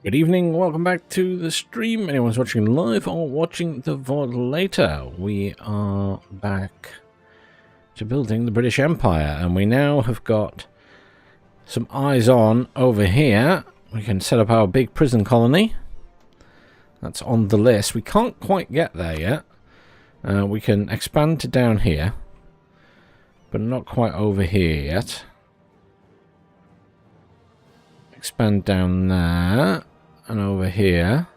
Good evening, welcome back to the stream. Anyone's watching live or watching the VOD later, we are back to building the British Empire, and we now have got some eyes on over here. We can set up our big prison colony. That's on the list. We can't quite get there yet. We can expand to down here, but not quite over here yet. Expand down there and over here,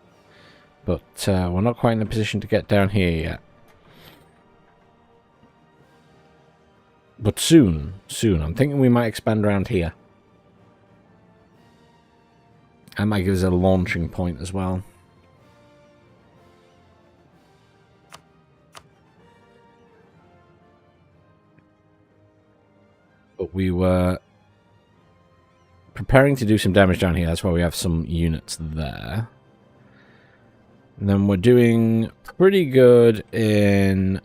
but we're not quite in a position to get down here yet. But soon. I'm thinking we might expand around here. That might give us a launching point as well. But we were preparing to do some damage down here. That's why we have some units there. And then we're doing pretty good in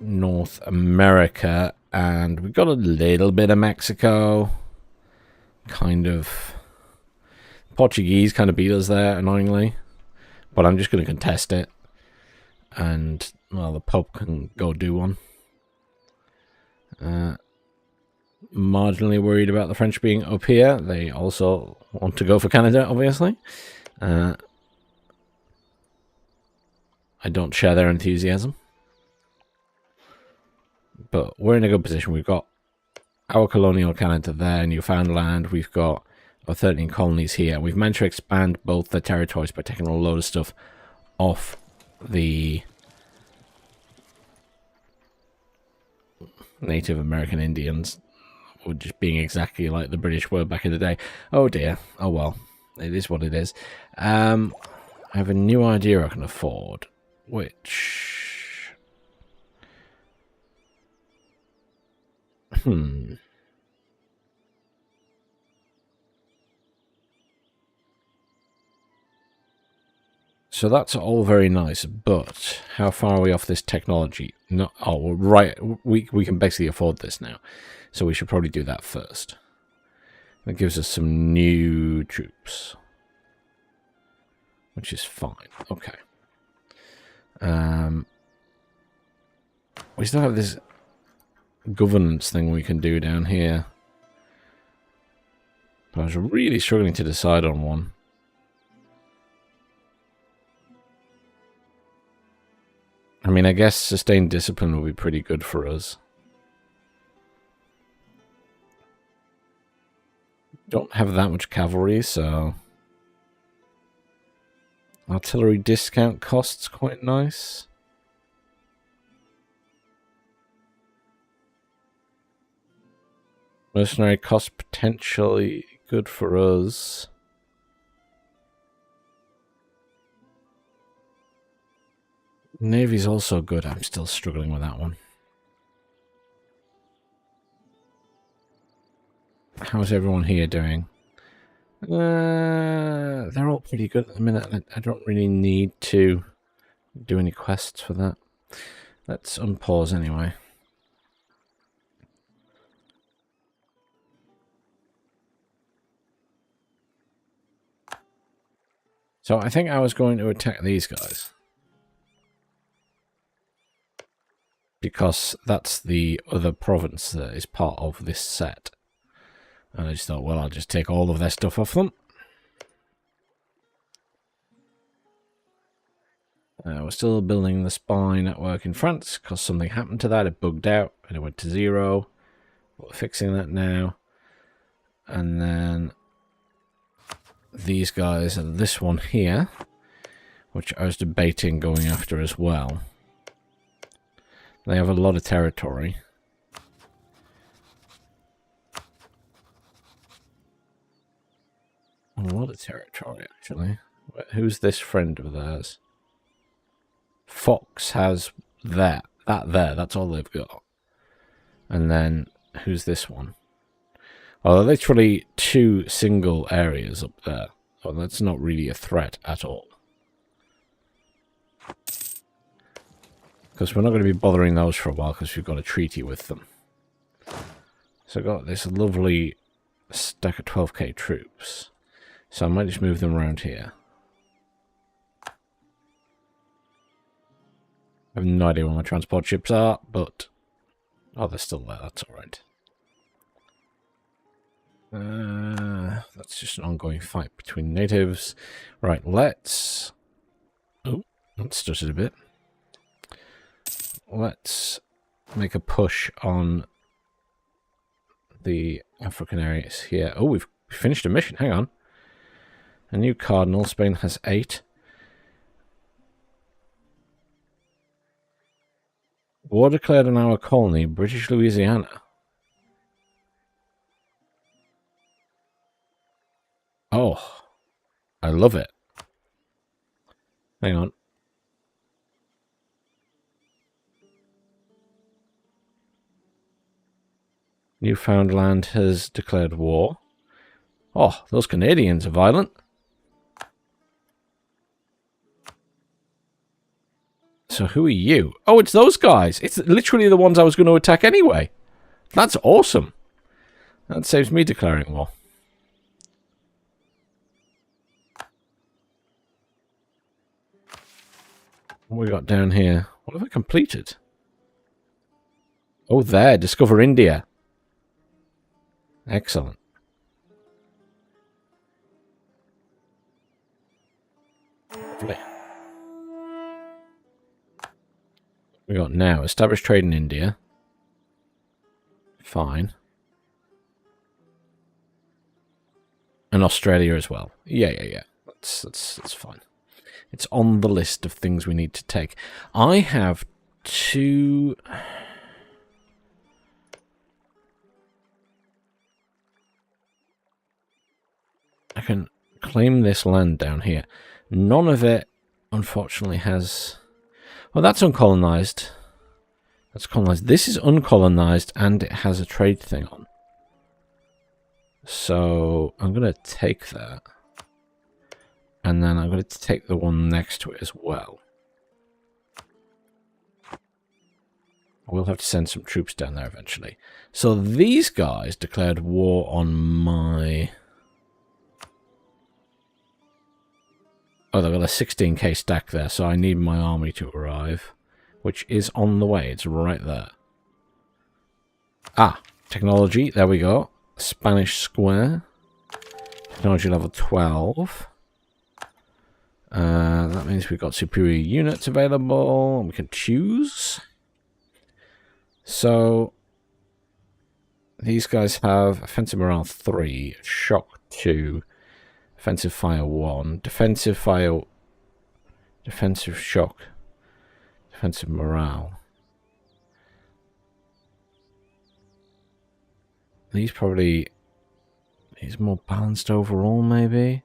North America, and we've got a little bit of Mexico. Kind of. Portuguese kind of beat us there, annoyingly. But I'm just going to contest it. And, well, the Pope can go do one. Marginally worried about the French being up here. They also want to go for Canada, obviously. I don't share their enthusiasm. But we're in a good position. We've got our colonial Canada there, Newfoundland. We've got our 13 colonies here. We've managed to expand both the territories by taking a load of stuff off the Native American Indians. Or just being exactly like the British were back in the day. Oh dear. Oh well. It is what it is. I have a new idea I can afford. Which... So that's all very nice, but how far are we off this technology? No, oh, right. We can basically afford this now. So we should probably do that first. That gives us some new troops. Which is fine. Okay. We still have this governance thing we can do down here. But I was really struggling to decide on one. I mean, I guess sustained discipline will be pretty good for us. Don't have that much cavalry, so artillery discount costs quite nice. Mercenary cost potentially good for us. Navy's also good. I'm still struggling with that one. How's everyone here doing? They're all pretty good at the minute. I don't really need to do any quests for that. Let's unpause anyway. So I think I was going to attack these guys. Because that's the other province that is part of this set. And I just thought, well, I'll just take all of their stuff off them. We're still building the spy network in France because something happened to that. It bugged out and it went to 0. We're fixing that now. And then these guys and this one here, which I was debating going after as well. They have a lot of territory. A lot of territory, actually. Who's this friend of theirs? Fox has that there. That's all they've got. And then, who's this one? Oh, they're literally 2 single areas up there. Oh, that's not really a threat at all. Because we're not going to be bothering those for a while because we've got a treaty with them. So I've got this lovely stack of 12k troops. So I might just move them around here. I have no idea where my transport ships are, but... Oh, they're still there, that's alright. That's just an ongoing fight between natives. Right, let's... Oh, that stuttered a bit. Let's make a push on the African areas here. Oh, we've finished a mission. Hang on. A new cardinal. Spain has 8. War declared on our colony, British Louisiana. Oh, I love it. Hang on. Newfoundland has declared war. Oh, those Canadians are violent. So who are you? Oh, it's those guys. It's literally the ones I was going to attack anyway. That's awesome. That saves me declaring war. What we got down here? What have I completed? Oh, there. Discover India. Excellent. Lovely. We got now establish trade in India. Fine. And Australia as well. Yeah. That's fine. It's on the list of things we need to take. I have 2... I can claim this land down here. None of it, unfortunately, has... Well, that's uncolonized. That's colonized. This is uncolonized, and it has a trade thing on. So I'm going to take that. And then I'm going to take the one next to it as well. We'll have to send some troops down there eventually. So these guys declared war on my... Oh, they've got a 16k stack there, so I need my army to arrive. Which is on the way. It's right there. Ah, technology. There we go. Spanish square. Technology level 12. That means we've got superior units available. We can choose. So, these guys have offensive morale 3, shock 2, offensive fire 1, defensive fire, defensive shock, defensive morale. These probably, he's more balanced overall, maybe.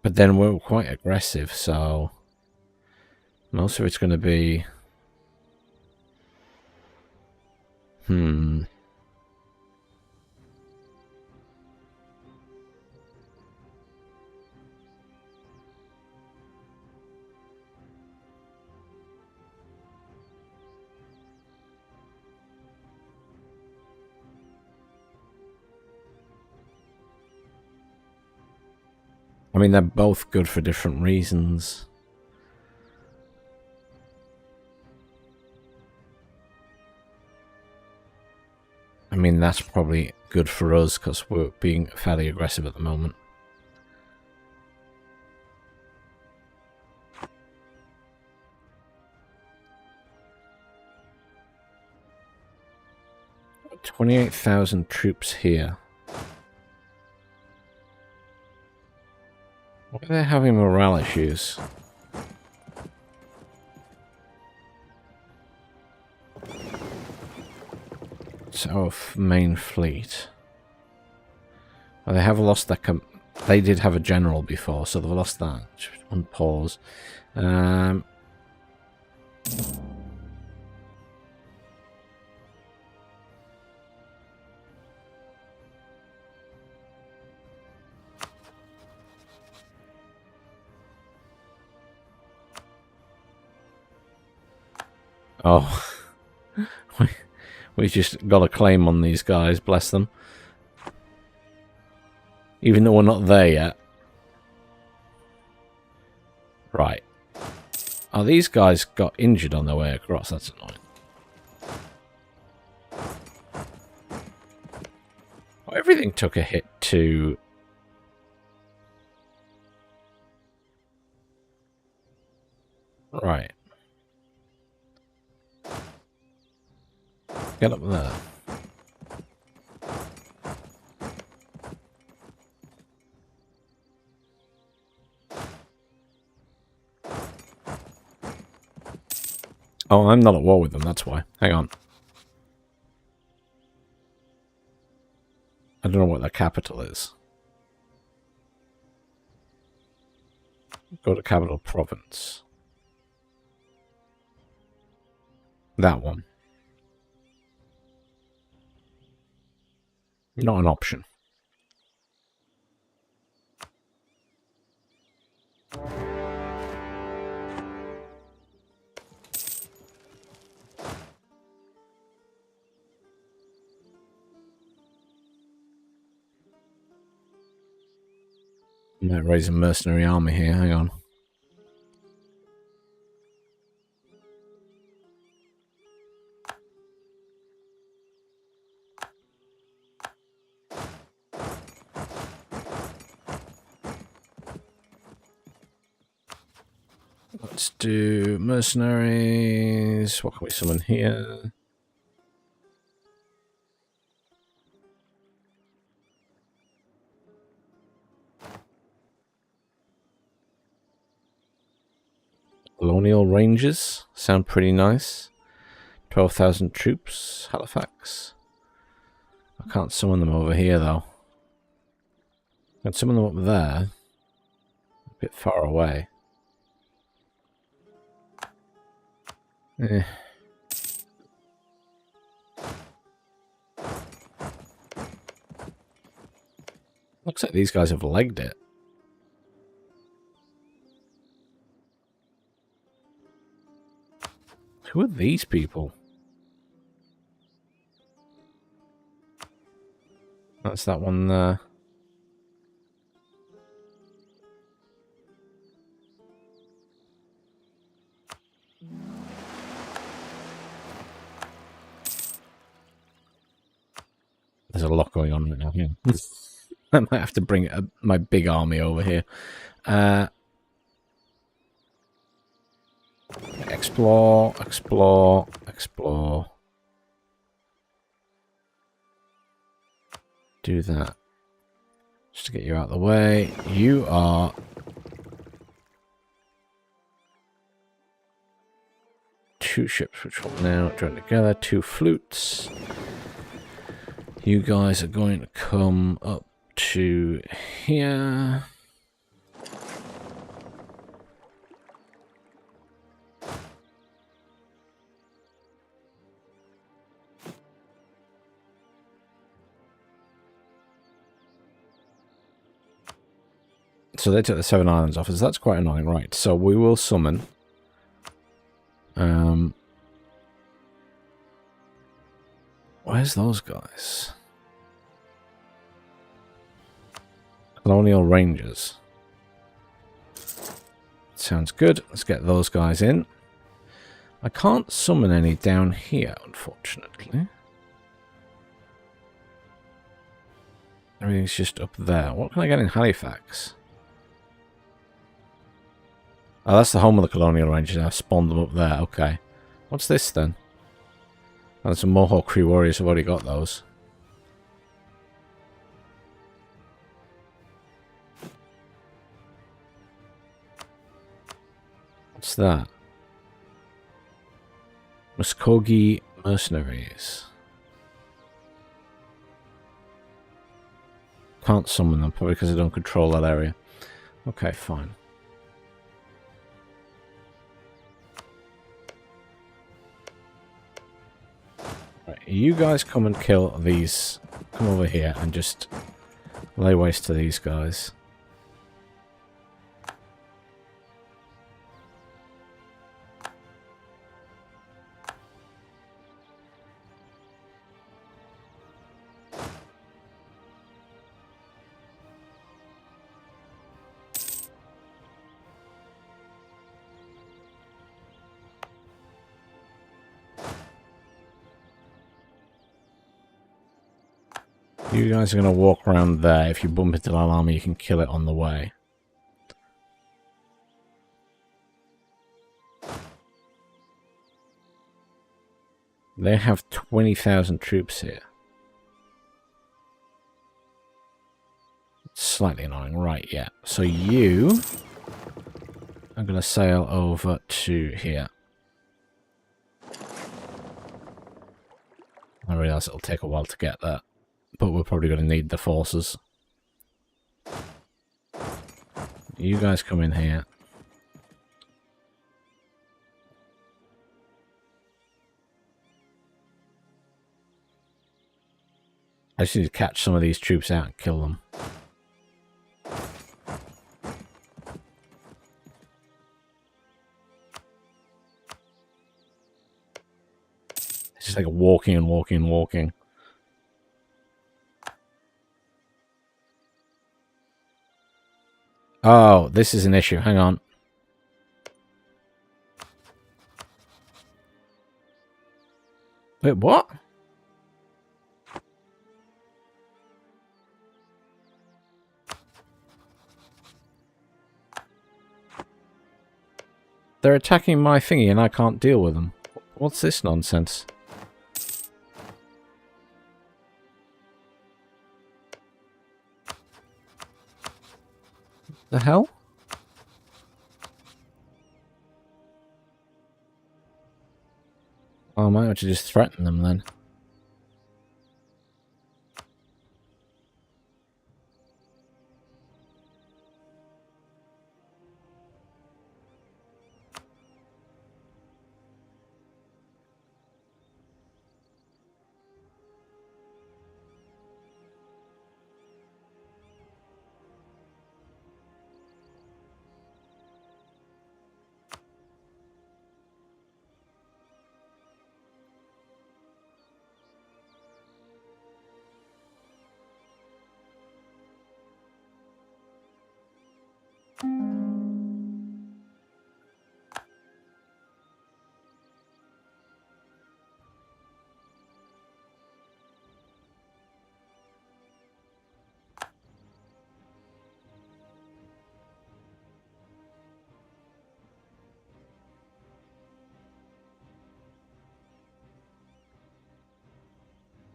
But then we're quite aggressive, so most of it's going to be... I mean, they're both good for different reasons. I mean, that's probably good for us because we're being fairly aggressive at the moment. Got 28,000 troops here. Why are they having morale issues? It's our main fleet. Well, they have lost their... They did have a general before, so they've lost that. On pause. Oh. We've just got a claim on these guys, bless them. Even though we're not there yet. Right. Oh, these guys got injured on their way across. That's annoying. Oh, everything took a hit to... Right. Get up there. Oh, I'm not at war with them, that's why. Hang on. I don't know what their capital is. Go to capital province. That one. Not an option. I might raise a mercenary army here. Hang on. Let's do mercenaries. What can we summon here? Colonial Rangers. Sound pretty nice. 12,000 troops. Halifax. I can't summon them over here, though. I can summon them up there. A bit far away. Eh. Looks like these guys have legged it. Who are these people? That's that one there. There's a lot going on right now. Yeah. I might have to bring my big army over here. Explore, explore, explore. Do that. Just to get you out of the way. You are... two ships which will now join together. Two flutes. You guys are going to come up to here. So they took the 7 islands off us. That's quite annoying. Right, so we will summon. Where's those guys? Colonial Rangers. Sounds good. Let's get those guys in. I can't summon any down here, unfortunately. Everything's just up there. What can I get in Halifax? Oh, that's the home of the Colonial Rangers. I've spawned them up there. Okay. What's this then? Oh, there's some Mohawk Cree warriors. I've already got those. What's that? Muskogee mercenaries. Can't summon them, probably because I don't control that area. Okay, fine. Right, you guys come and kill these. Come over here and just lay waste to these guys. You guys are going to walk around there. If you bump into that army, you can kill it on the way. They have 20,000 troops here. Slightly annoying. Right, yeah. So you are going to sail over to here. I realise it'll take a while to get there, but we're probably going to need the forces. You guys come in here. I just need to catch some of these troops out and kill them. It's just like walking and walking and walking. Oh, this is an issue. Hang on. Wait, what? They're attacking my thingy and I can't deal with them. What's this nonsense? The hell? Oh, I might have to just threaten them then.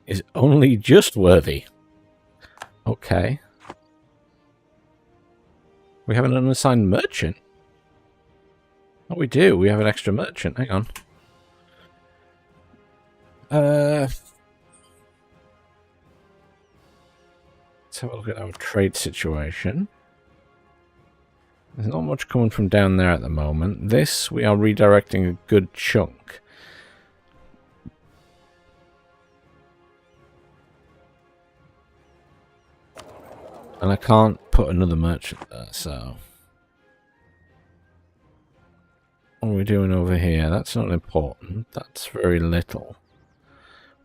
Is only just worthy. Okay. We have an unassigned merchant. Oh, we do. We have an extra merchant. Hang on. Let's have a look at our trade situation. There's not much coming from down there at the moment. This, we are redirecting a good chunk. And I can't put another merchant there, so... What are we doing over here? That's not important. That's very little.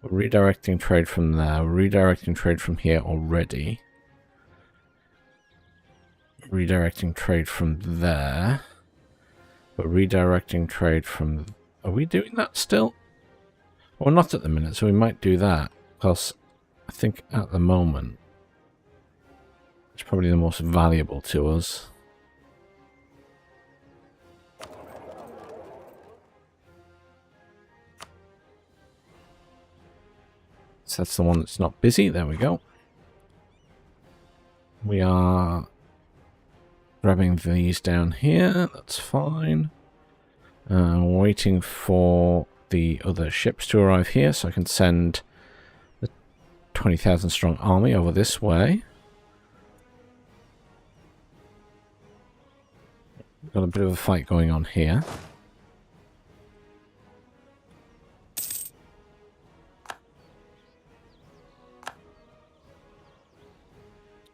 We're redirecting trade from there. We're redirecting trade from here already. Redirecting trade from there. We're redirecting trade from... Are we doing that still? Well, not at the minute, so we might do that. Because I think at the moment... It's probably the most valuable to us. So that's the one that's not busy. There we go. We are grabbing these down here. That's fine. Waiting for the other ships to arrive here so I can send the 20,000 strong army over this way. Got a bit of a fight going on here.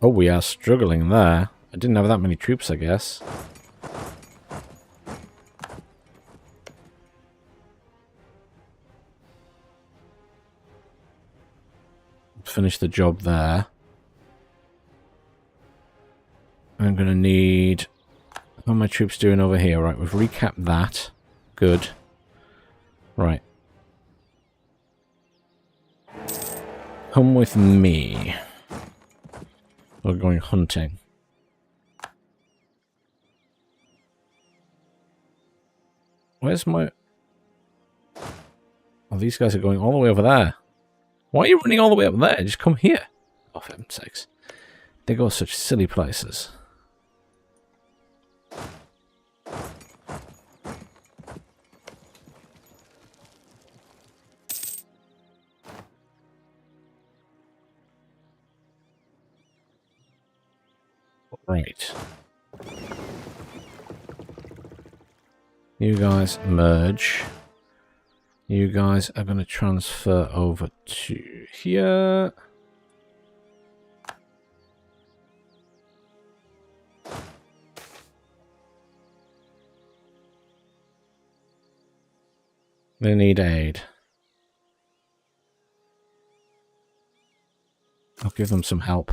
Oh, we are struggling there. I didn't have that many troops, I guess. Finish the job there. I'm going to need... How are my troops doing over here? Right, we've recapped that. Good. Right. Come with me. We're going hunting. Where's my... Oh, these guys are going all the way over there. Why are you running all the way up there? Just come here. Oh, for heaven's sakes. They go such silly places. Right. You guys merge. You guys are going to transfer over to here. They need aid. I'll give them some help.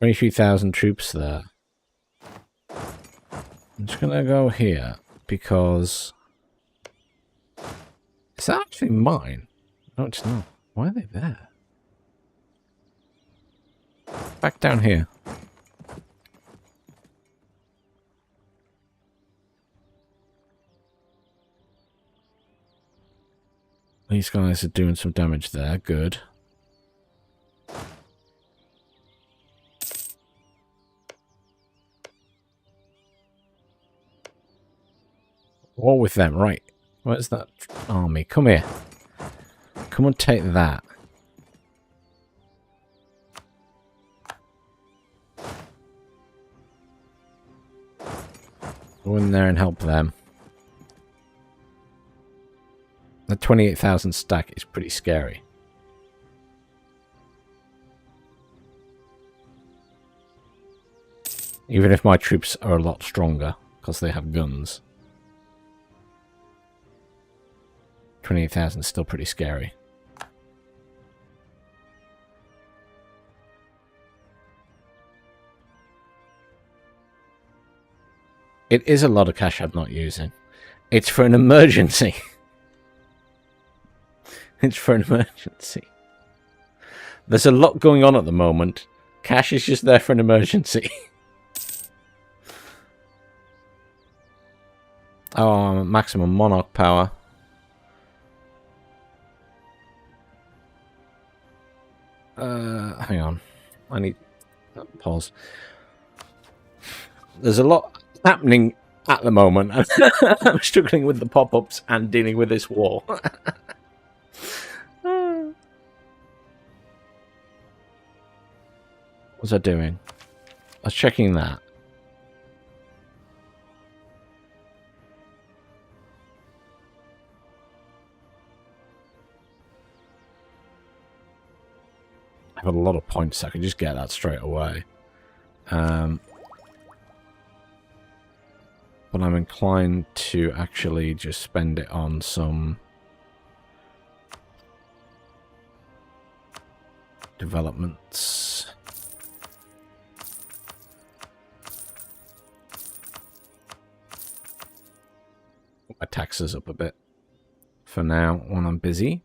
23,000 troops there. I'm just gonna go here because is that actually mine? No, it's not. Why are they there? Back down here. These guys are doing some damage there. Good. War with them, right. Where's that army? Come here. Come and take that. Go in there and help them. The 28,000 stack is pretty scary. Even if my troops are a lot stronger, because they have guns. 28,000 is still pretty scary. It is a lot of cash I'm not using. It's for an emergency. It's for an emergency. There's a lot going on at the moment. Cash is just there for an emergency. Oh, I'm at maximum monarch power. Hang on. I need... pause. There's a lot happening at the moment. I'm struggling with the pop-ups and dealing with this war. What was I doing? I was checking that. I have a lot of points, so I can just get that straight away. But I'm inclined to actually just spend it on some developments. Put my taxes up a bit for now when I'm busy.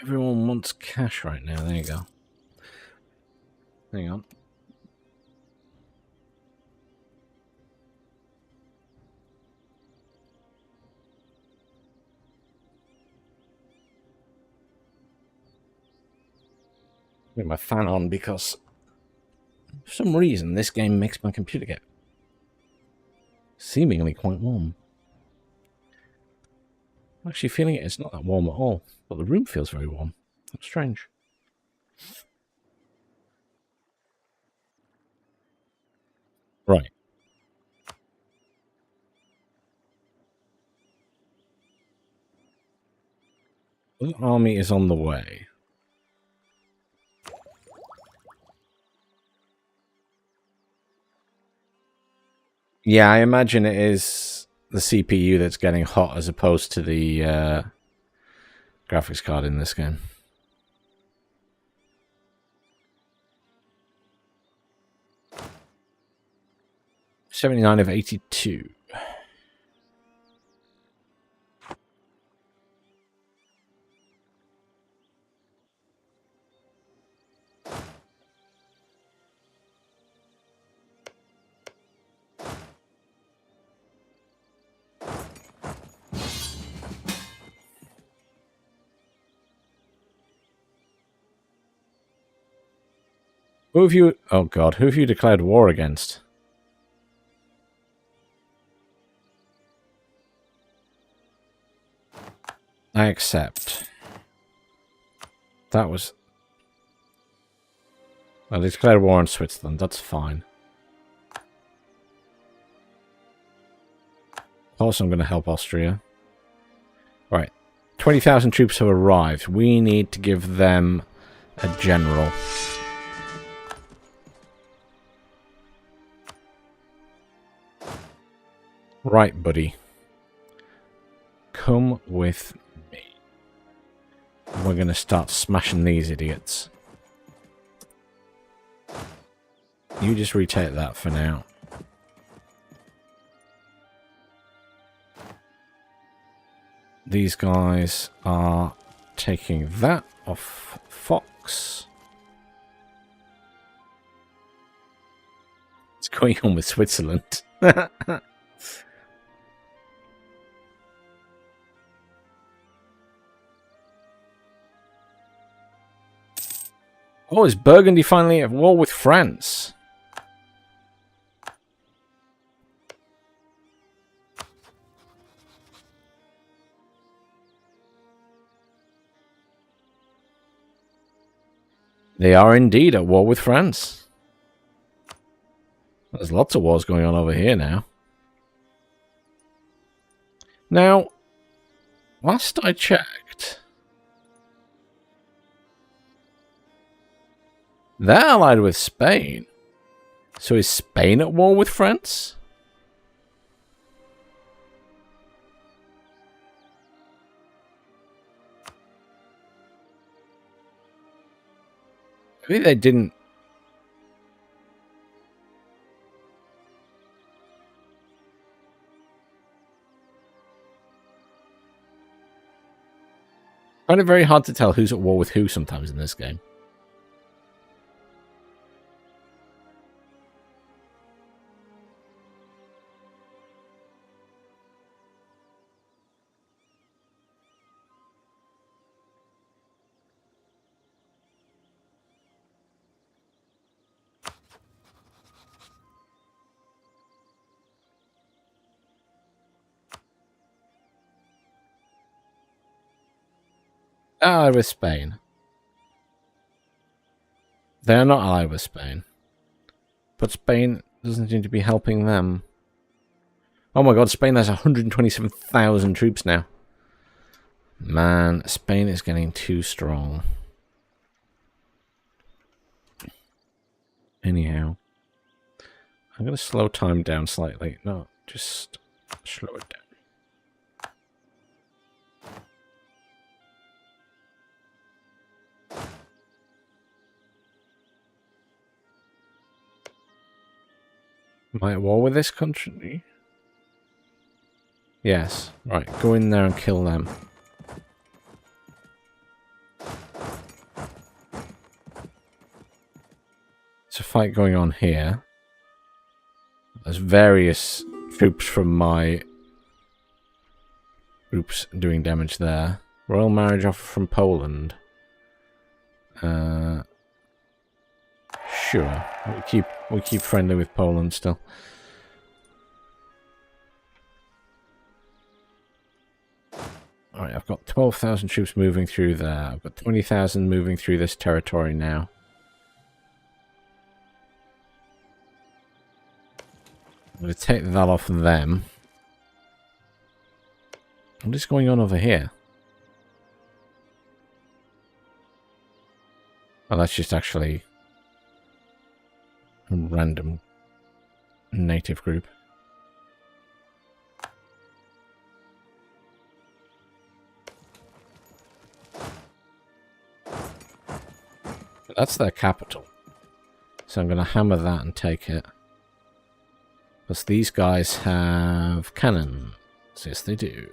Everyone wants cash right now. There you go. Hang on. Put my fan on because for some reason this game makes my computer get seemingly quite warm. I'm actually feeling it. It's not that warm at all, but the room feels very warm. That's strange. Right. The army is on the way. Yeah, I imagine it is the CPU that's getting hot as opposed to the graphics card in this game. 79 of 82. Who have you... Oh, God. Who have you declared war against? I accept. That was... Well, they declared war on Switzerland. That's fine. Of course I'm going to help Austria. Right. 20,000 troops have arrived. We need to give them a general. Right, buddy. Come with me. We're going to start smashing these idiots. You just retake that for now. These guys are taking that off Fox. What's going on with Switzerland? Oh, is Burgundy finally at war with France? They are indeed at war with France. There's lots of wars going on over here now. Now, last I checked, they're allied with Spain. So is Spain at war with France? Maybe they didn't. I find it very hard to tell who's at war with who sometimes in this game. Allied with Spain. They're not allied with Spain. But Spain doesn't seem to be helping them. Oh my god, Spain has 127,000 troops now. Man, Spain is getting too strong. Anyhow. I'm going to slow time down slightly. No, just slow it down. Am I at war with this country? Yes. Right, go in there and kill them. There's a fight going on here. There's various troops from my groups doing damage there. Royal marriage offer from Poland. Sure. We keep friendly with Poland still. Alright, I've got 12,000 troops moving through there. I've got 20,000 moving through this territory now. I'm going to take that off them. What is going on over here? Oh, that's just actually a random native group. But that's their capital. So I'm going to hammer that and take it. Because these guys have cannons. Yes, they do.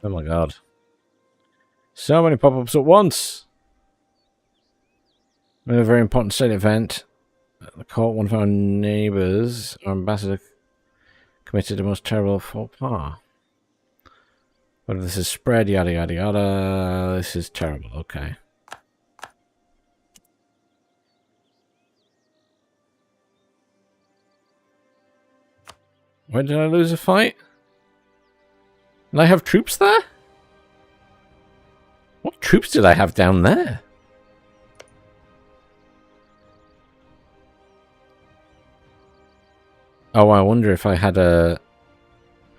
Oh my god. So many pop-ups at once! We have a very important state event. The court, one of our neighbours, our ambassador, committed the most terrible faux pas. But this is spread, yada yada yada. This is terrible, okay. Where did I lose a fight? Did I have troops there? What troops did I have down there? Oh, I wonder if I had a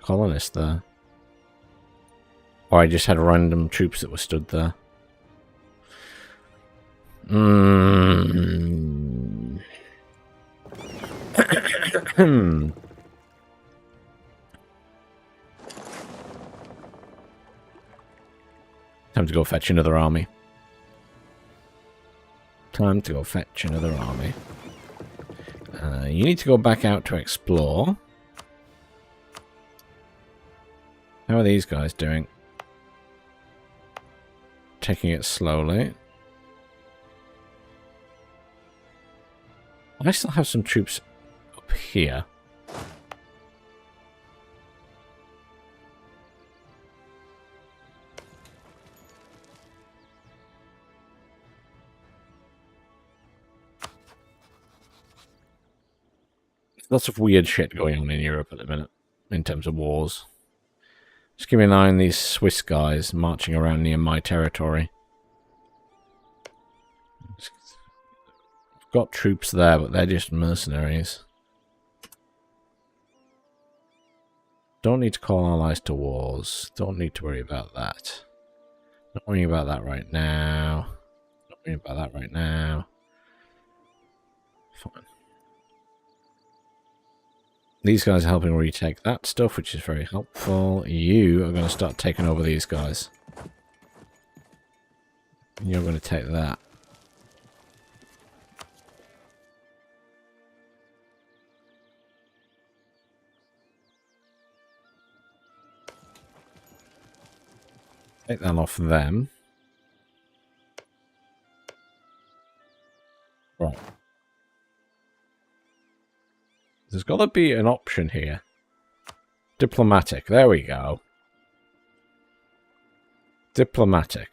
colonist there. Or I just had random troops that were stood there. Time to go fetch another army. Time to go fetch another army. You need to go back out to explore. How are these guys doing? Taking it slowly. I still have some troops up here. Lots of weird shit going on in Europe at the minute, in terms of wars. Just keep an eye on these Swiss guys marching around near my territory. I've got troops there, but they're just mercenaries. Don't need to call allies to wars. Don't need to worry about that. Not worrying about that right now. Not worrying about that right now. Fine. These guys are helping retake that stuff, which is very helpful. You are going to start taking over these guys. And you're going to take that. Take that off them. Right. There's got to be an option here. Diplomatic. There we go. Diplomatic.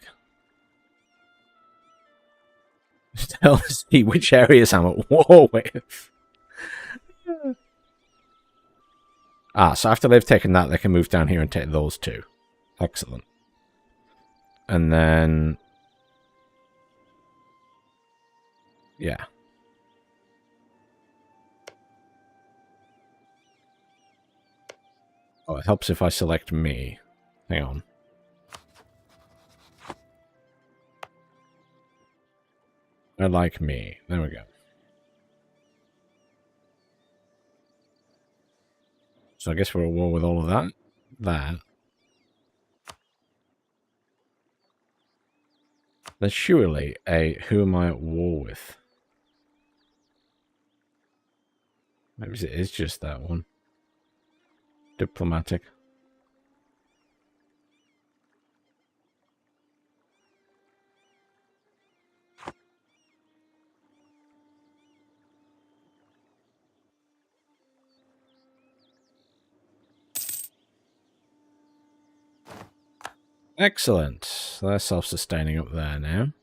Tell us which areas I'm at war with. So after they've taken that, they can move down here and take those two. Excellent. And then... yeah. Oh, it helps if I select me. Hang on. I like me. There we go. So I guess we're at war with all of that. That. There's surely a who am I at war with? Maybe it is just that one. Diplomatic. Excellent. They're self-sustaining up there now.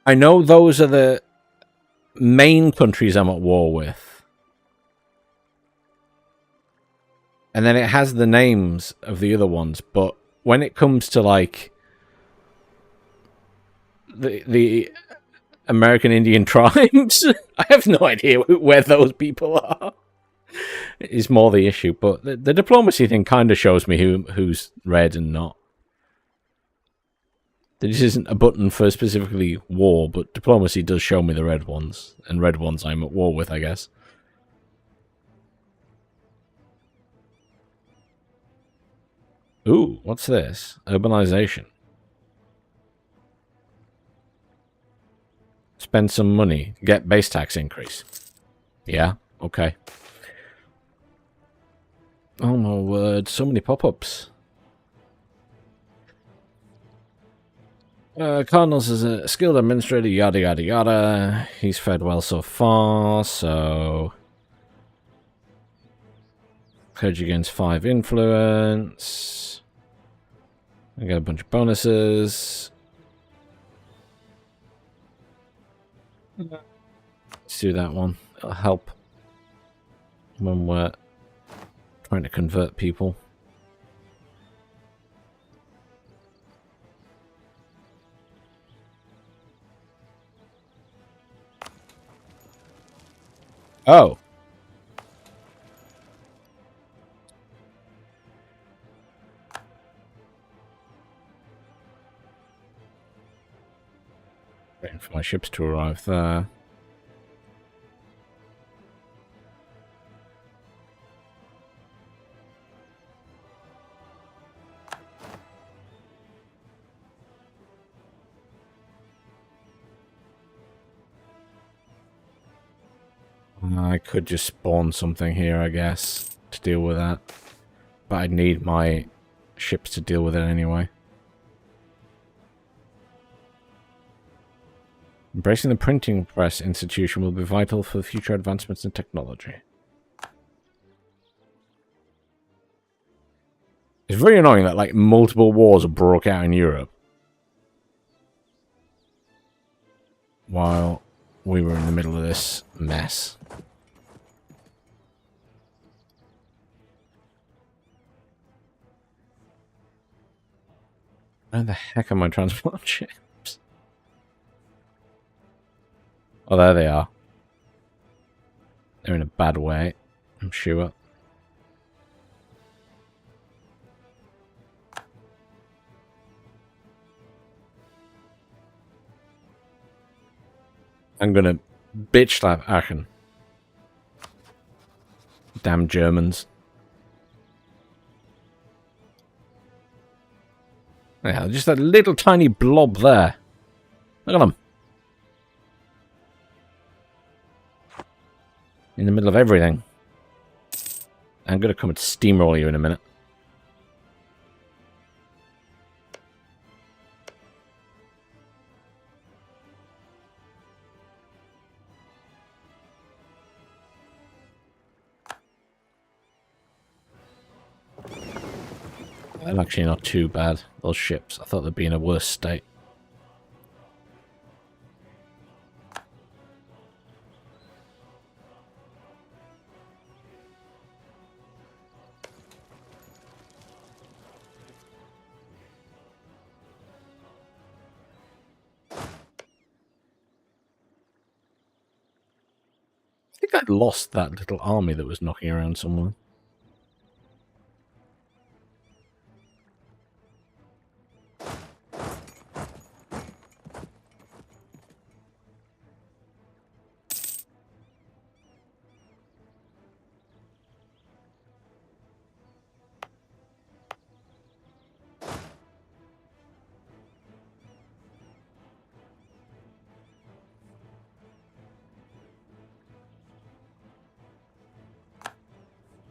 I know those are the main countries I'm at war with. And then it has the names of the other ones, but when it comes to like the American Indian tribes, I have no idea where those people are. Is more the issue, but the diplomacy thing kind of shows me who's red and not. This isn't a button for specifically war, but diplomacy does show me the red ones, and red ones I'm at war with, I guess. Ooh, what's this? Urbanization. Spend some money. Get base tax increase. Yeah, okay. Oh my word, so many pop-ups. Cardinals is a skilled administrator, yada yada yada. He's fared well so far, so... Clergy gains 5 influence. I get a bunch of bonuses. Let's do that one. It'll help when we're trying to convert people. Oh. Waiting for my ships to arrive there. I could just spawn something here, I guess, to deal with that. But I'd need my ships to deal with it anyway. Embracing the printing press institution will be vital for future advancements in technology. It's very annoying that, like, multiple wars broke out in Europe while we were in the middle of this mess. Where the heck are my transport ships? Oh, there they are. They're in a bad way, I'm sure. I'm gonna bitch slap Aachen. Damn Germans. Yeah, just that little tiny blob there. Look at them. In the middle of everything. I'm gonna come and steamroll you in a minute. They're actually not too bad, those ships. I thought they'd be in a worse state. I think I'd lost that little army that was knocking around somewhere.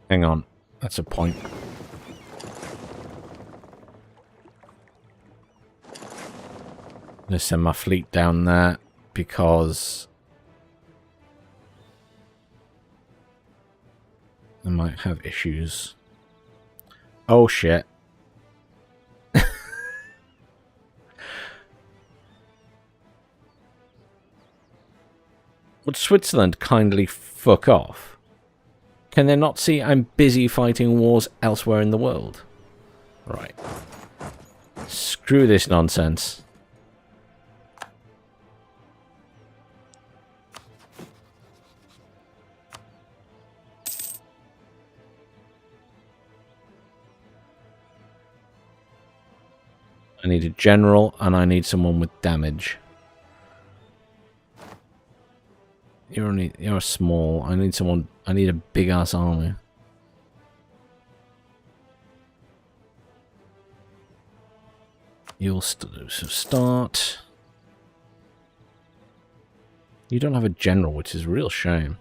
Hang on, that's a point. I'm going to send my fleet down there because I might have issues. Oh shit. Would Switzerland kindly fuck off? Can they not see I'm busy fighting wars elsewhere in the world? Right. Screw this nonsense. I need a general, and I need someone with damage. You're small. I need someone. I need a big ass army. You'll start. You don't have a general, which is a real shame.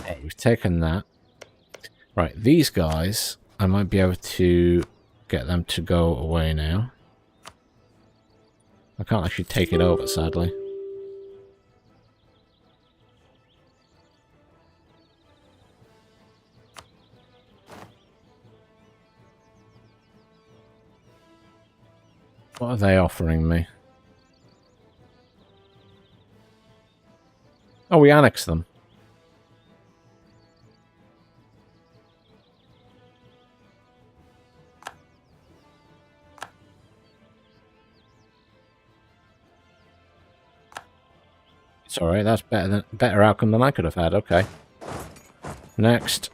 Right, we've taken that. Right, these guys, I might be able to get them to go away now. I can't actually take it over, sadly. What are they offering me? Oh, we annexed them. It's alright, that's better outcome than I could have had, okay. Next.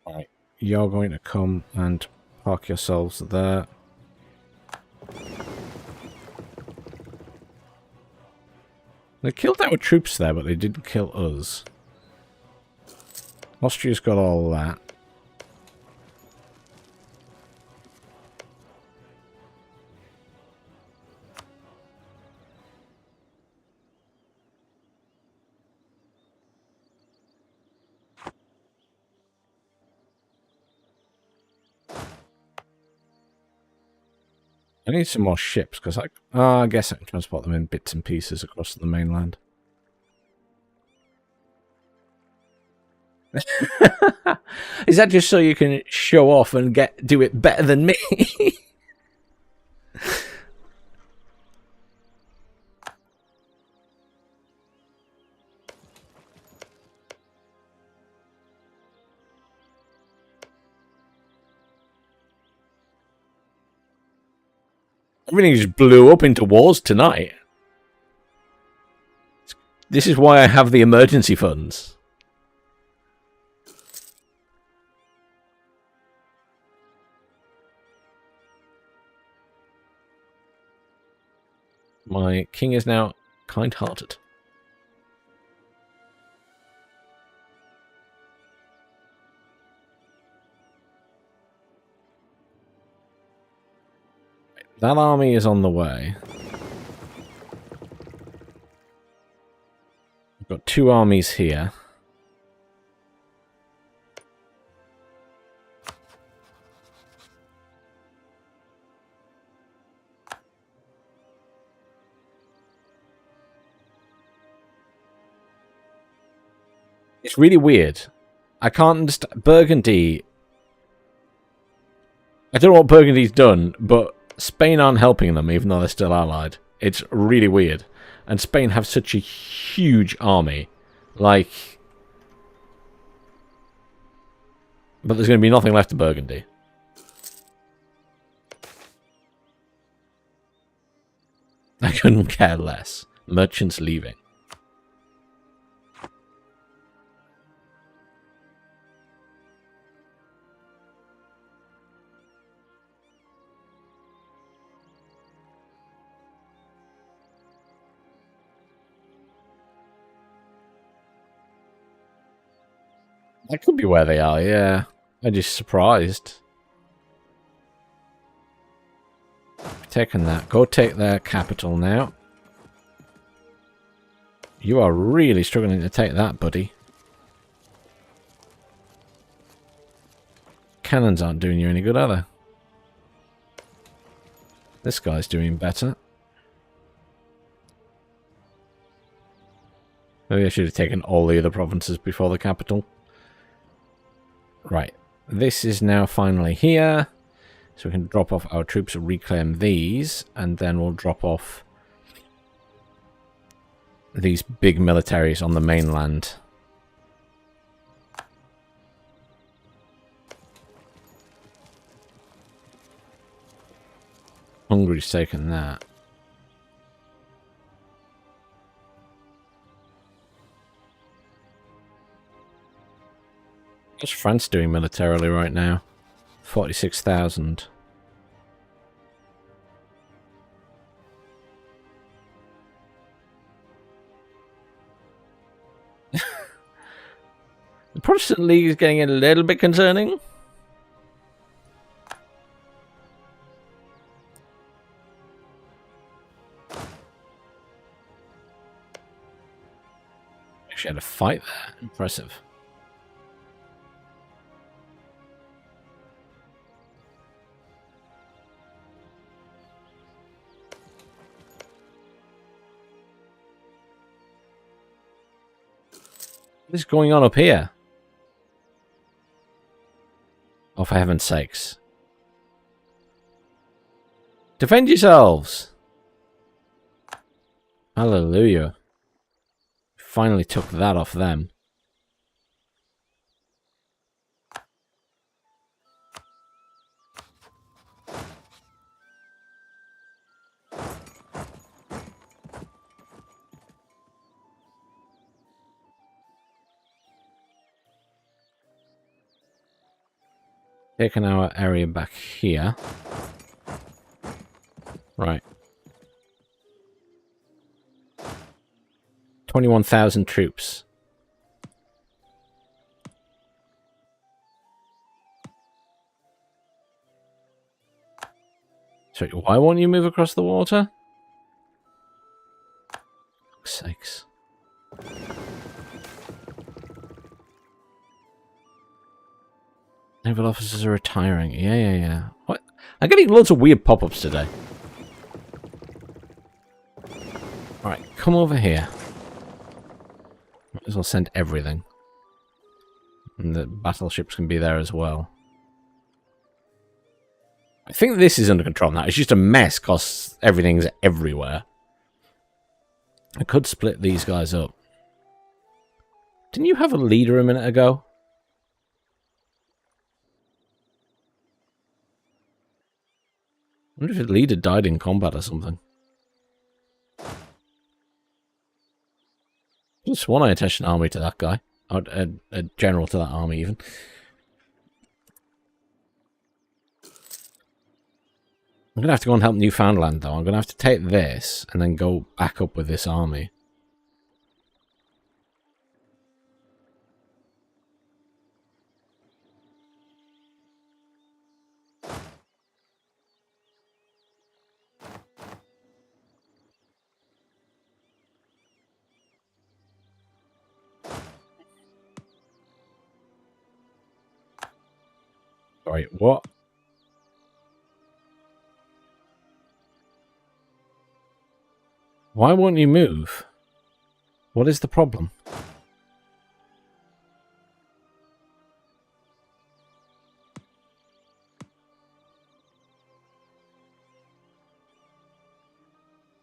Alright, you're going to come and park yourselves there. They killed our troops there, but they didn't kill us. Austria's got all that. I need some more ships, because I guess I can transport them in bits and pieces across the mainland. Is that just so you can show off and do it better than me? Everything just blew up into wars tonight. This is why I have the emergency funds. My king is now kind-hearted. That army is on the way. I've got 2 armies here. It's really weird. I can't understand. Burgundy. I don't know what Burgundy's done, but Spain aren't helping them, even though they're still allied. It's really weird. And Spain have such a huge army. Like... But there's going to be nothing left of Burgundy. I couldn't care less. Merchants leaving. That could be where they are, yeah. I'm just surprised. Taking that. Go take their capital now. You are really struggling to take that, buddy. Cannons aren't doing you any good, are they? This guy's doing better. Maybe I should have taken all the other provinces before the capital. Right. This is now finally here. So we can drop off our troops and reclaim these. And then we'll drop off these big militaries on the mainland. Hungary's taken that. What's France doing militarily right now? 46,000. The Protestant League is getting a little bit concerning. Actually had a fight there. Impressive. What is going on up here? Oh, for heaven's sakes. Defend yourselves! Hallelujah. Finally took that off them. Taking our area back here. Right. 21,000 troops. So why won't you move across the water? For fuck's sakes. Naval officers are retiring. Yeah. What? I'm getting lots of weird pop-ups today. Alright, come over here. Might as well send everything. And the battleships can be there as well. I think this is under control now. It's just a mess because everything's everywhere. I could split these guys up. Didn't you have a leader a minute ago? I wonder if the leader died in combat or something. I just sworn I attached an army to that guy. Or a general to that army, even. I'm going to have to go and help Newfoundland, though. I'm going to have to take this and then go back up with this army. Sorry, what? Why won't you move? What is the problem?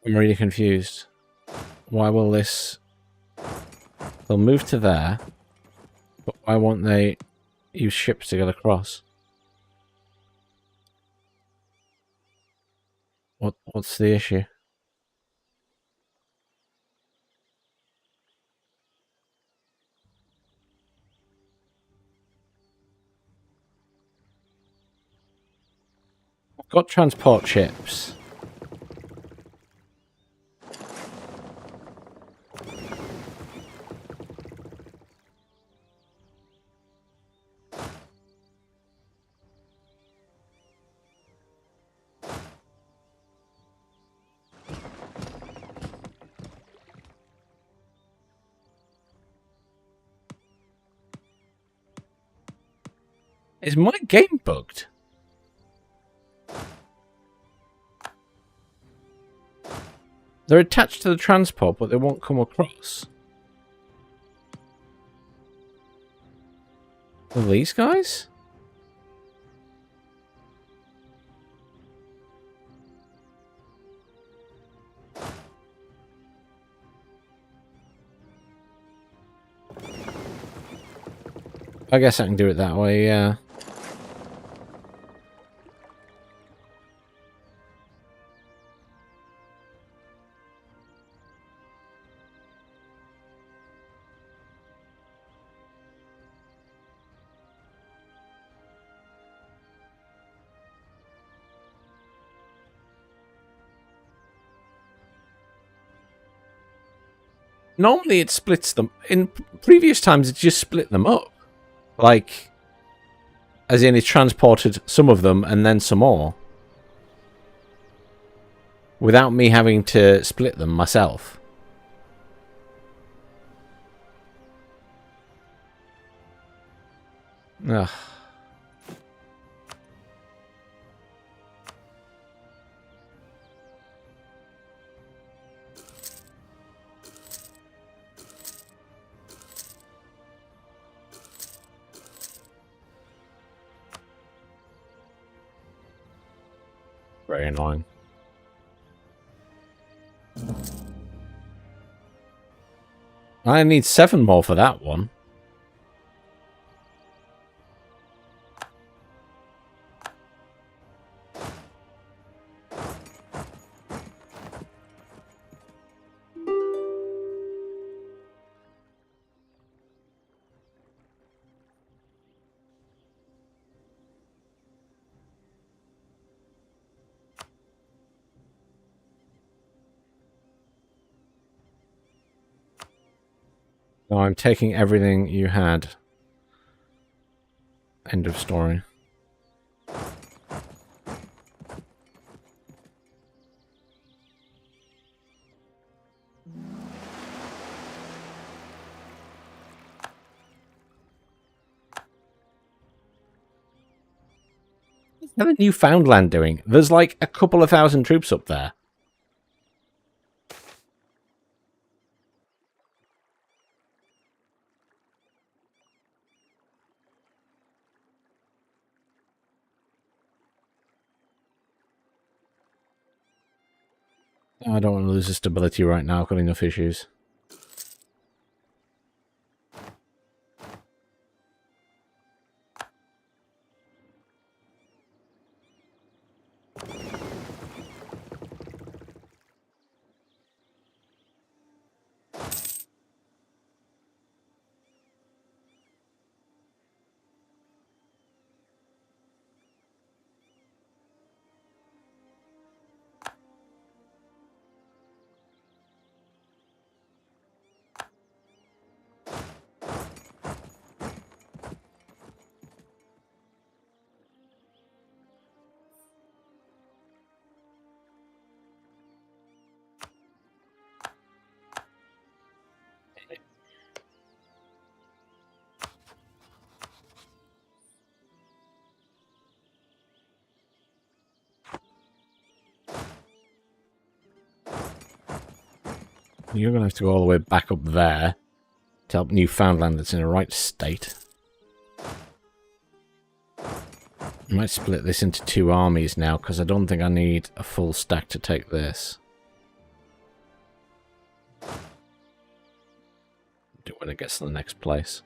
I'm really confused. Why will this... They'll move to there, but why won't they use ships to get across? What's the issue? I've got transport ships. Is my game bugged? They're attached to the transport, but they won't come across. Well, these guys? I guess I can do it that way, yeah. Normally it splits them. In previous times, it just split them up. Like, as in it transported some of them and then some more. Without me having to split them myself. Ugh. Very annoying. I need 7 more for that one. No, I'm taking everything you had. End of story. What are Newfoundland doing? There's like a couple of thousand troops up there. I don't want to lose the stability right now. I've got enough issues. You're going to have to go all the way back up there to help Newfoundland that's in the right state. I might split this into 2 armies now, because I don't think I need a full stack to take this. Do it when it gets to the next place.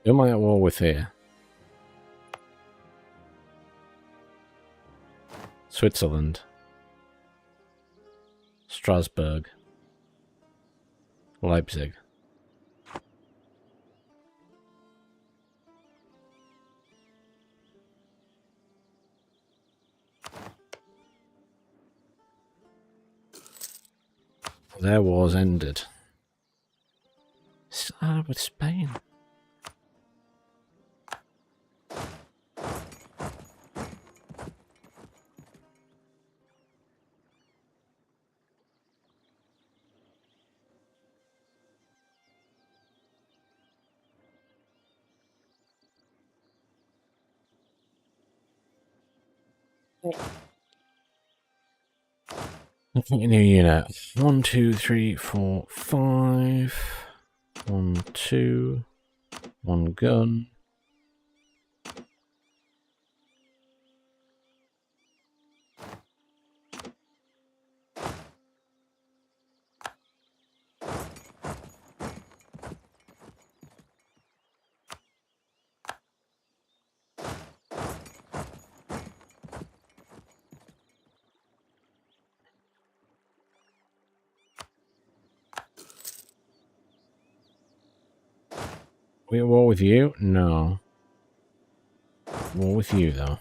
Who am I at war with here? Switzerland. Strasbourg. Leipzig. Their wars ended. Still with Spain. Looking at a new unit. 1, 2, 3, 4, 5. 1, 2. 1 gun. We at war with you? No. War with you, though.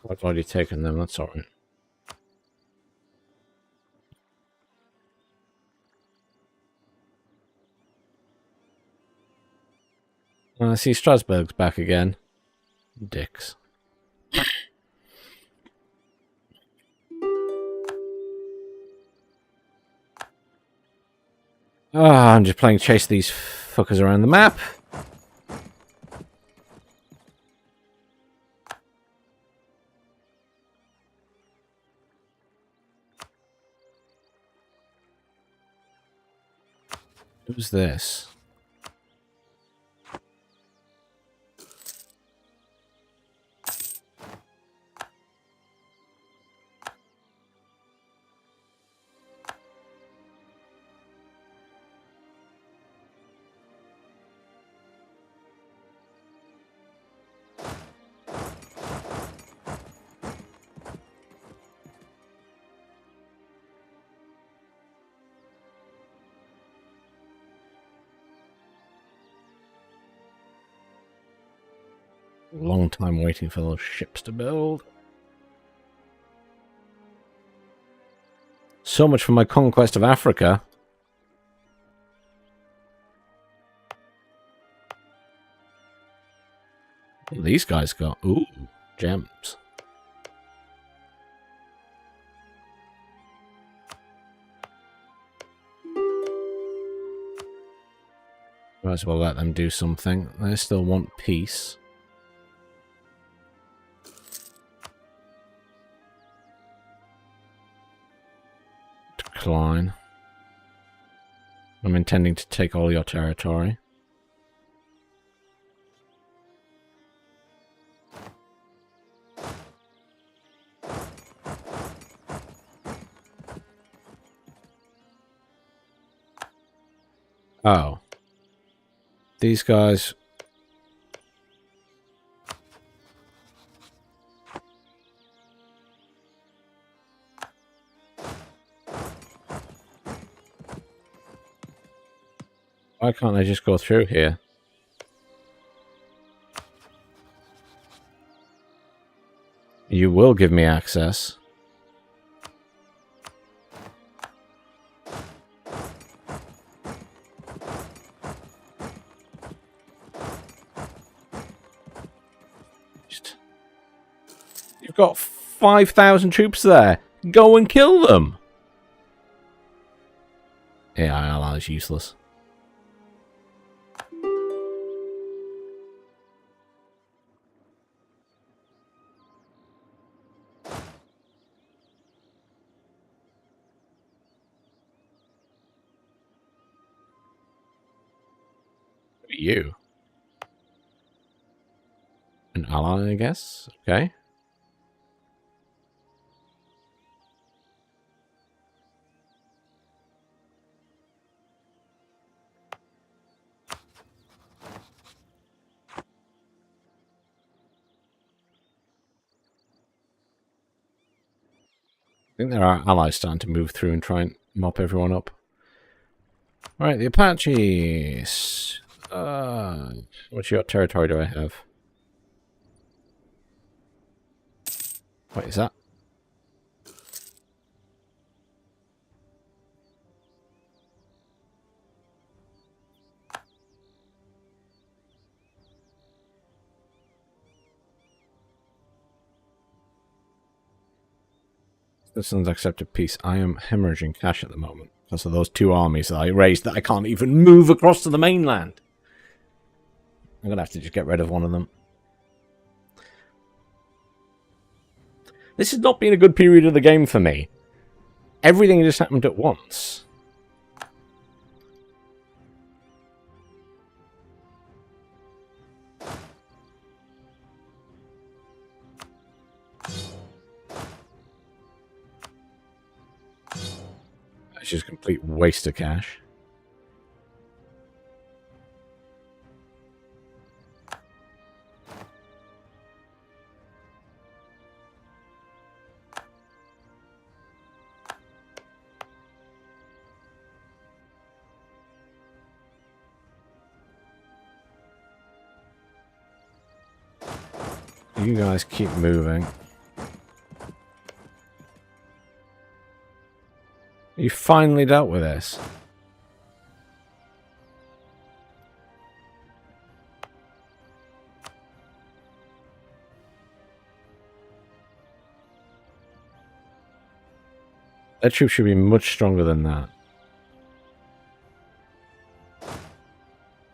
I've already taken them, that's alright. I see Strasbourg's back again. Dicks. Ah, I'm just playing chase these fuckers around the map. Who's this? Long time waiting for those ships to build. So much for my conquest of Africa. These guys got... Ooh, gems. Might as well let them do something. They still want peace. Decline. I'm intending to take all your territory. Oh. These guys... Why can't they just go through here? You will give me access. You've got 5,000 troops there. Go and kill them. Yeah, our ally is useless. You. An ally, I guess. Okay. I think there are allies starting to move through and try and mop everyone up. Alright, the Apaches. What's your territory do I have? What is that? Citizens accepted peace. I am hemorrhaging cash at the moment because of those 2 armies that I raised that I can't even move across to the mainland. I'm going to have to just get rid of one of them. This has not been a good period of the game for me. Everything just happened at once. It's just a complete waste of cash. You guys keep moving. You finally dealt with this. That troop should be much stronger than that.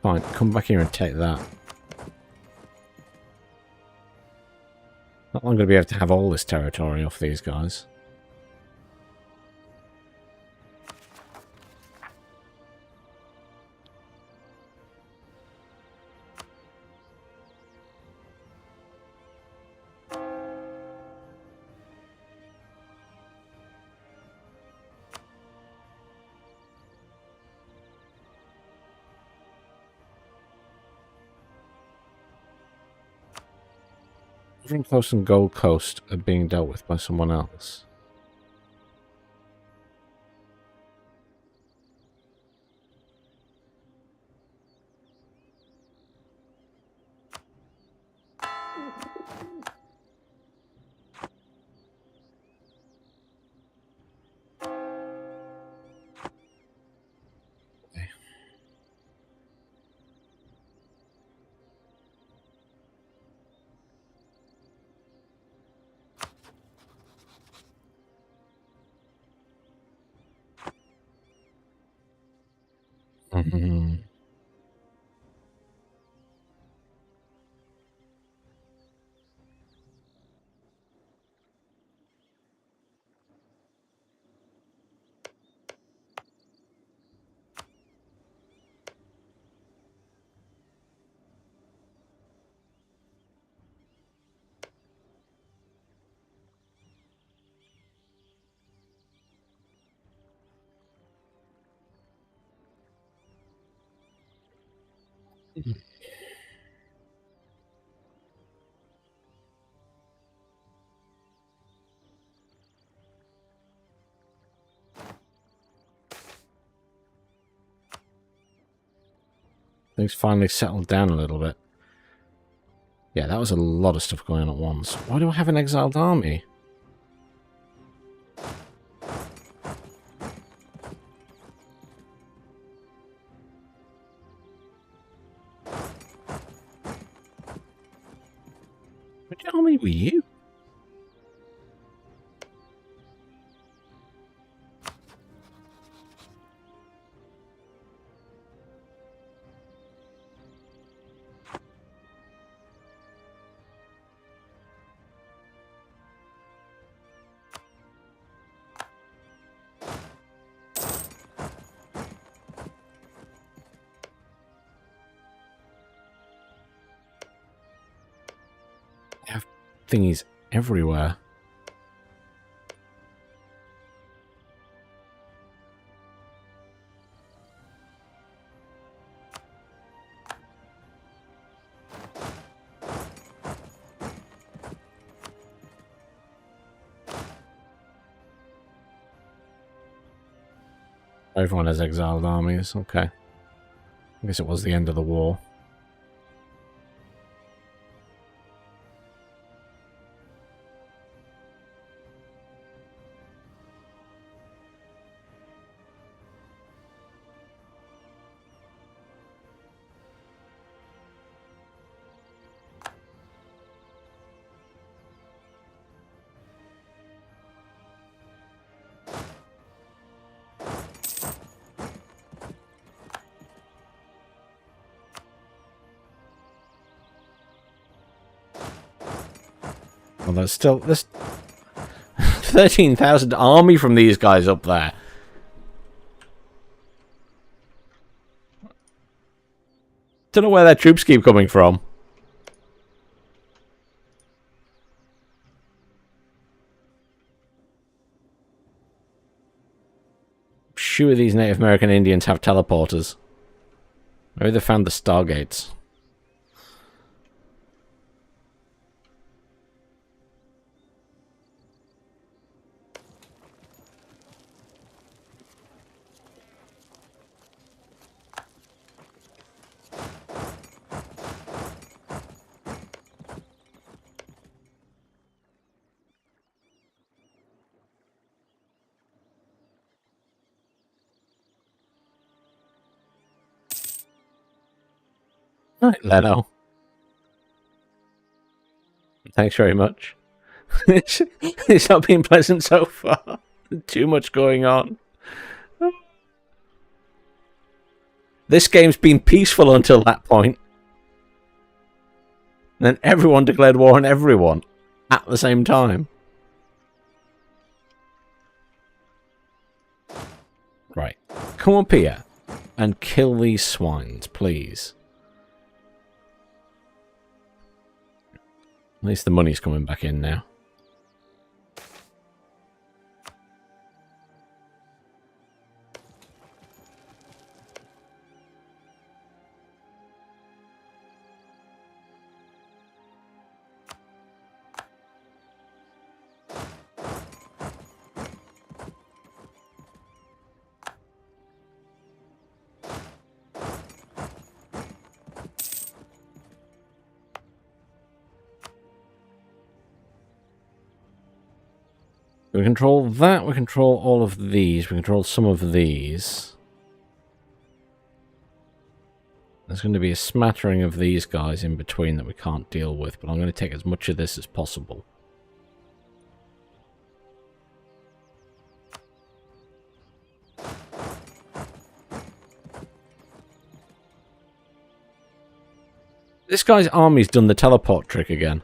Fine, come back here and take that. Not long going to be able to have all this territory off these guys. Ivory Coast and Gold Coast are being dealt with by someone else. Mm-hmm. Things finally settled down a little bit. Yeah, that was a lot of stuff going on at once. Why do I have an exiled army? Which army were you? I have thingies everywhere. Everyone has exiled armies. Okay. I guess it was the end of the war. Well, there's 13,000 army from these guys up there. Don't know where their troops keep coming from. I'm sure these Native American Indians have teleporters. Maybe they found the Stargates. Right, Leno. Thanks very much. It's not been pleasant so far. Too much going on. This game's been peaceful until that point. Then everyone declared war on everyone at the same time. Right. Come up here and kill these swines, please. At least the money's coming back in now. We control that, we control all of these, we control some of these. There's going to be a smattering of these guys in between that we can't deal with, but I'm going to take as much of this as possible. This guy's army's done the teleport trick again.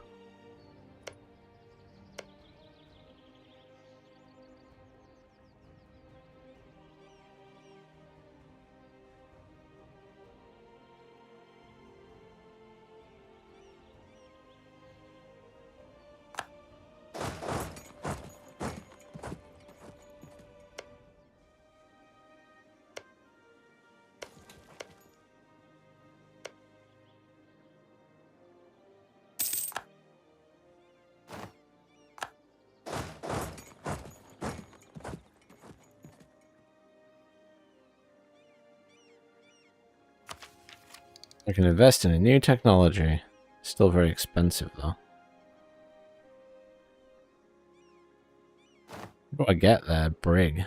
I can invest in a new technology. Still very expensive, though. What do I get there? Brig.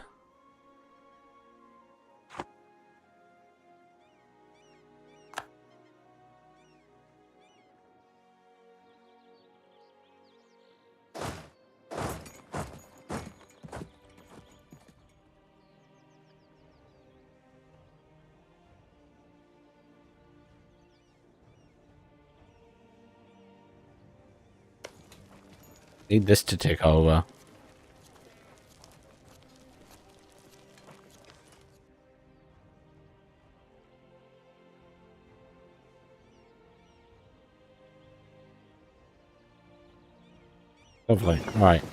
Need this to take over. Lovely. Right.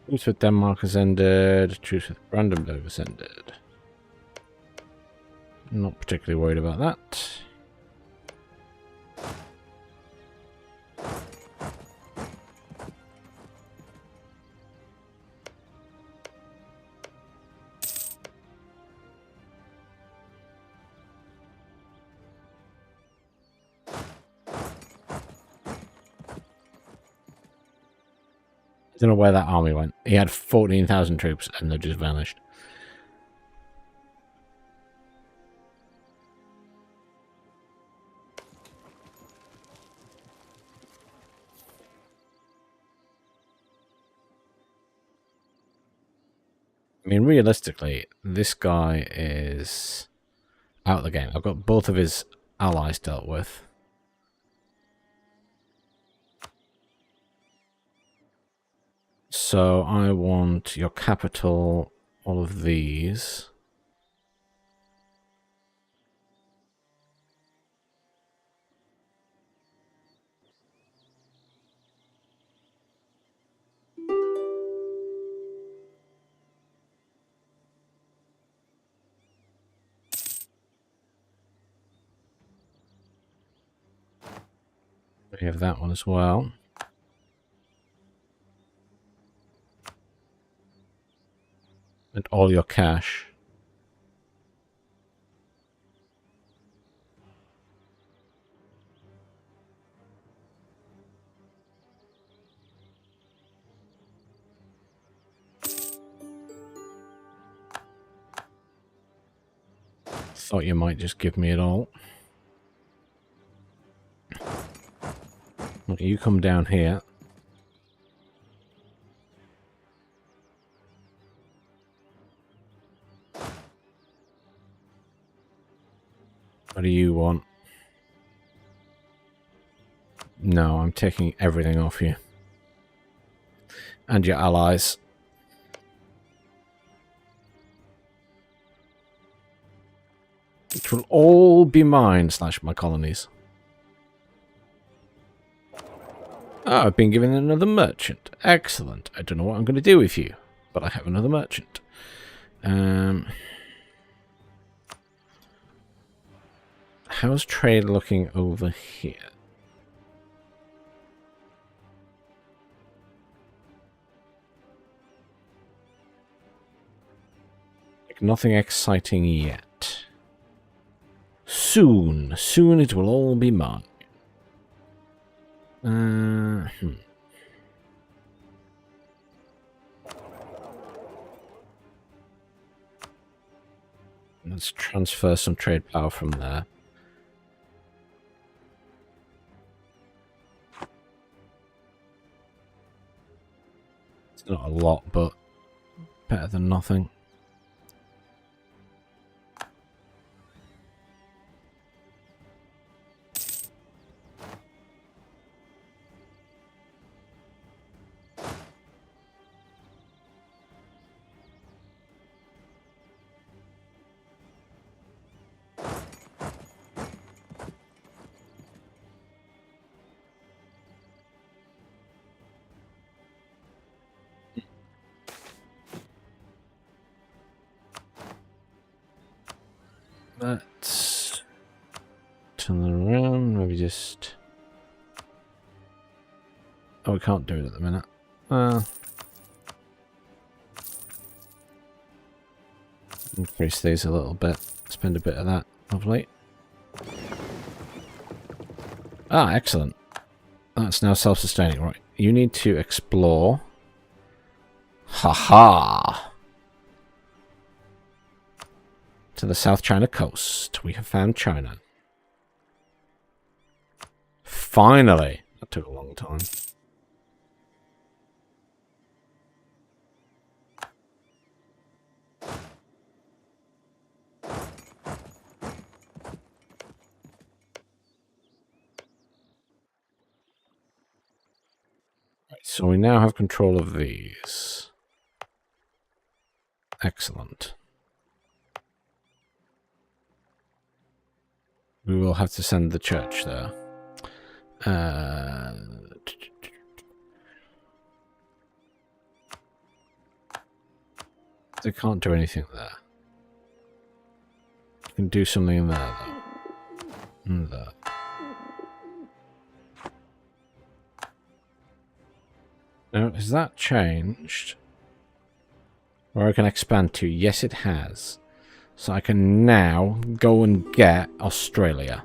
Truce with Denmark has ended. Truce with Brandenburg has ended. Not particularly worried about that. I don't know where that army went. He had 14,000 troops and they just vanished. I mean, realistically, this guy is out of the game. I've got both of his allies dealt with. So I want your capital, all of these. We have that one as well. And all your cash. Thought you might just give me it all. Okay, you come down here. What do you want? No, I'm taking everything off you. And your allies. It will all be mine, / my colonies. Oh, I've been given another merchant. Excellent. I don't know what I'm going to do with you, but I have another merchant. How's trade looking over here? Like nothing exciting yet. Soon it will all be mine. Let's transfer some trade power from there. It's not a lot, but better than nothing. Let's turn that around, maybe just... Oh, we can't do it at the minute. Increase these a little bit. Spend a bit of that. Lovely. Ah, excellent. That's now self-sustaining. Right. You need to explore. Ha-ha! To the South China coast. We have found China. Finally! That took a long time. Right, so we now have control of these. Excellent. We will have to send the church there. They can't do anything there. You can do something in there, though. In there. Now, has that changed? Where I can expand to? Yes, it has. So I can now go and get Australia.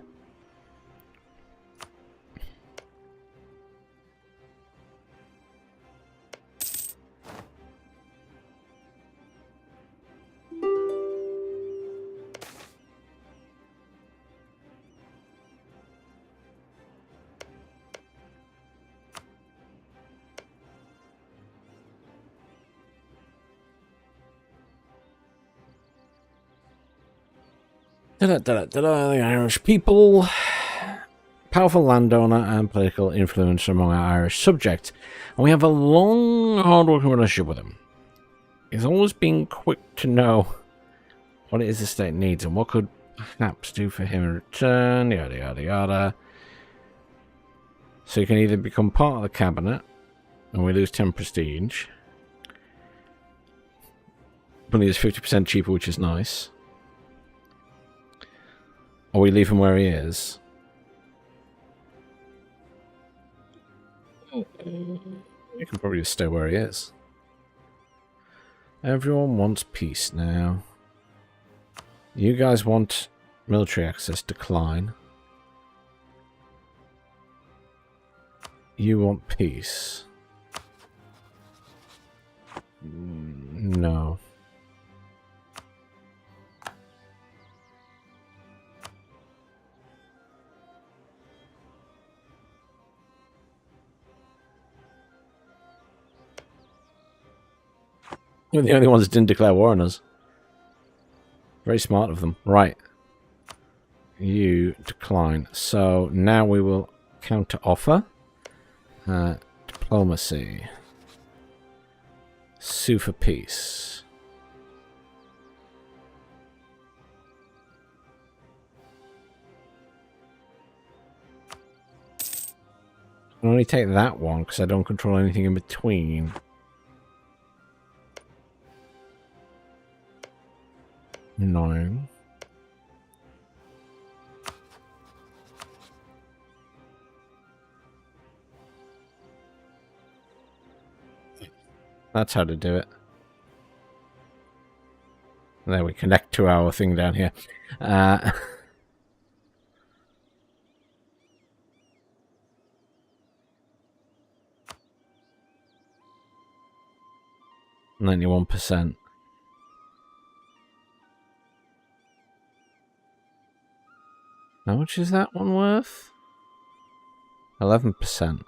The Irish people. Powerful landowner and political influence among our Irish subjects. And we have a long, hard-working relationship with him. He's always been quick to know what it is the state needs and what could perhaps do for him in return, yada yada yada. So you can either become part of the cabinet, and we lose 10 prestige. But he's 50% cheaper, which is nice. Or we leave him where he is. You can probably just stay where he is. Everyone wants peace now. You guys want military access, decline. You want peace. No. We're the only ones that didn't declare war on us. Very smart of them. Right. You decline. So now we will counter offer. Diplomacy. Sue for peace. I can only take that one because I don't control anything in between. No. That's how to do it. There we connect to our thing down here. 91%. How much is that one worth? 11%.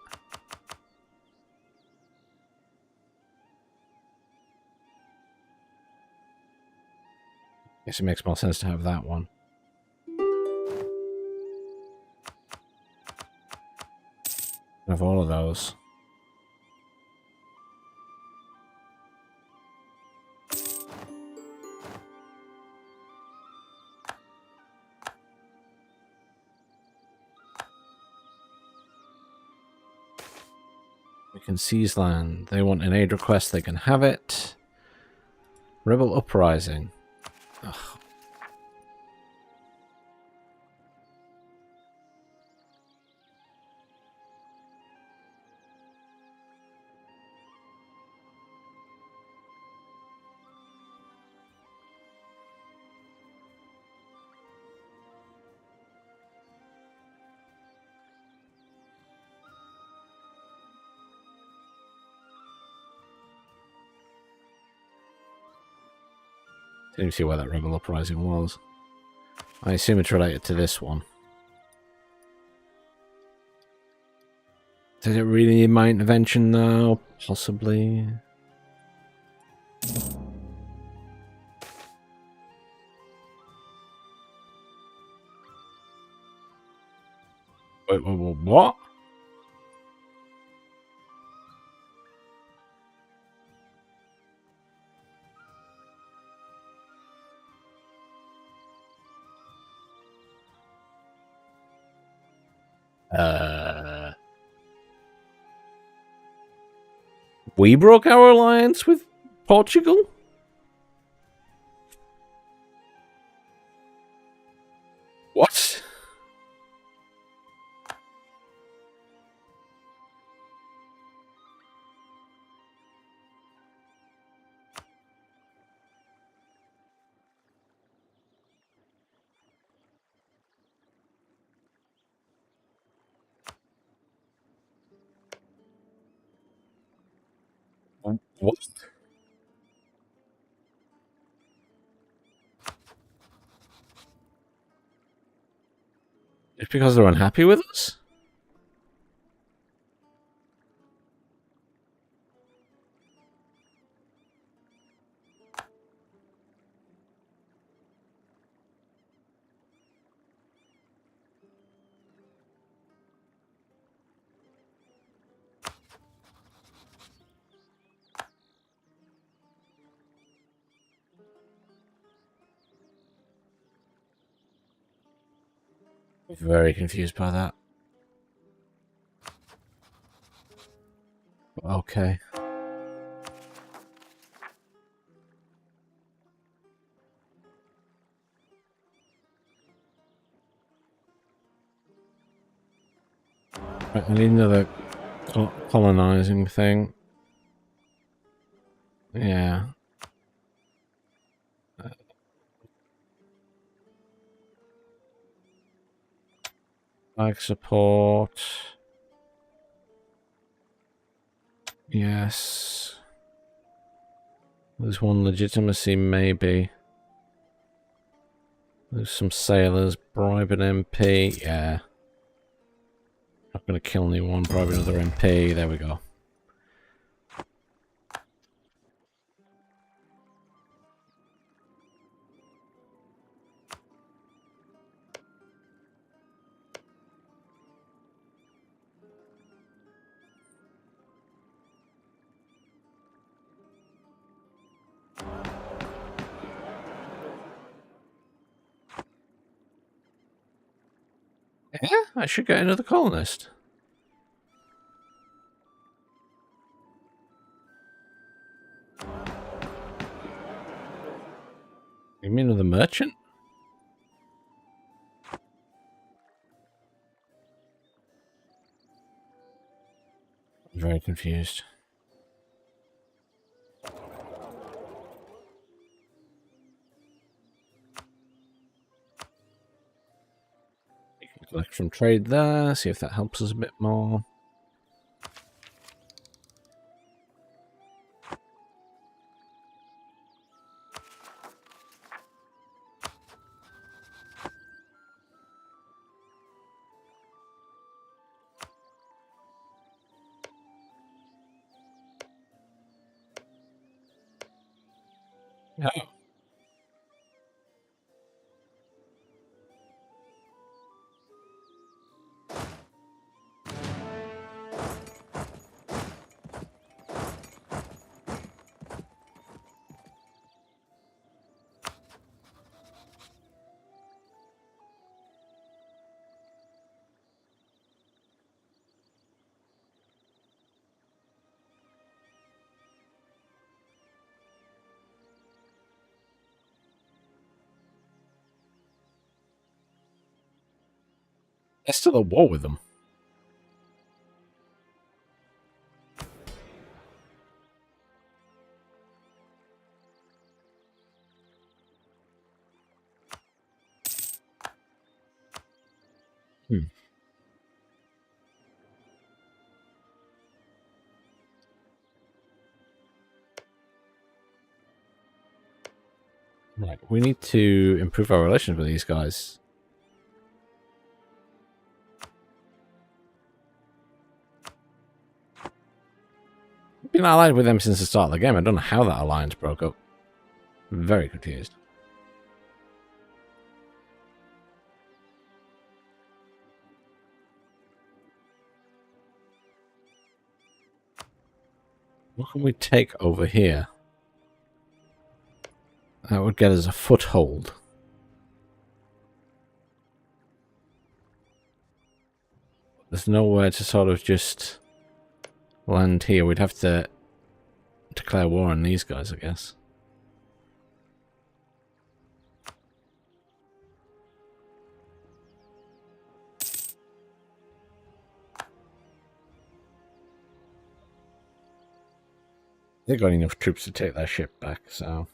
Guess it makes more sense to have that one. Have all of those. We can seize land. They want an aid request, they can have it. Rebel uprising. Ugh. Didn't even see where that rebel uprising was. I assume it's related to this one. Did it really need my intervention though? Possibly. Wait, what? We broke our alliance with Portugal? What? What? It's because they're unhappy with us? Very confused by that. Okay. Right, I need another colonizing thing. Yeah. Flag support. Yes. There's one legitimacy, maybe. There's some sailors. Bribe an MP. Yeah. Not going to kill anyone. Bribe another MP. There we go. Yeah, I should get another colonist. You mean with a merchant? I'm very confused. You can collect from trade there, see if that helps us a bit more. Oh. They're still at war with them. Hmm. Right, we need to improve our relations with these guys. I've been allied with them since the start of the game. I don't know how that alliance broke up. I'm very confused. What can we take over here? That would get us a foothold. There's nowhere to sort of just land here. We'd have to declare war on these guys, I guess. They've got enough troops to take their ship back, so...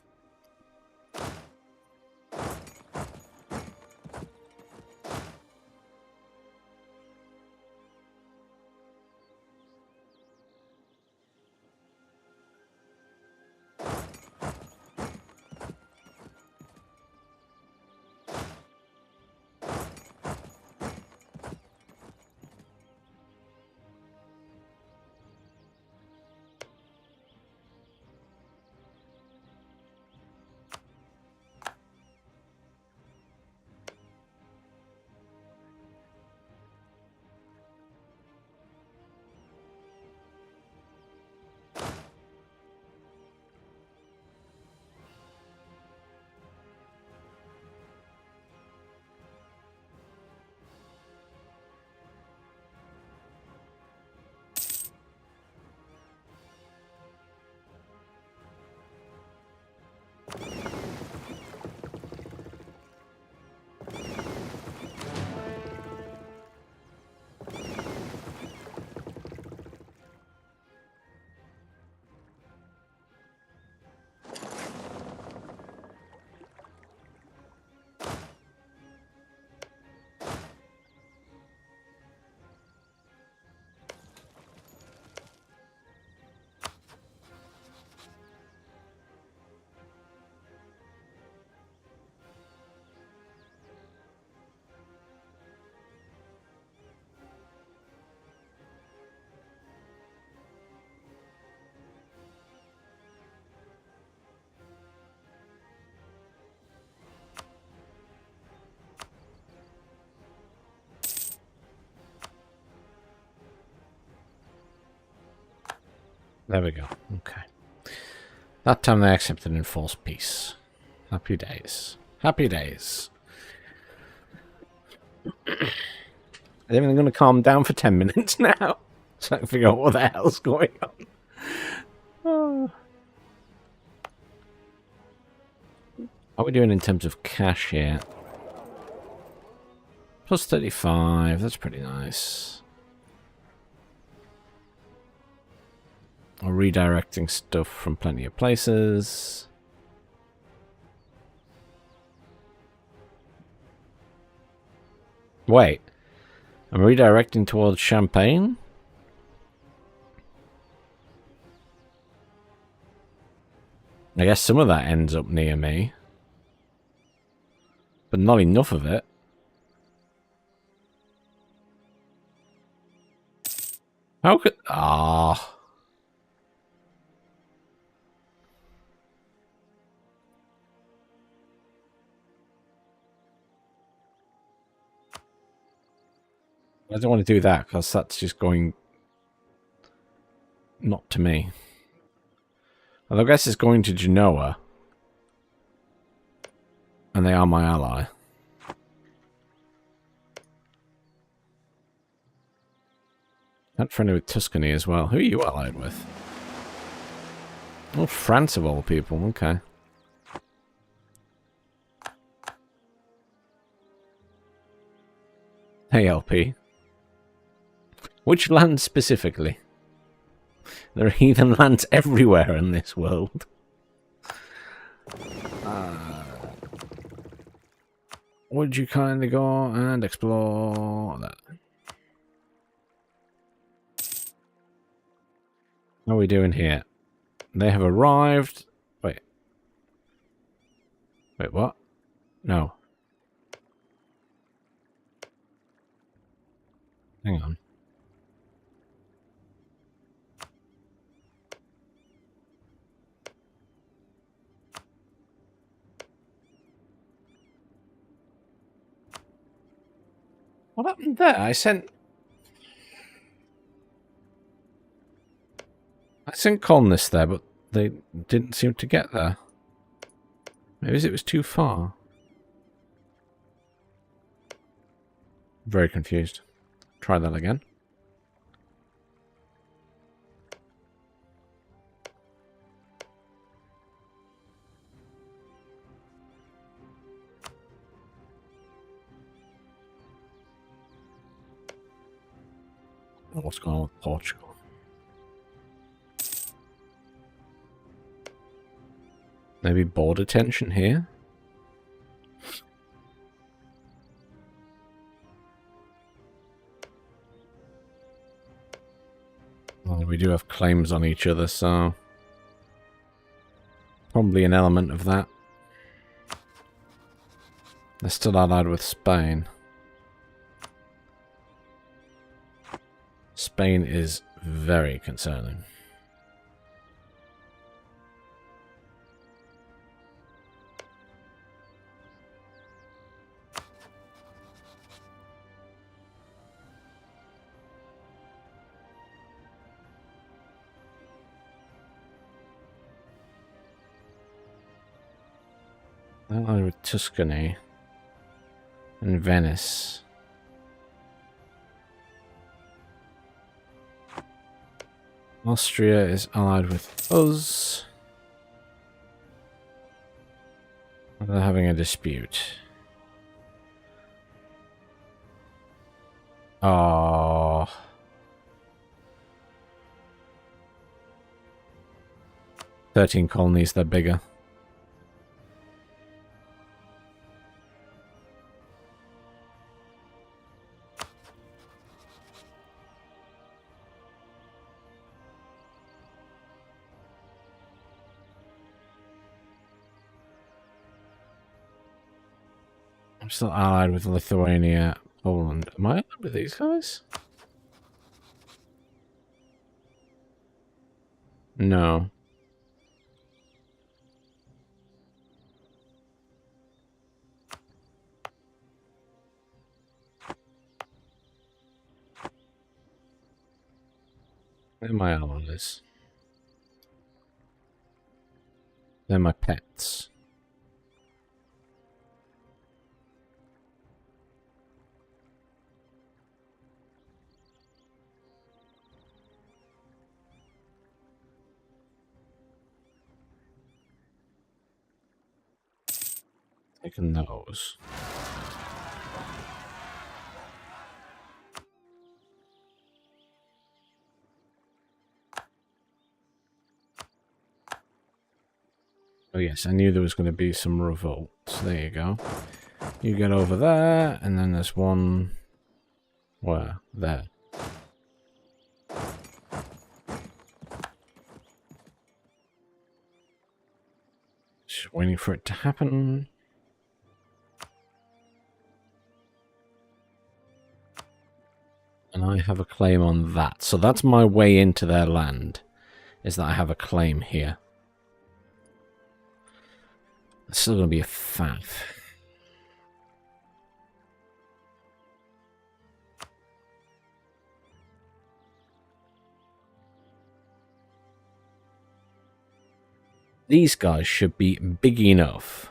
There we go. Okay. That time they accepted enforced peace. Happy days. Happy days. Is everything going to calm down for 10 minutes now? So I can figure out what the hell's going on. Oh. What are we doing in terms of cash here? Plus 35. That's pretty nice. We're redirecting stuff from plenty of places. Wait. I'm redirecting towards Champagne? I guess some of that ends up near me. But not enough of it. How could... Ah... I don't want to do that because that's just going not to me. Well, I guess it's going to Genoa. And they are my ally. Not friendly with Tuscany as well. Who are you allied with? Oh, France of all people. Okay. Hey, LP. Which land specifically? There are heathen lands everywhere in this world. Would you kindly go and explore that? How are we doing here? They have arrived. Wait. Wait, what? No. Hang on. What happened there? I sent colonists there, but they didn't seem to get there. Maybe it was too far. Very confused. Try that again. What's going on with Portugal? Maybe border tension here? Well, we do have claims on each other, so... probably an element of that. They're still allied with Spain. Spain is very concerning. Allied with Tuscany and Venice. Austria is allied with us. They're having a dispute. Oh. "13 colonies, they're bigger." I'm still allied with Lithuania, Poland. Am I allied with these guys? No. They're my allies. They're my pets. Taking those. Oh yes, I knew there was going to be some revolts. There you go. You get over there, and then there's one... Where? There. Just waiting for it to happen. And I have a claim on that. So that's my way into their land, is that I have a claim here. It's still going to be a faff. These guys should be big enough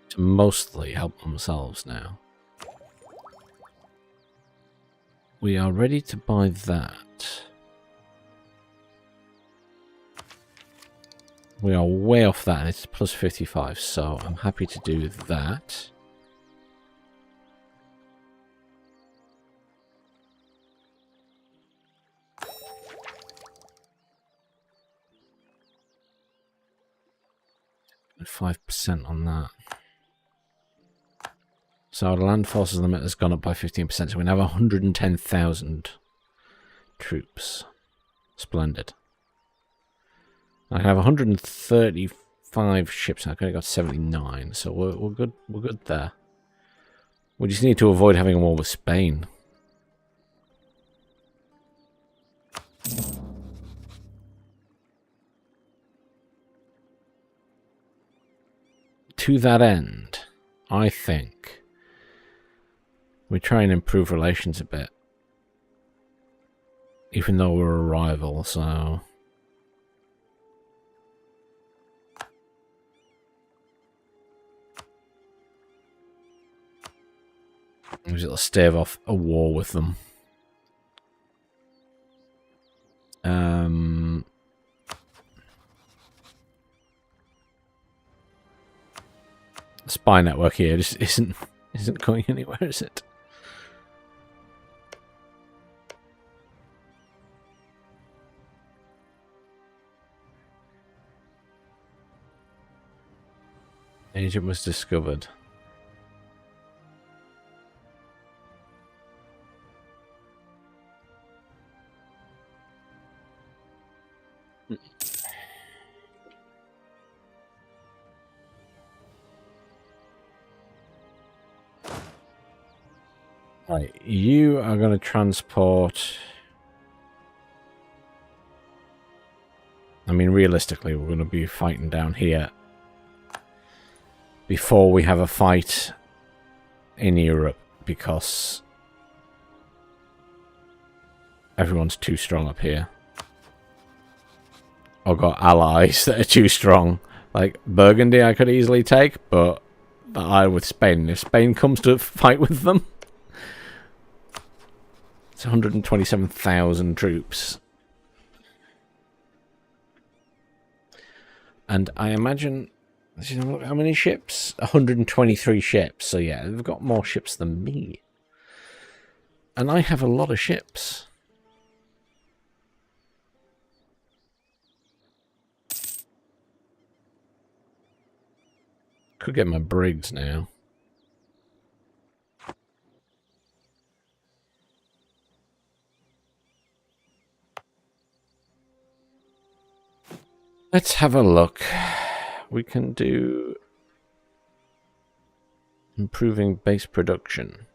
to mostly help themselves now. We are ready to buy that. We are way off that, and it's plus 55, so I'm happy to do that. And 5% on that. So our land forces limit has gone up by 15%, so we now have 110,000 troops. Splendid. I have 135 ships. I've only got 79, so we're good. We're good there. We just need to avoid having a war with Spain. To that end, I think we try and improve relations a bit. Even though we're a rival, so... It'll stave off a war with them. Spy network here just isn't going anywhere, is it? Agent was discovered. Right, you are going to transport... I mean, realistically, we're going to be fighting down here before we have a fight in Europe, because everyone's too strong up here. I've got allies that are too strong. Like Burgundy I could easily take, but I with Spain. If Spain comes to fight with them, it's 127,000 troops. And I imagine, look, how many ships? 123 ships. So yeah, they've got more ships than me. And I have a lot of ships. Could get my brigs now. Let's have a look. We can do improving base production.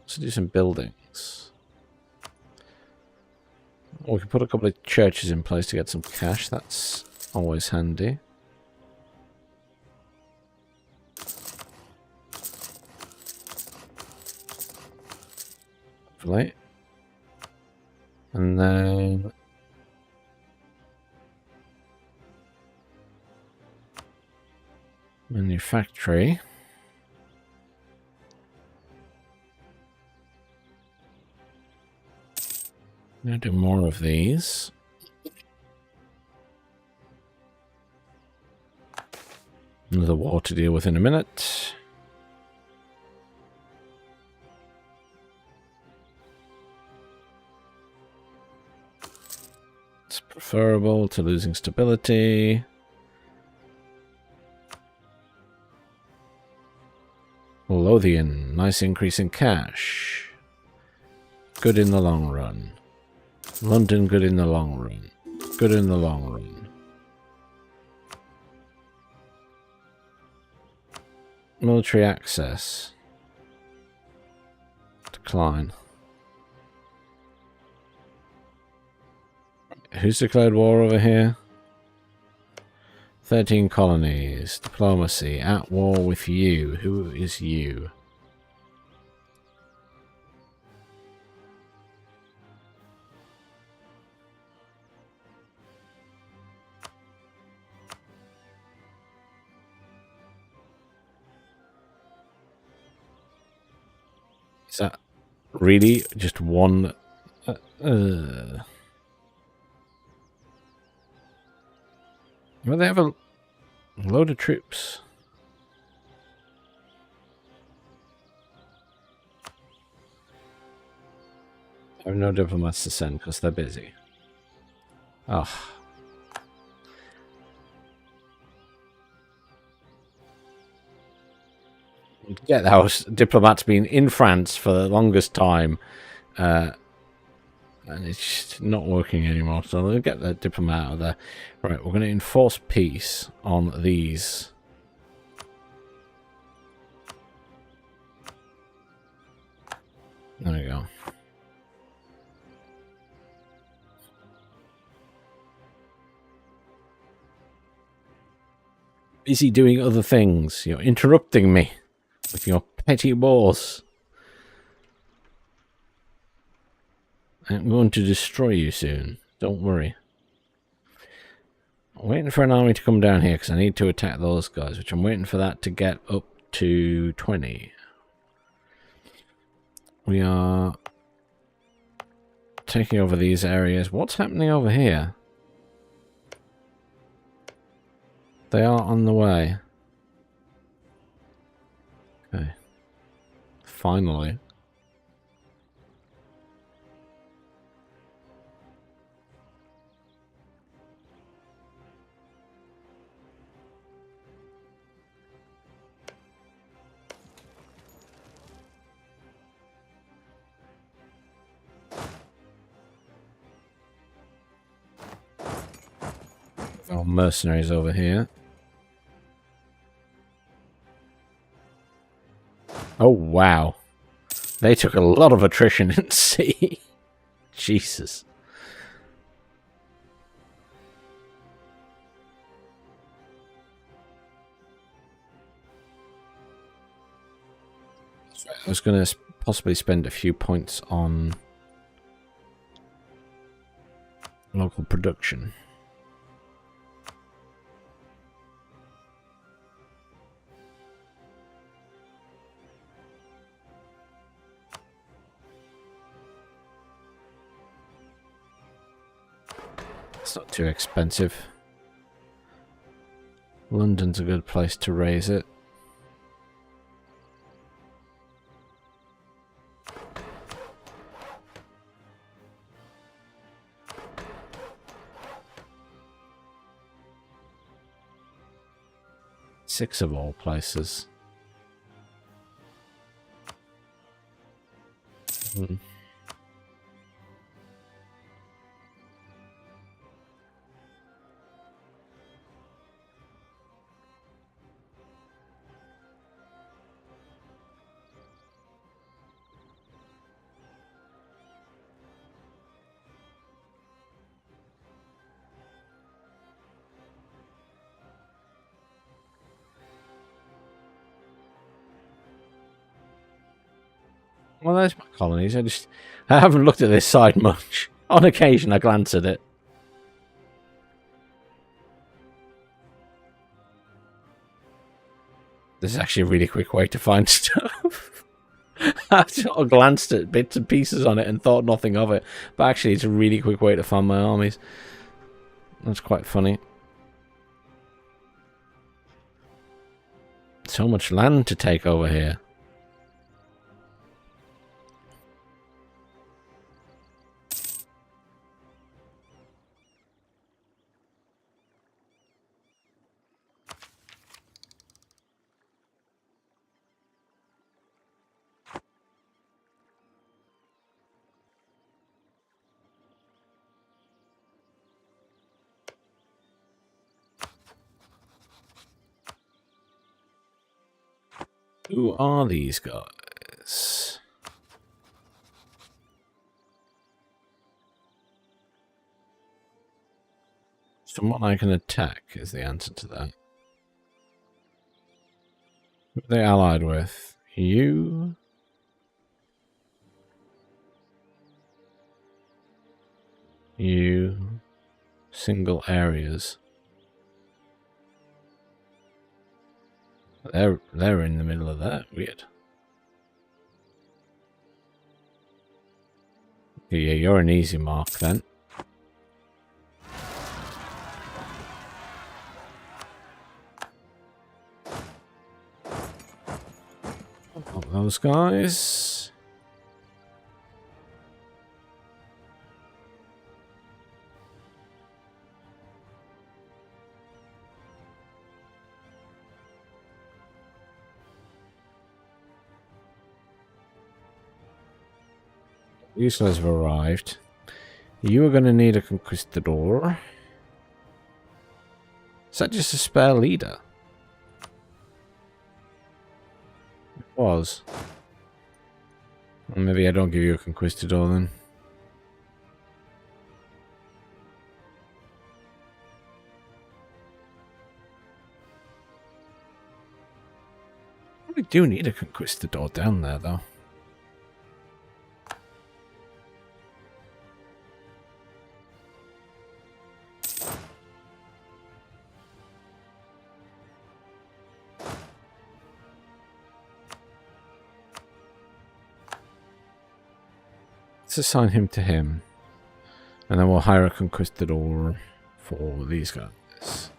Let's do some buildings. Or we can put a couple of churches in place to get some cash. That's Always handy. Right. And then manufactory. I'm going to do more of these. Another war to deal with in a minute. It's preferable to losing stability. Lothian, nice increase in cash. Good in the long run. London, good in the long run. Good in the long run. Military access. Decline. Who's declared war over here? 13 colonies. Diplomacy. At war with you. Who is you? Is that really just one? Well, they have a load of troops. I have no diplomats to send because they're busy. Oh. Yeah, that was diplomats been in France for the longest time. And it's just not working anymore. So they'll get the diplomat out of there. Right, we're going to enforce peace on these. There we go. Busy doing other things. You're interrupting me with your petty wars. I'm going to destroy you soon. Don't worry. I'm waiting for an army to come down here because I need to attack those guys, which I'm waiting for that to get up to 20. We are taking over these areas. What's happening over here? They are on the way. Okay. Finally. Oh, mercenaries over here. Oh, wow. They took a lot of attrition in sea. Jesus. I was going to possibly spend a few points on local production. It's not too expensive. London's a good place to raise it. Six of all places. Well, there's my colonies. I haven't looked at this side much. On occasion, I glance at it. This is actually a really quick way to find stuff. I've sort of glanced at bits and pieces on it and thought nothing of it. But actually, it's a really quick way to find my armies. That's quite funny. So much land to take over here. Who are these guys? Someone I can attack is the answer to that. Who are they allied with? You? You? Single areas. They're in the middle of that. Weird. Yeah, you're an easy mark then. Pop those guys. These guys have arrived. You are going to need a conquistador. Is that just a spare leader? It was. Well, maybe I don't give you a conquistador then. We do need a conquistador down there, though. Let's assign him to him. And then we'll hire a conquistador for these guys.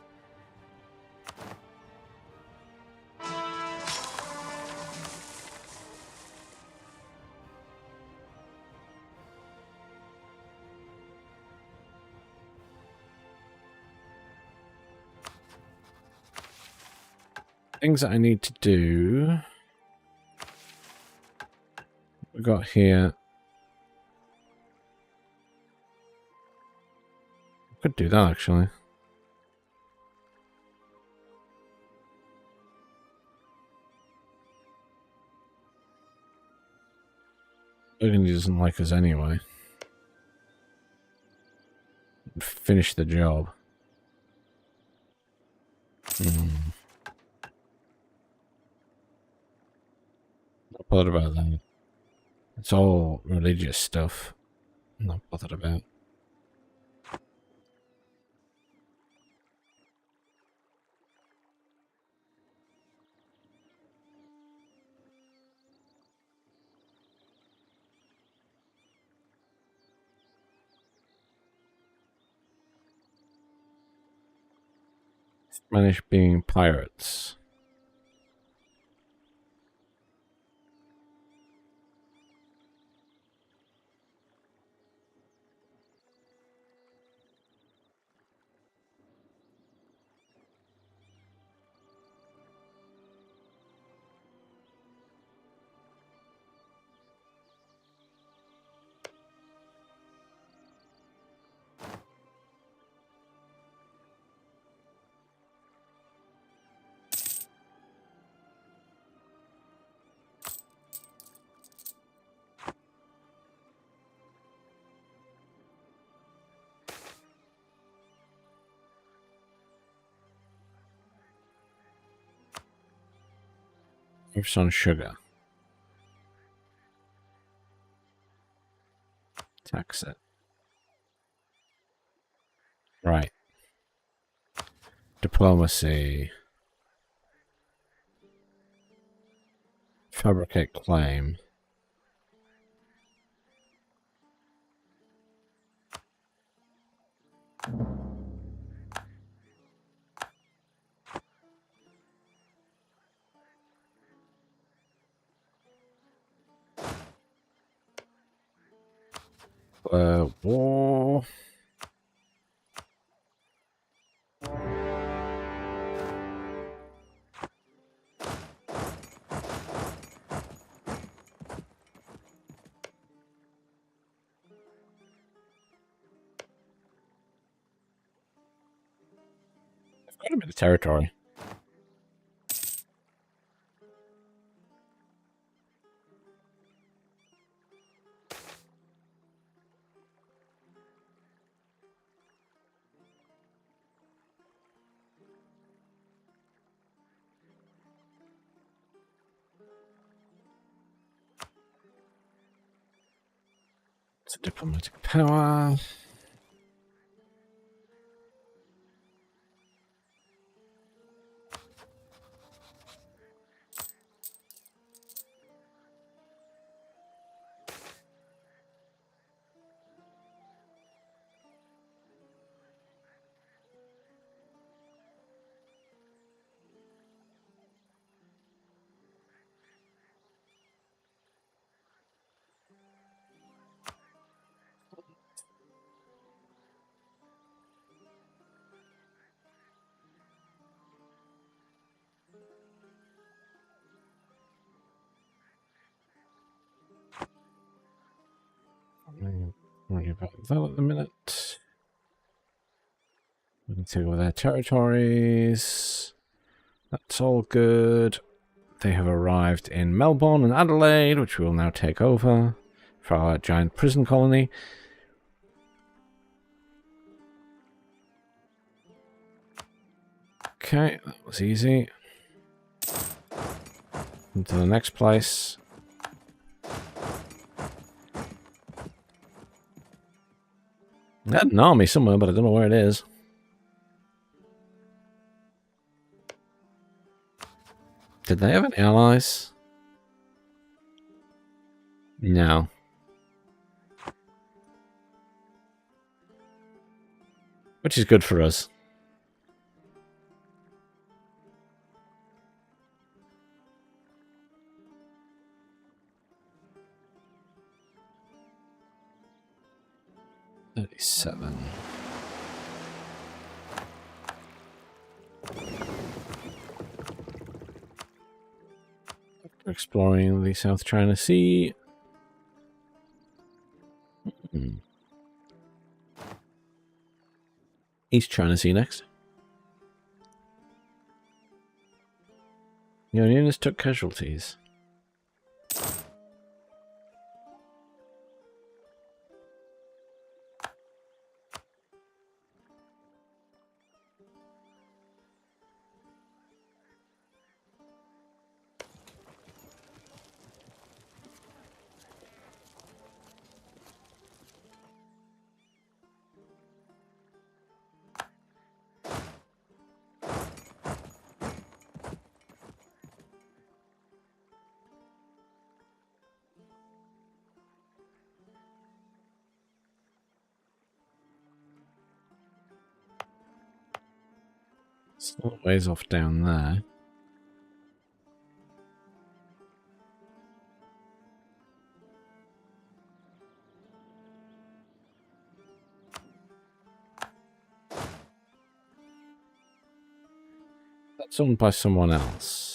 Things that I need to do. We got here. Could do that actually. Burgundy doesn't like us anyway. Finish the job. Not bothered about that. It's all religious stuff. Not bothered about. Spanish being pirates. Focus on sugar. Tax it. Right. Diplomacy. Fabricate claim. War. Quite a bit of territory. It's a diplomatic power. I'm worry about that at the minute. We can take over their territories. That's all good. They have arrived in Melbourne and Adelaide, which we will now take over for our giant prison colony. Okay, that was easy. Into the next place. I had an army somewhere, but I don't know where it is. Did they have any allies? No. Which is good for us. $37. After exploring the South China Sea. East China Sea next. The Unionists took casualties. It's a little ways off down there. That's owned by someone else.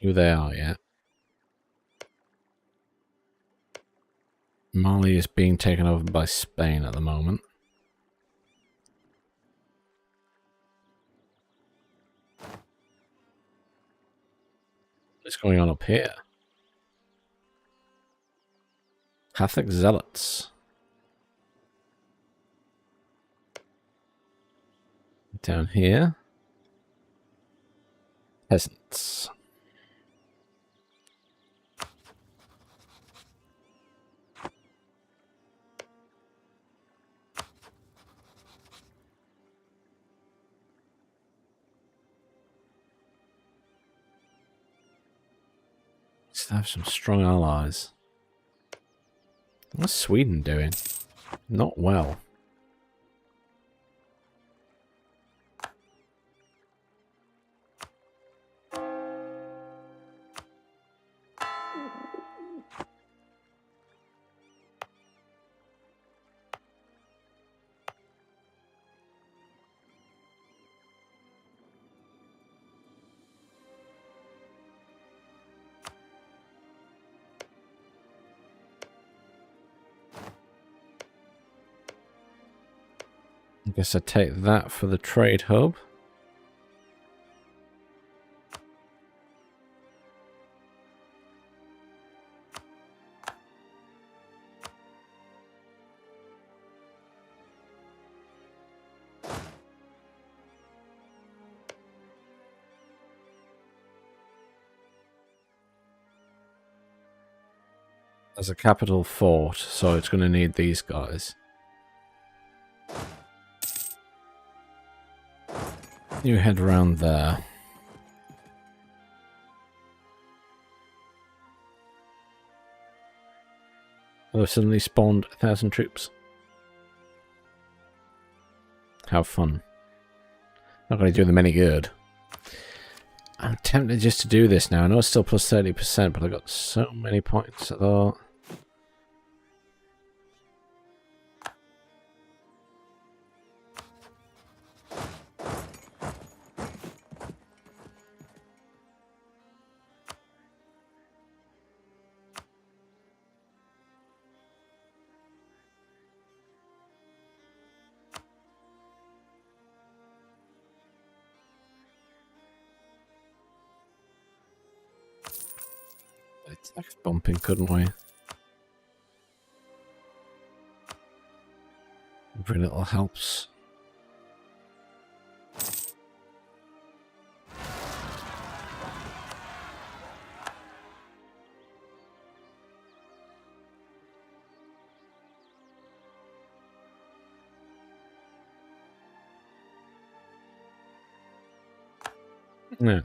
Who they are yet. Mali is being taken over by Spain at the moment. What's going on up here? Catholic Zealots. Down here. Peasants. Let's have some strong allies. What's Sweden doing? Not well. I guess I take that for the trade hub. As a capital fort, so it's going to need these guys. You head around there. Oh, suddenly spawned 1,000 troops. How fun. Not going to do them any good. I'm tempted just to do this now. I know it's still plus 30%, but I've got so many points. I thought. It's like bumping, couldn't we? Every little helps. Yeah.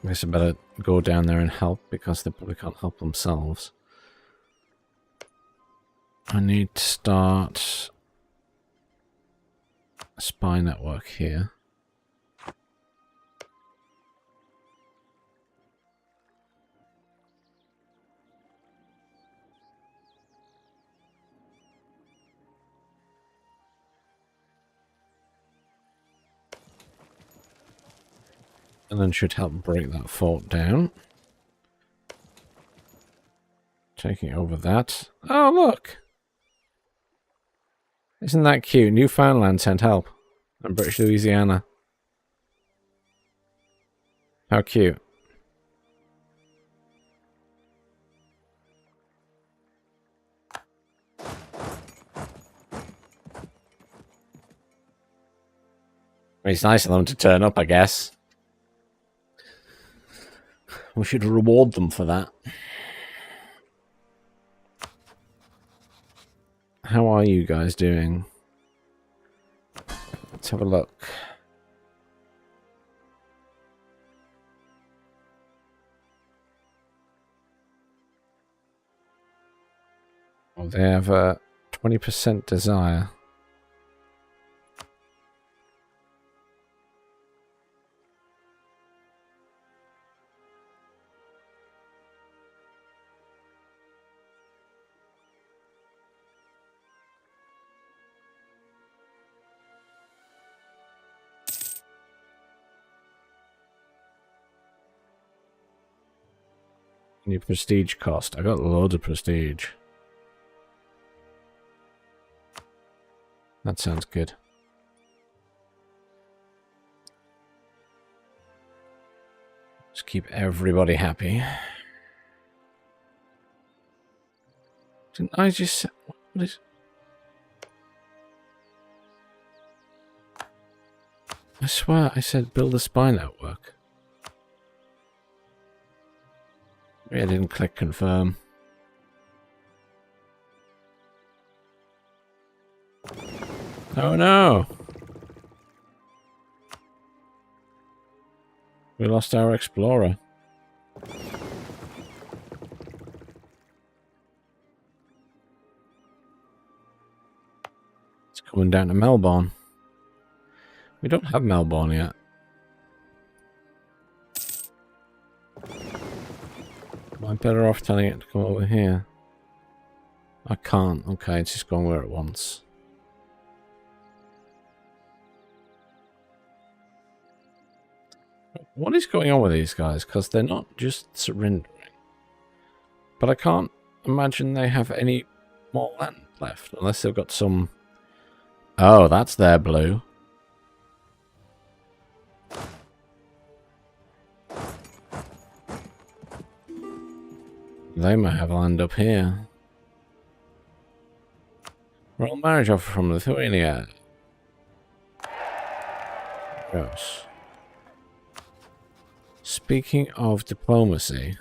I guess I better go down there and help because they probably can't help themselves. I need to start a spy network here. And then should help break that fort down. Taking over that. Oh, look! Isn't that cute? Newfoundland sent help. And British Louisiana. How cute. It's nice of them to turn up, I guess. We should reward them for that. How are you guys doing? Let's have a look. Oh, they have a 20% desire. Your prestige cost. I got loads of prestige. That sounds good. Just keep everybody happy. Didn't I just... What is... I swear I said build a spy network. Maybe I didn't click confirm. Oh no! We lost our explorer. It's coming down to Melbourne. We don't have Melbourne yet. Am I better off telling it to come over here? I can't. Okay, it's just going where it wants. What is going on with these guys? Because they're not just surrendering. But I can't imagine they have any more land left. Unless they've got some... Oh, that's their blue. They might have land up here. Royal marriage offer from Lithuania. Gross. Speaking of diplomacy...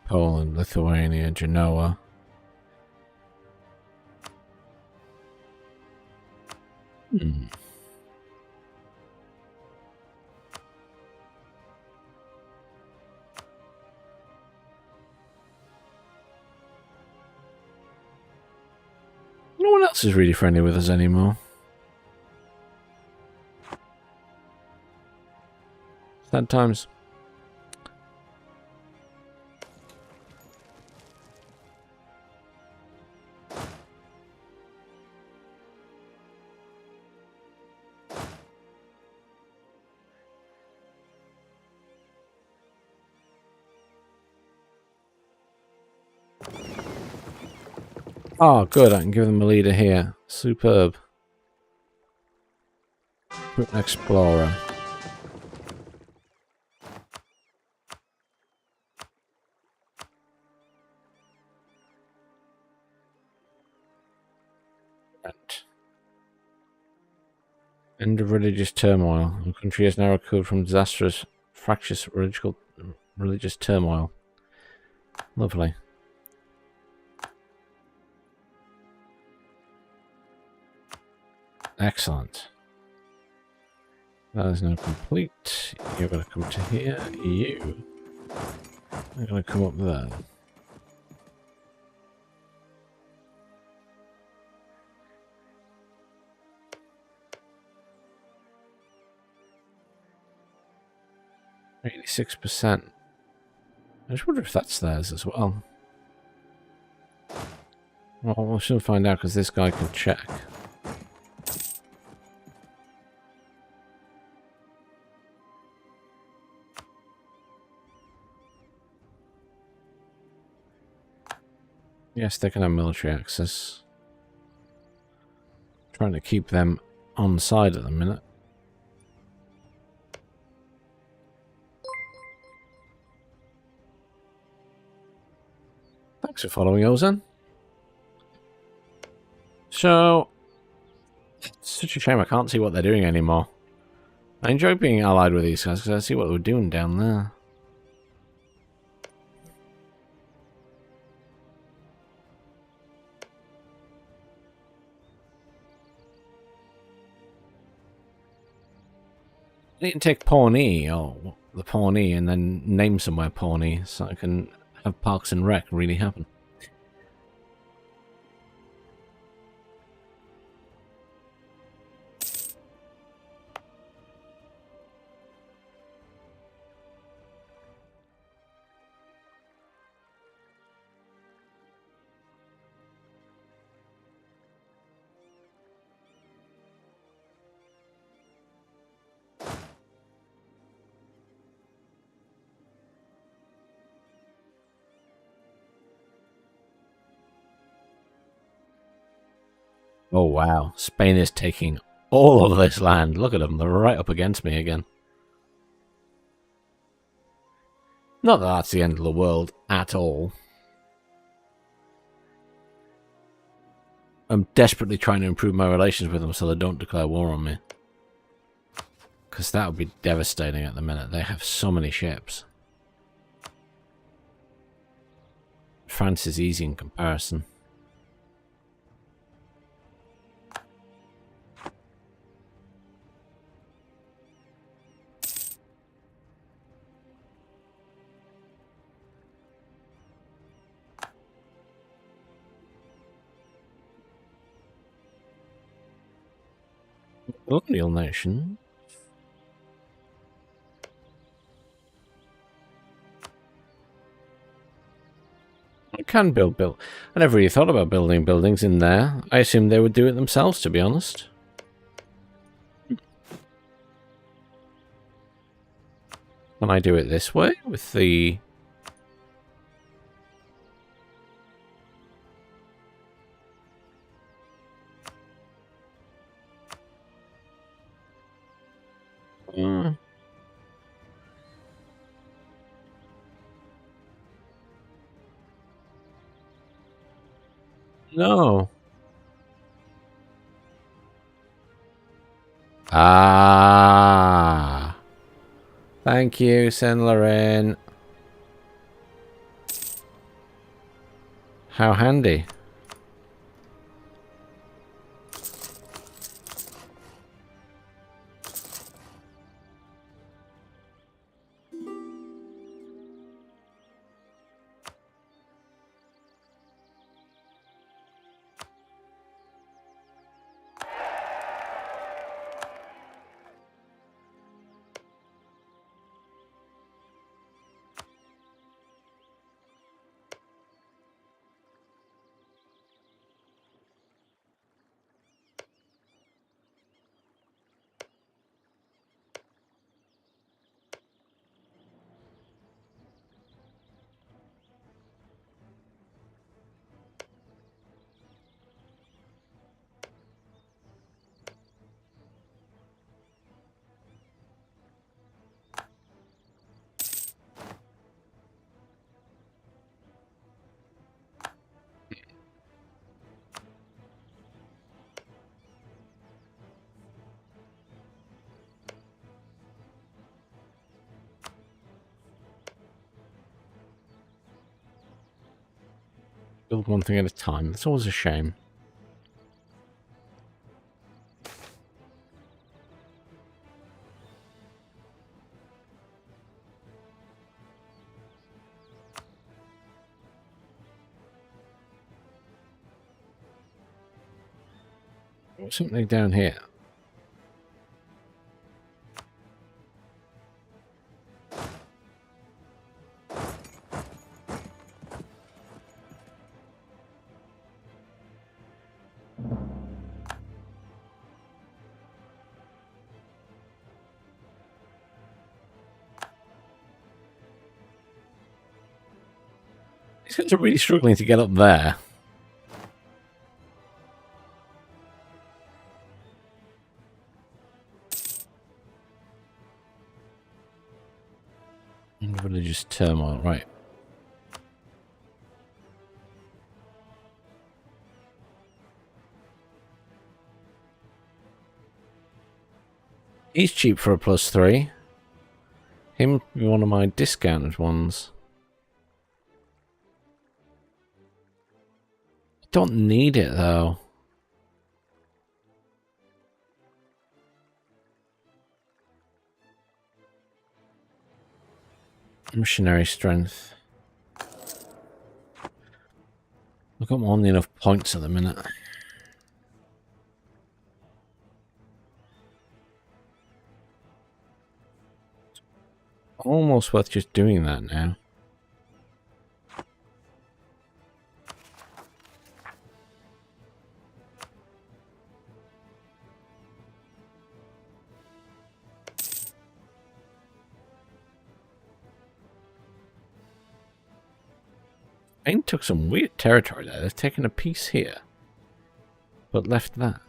Poland, Lithuania, Genoa. No one else is really friendly with us anymore. Sad times. Oh, good. I can give them a leader here. Superb. Explorer. Right. End of religious turmoil. The country has now recovered from disastrous, fractious religious turmoil. Lovely. Excellent. That is now complete. You're going to come to here. You are going to come up there. %. I just wonder if that's theirs as well. Well, we'll soon find out because this guy can check. Yes, they can have military access. Trying to keep them on side at the minute. Thanks for following, Ozan. So, it's such a shame I can't see what they're doing anymore. I enjoy being allied with these guys because I see what they're doing down there. I need to take Pawnee, or the Pawnee, and then name somewhere Pawnee so I can have Parks and Rec really happen. Oh, wow. Spain is taking all of this land. Look at them. They're right up against me again. Not that that's the end of the world at all. I'm desperately trying to improve my relations with them so they don't declare war on me. Because that would be devastating at the minute. They have so many ships. France is easy in comparison. Colonial nation. I can build. I never really thought about building buildings in there. I assumed they would do it themselves, to be honest. Can I do it this way with the... No. Ah. Thank you, Saint Laurent. How handy. Build one thing at a time. It's always a shame. Something down here. These guys are really struggling to get up there. Religious turmoil, right. He's cheap for a +3. Him be one of my discounted ones. Don't need it though. Missionary strength. I've got more than enough points at the minute. Almost worth just doing that now. Spain took some weird territory there. They've taken a piece here. but left that.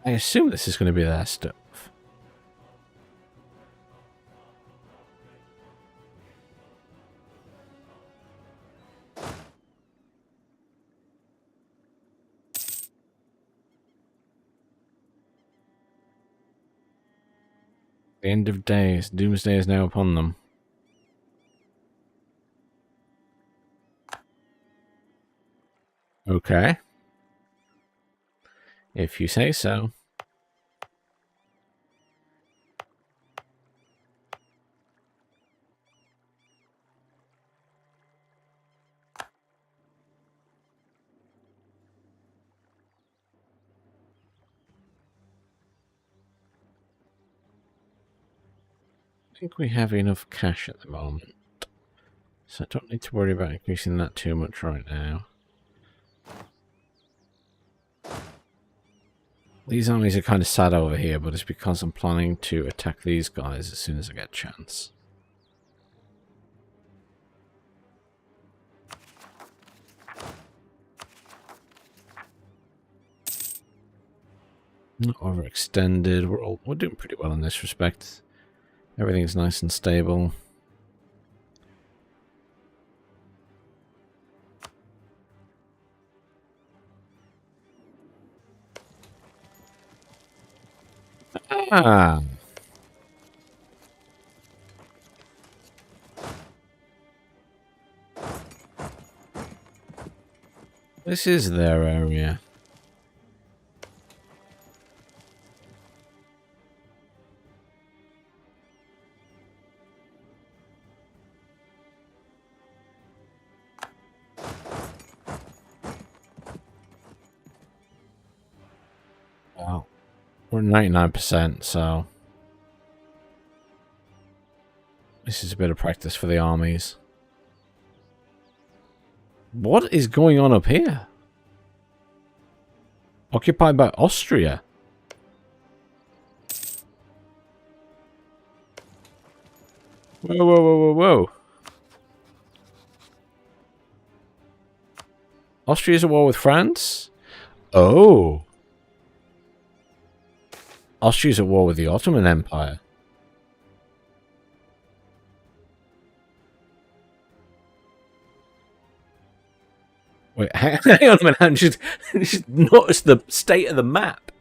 I assume this is going to be their stuff. The end of days. Doomsday is now upon them. Okay. If you say so. I think we have enough cash at the moment. So I don't need to worry about increasing that too much right now. These armies are kind of sad over here, but it's because I'm planning to attack these guys as soon as I get a chance. Not overextended. We're doing pretty well in this respect. Everything's nice and stable. Ah. This is their area. Wow. We're 99%, so this is a bit of practice for the armies. What is going on up here? Occupied by Austria. Whoa, whoa, whoa, whoa, whoa. Austria's at war with France? Oh. Austria's at war with the Ottoman Empire. Wait, hang on a minute. I just noticed the state of the map.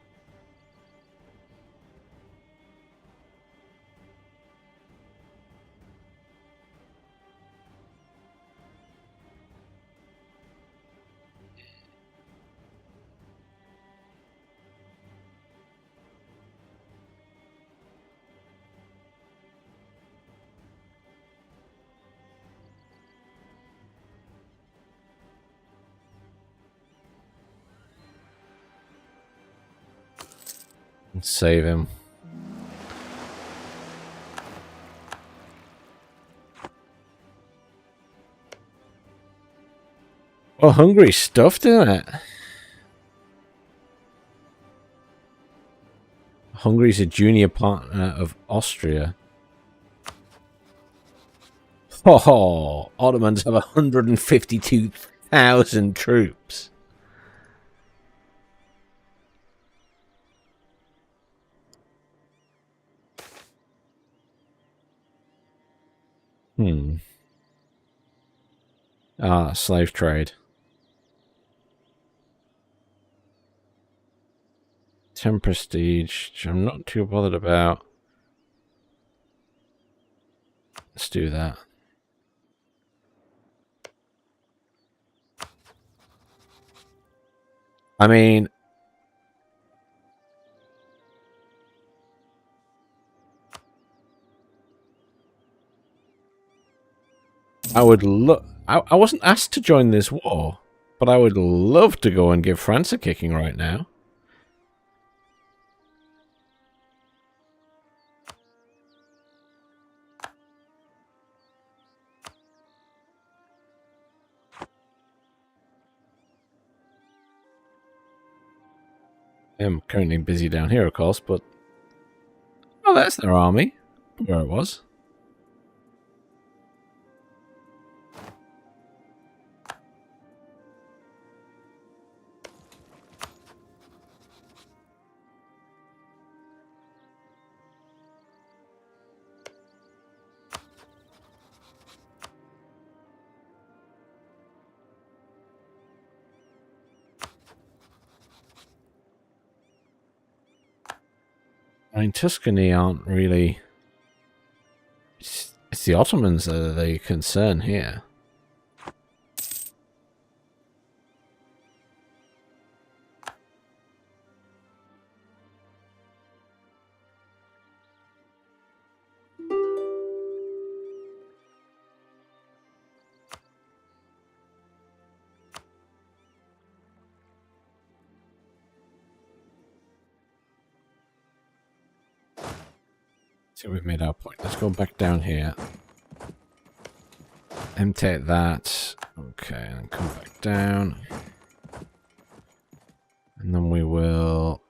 Save him. Oh, Hungary's stuffed, isn't it? Hungary's a junior partner of Austria. Oh, Ottomans have 152,000 troops. Ah, slave trade. 10 prestige, which I'm not too bothered about. Let's do that. I mean, I would look. I wasn't asked to join this war, but I would love to go and give France a kicking right now. I'm currently busy down here, of course, but... Oh, that's their army. Where it was. I mean, Tuscany aren't really... It's the Ottomans that are the concern here. So we've made our point. Let's go back down here. And take that. Okay, and come back down. And then we will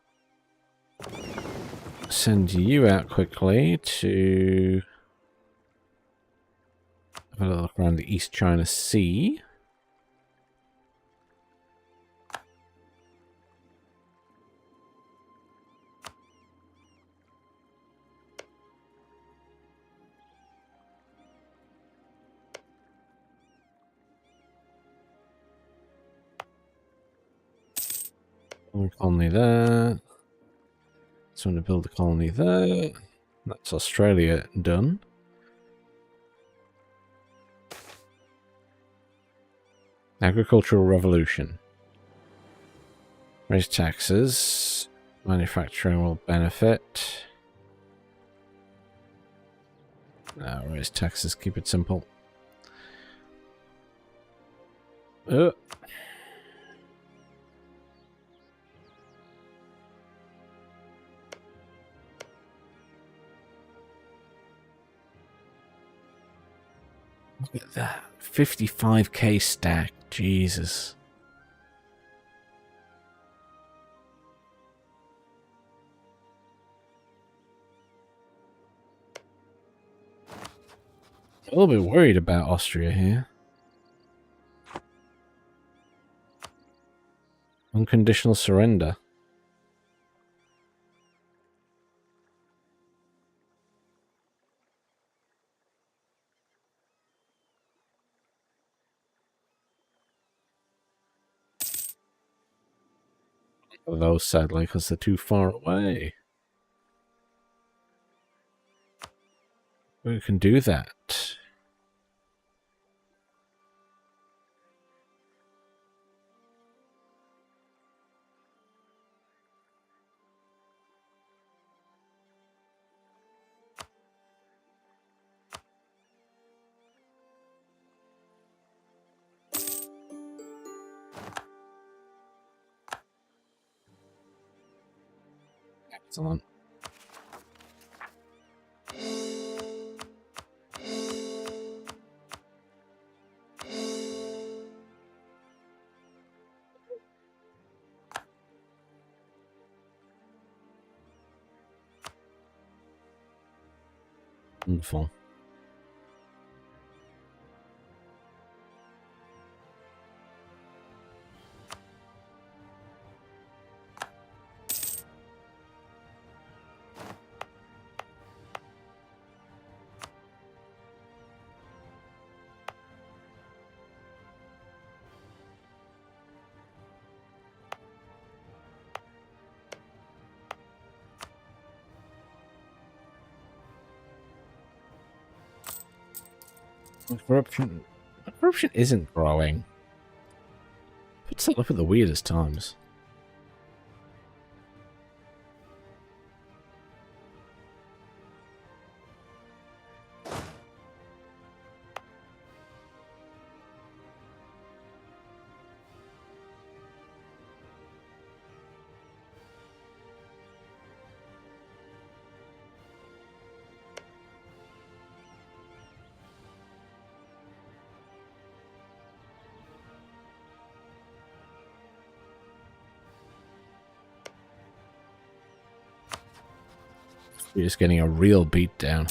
send you out quickly to have a look around the East China Sea. Colony there. So I'm going to build a colony there. That's Australia done. Agricultural revolution. Raise taxes. Manufacturing will benefit. No, raise taxes. Keep it simple. Look at that. 55k stack. Jesus. A little bit worried about Austria here. Unconditional surrender. Those, sadly, because they're too far away. We can do that. Excellent. Wonderful. Corruption isn't growing. Puts that up at the weirdest times. You're just getting a real beat down.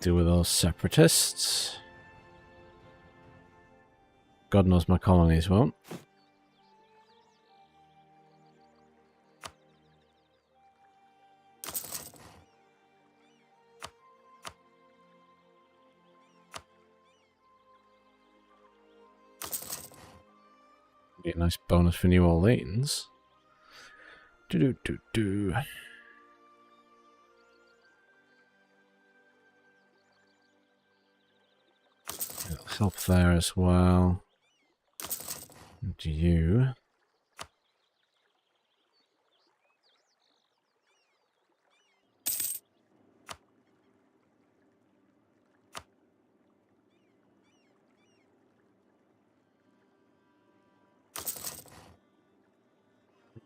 Deal with those separatists. God knows my colonies won't. Be a nice bonus for New Orleans. Do. Help there as well. Do you?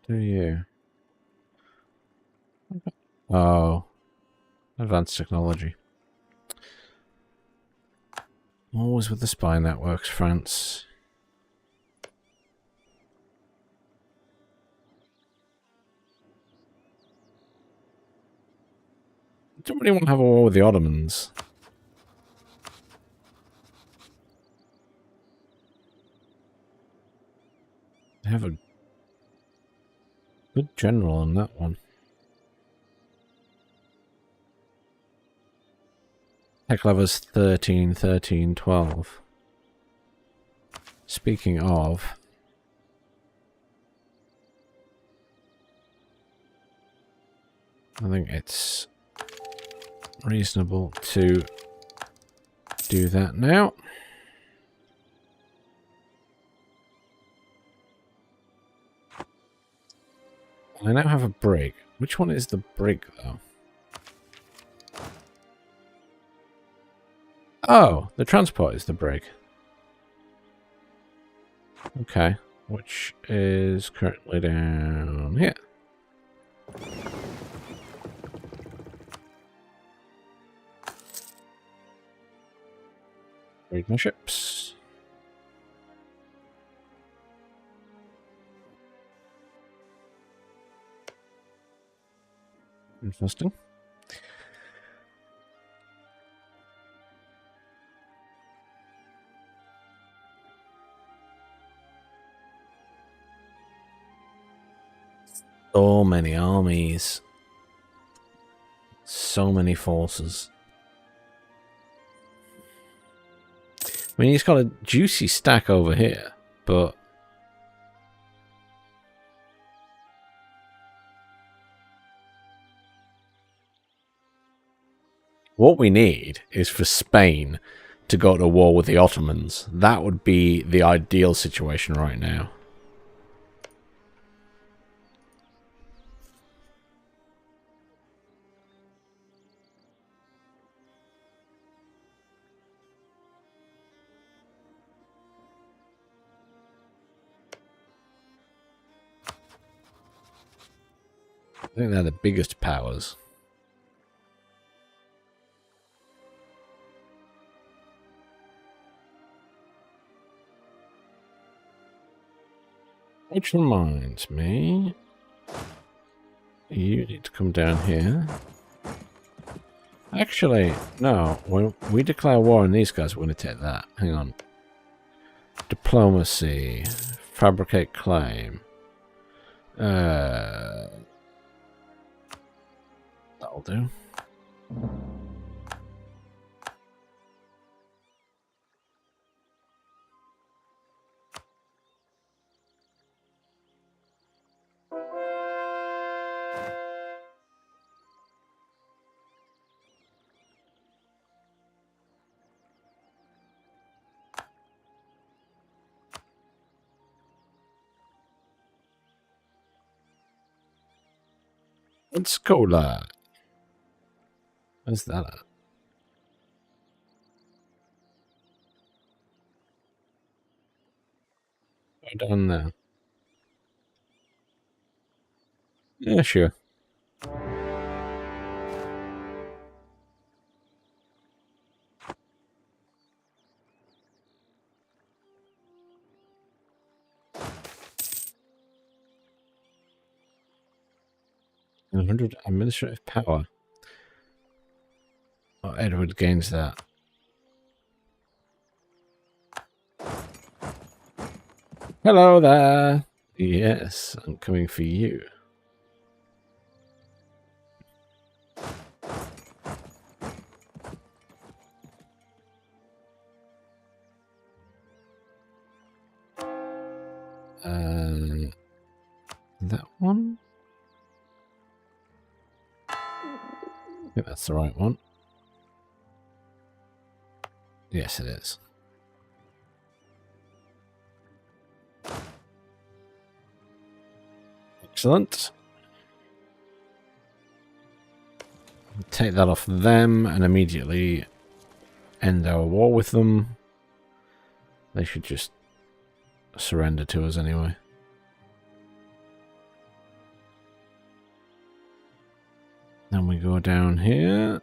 Do you? Oh. Advanced technology. Always with the spy networks, France. Don't really want to have a war with the Ottomans. They have a good general on that one. Tech levels 13, 13, 12. Speaking of, I think it's reasonable to do that now. I now have a brig. Which one is the brig, though? Oh, the transport is the brig. Okay, which is currently down here. Read my ships. Interesting. So many armies. So many forces. I mean, he's got a juicy stack over here, but what we need is for Spain to go to war with the Ottomans. That would be the ideal situation right now. I think they're the biggest powers. Which reminds me, you need to come down here. Actually, no. When we declare war on these guys, we're going to take that. Hang on. Diplomacy. Fabricate claim. That'll do. Let's go, lad. Where's that at? Go down there. Yeah, sure. 100 administrative power. Oh, Edward gains that. Hello there. Yes, I'm coming for you. That one? I think that's the right one. Yes, it is. Excellent. Take that off them and immediately end our war with them. They should just surrender to us anyway. Then we go down here.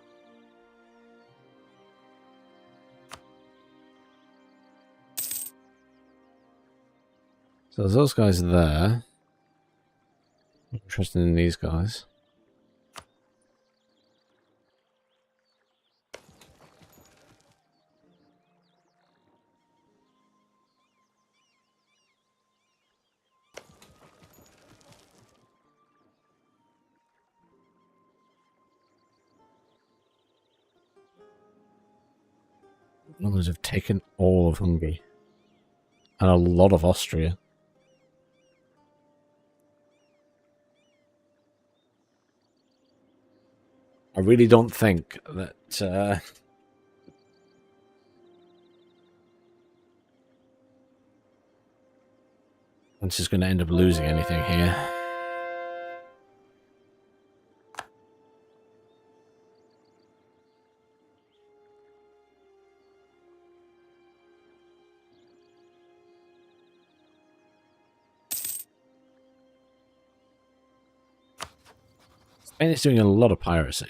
So there's those guys there. Interested in these guys. Others have taken all of Hungary. And a lot of Austria. I really don't think that this is going to end up losing anything here. Spain is doing a lot of piracy.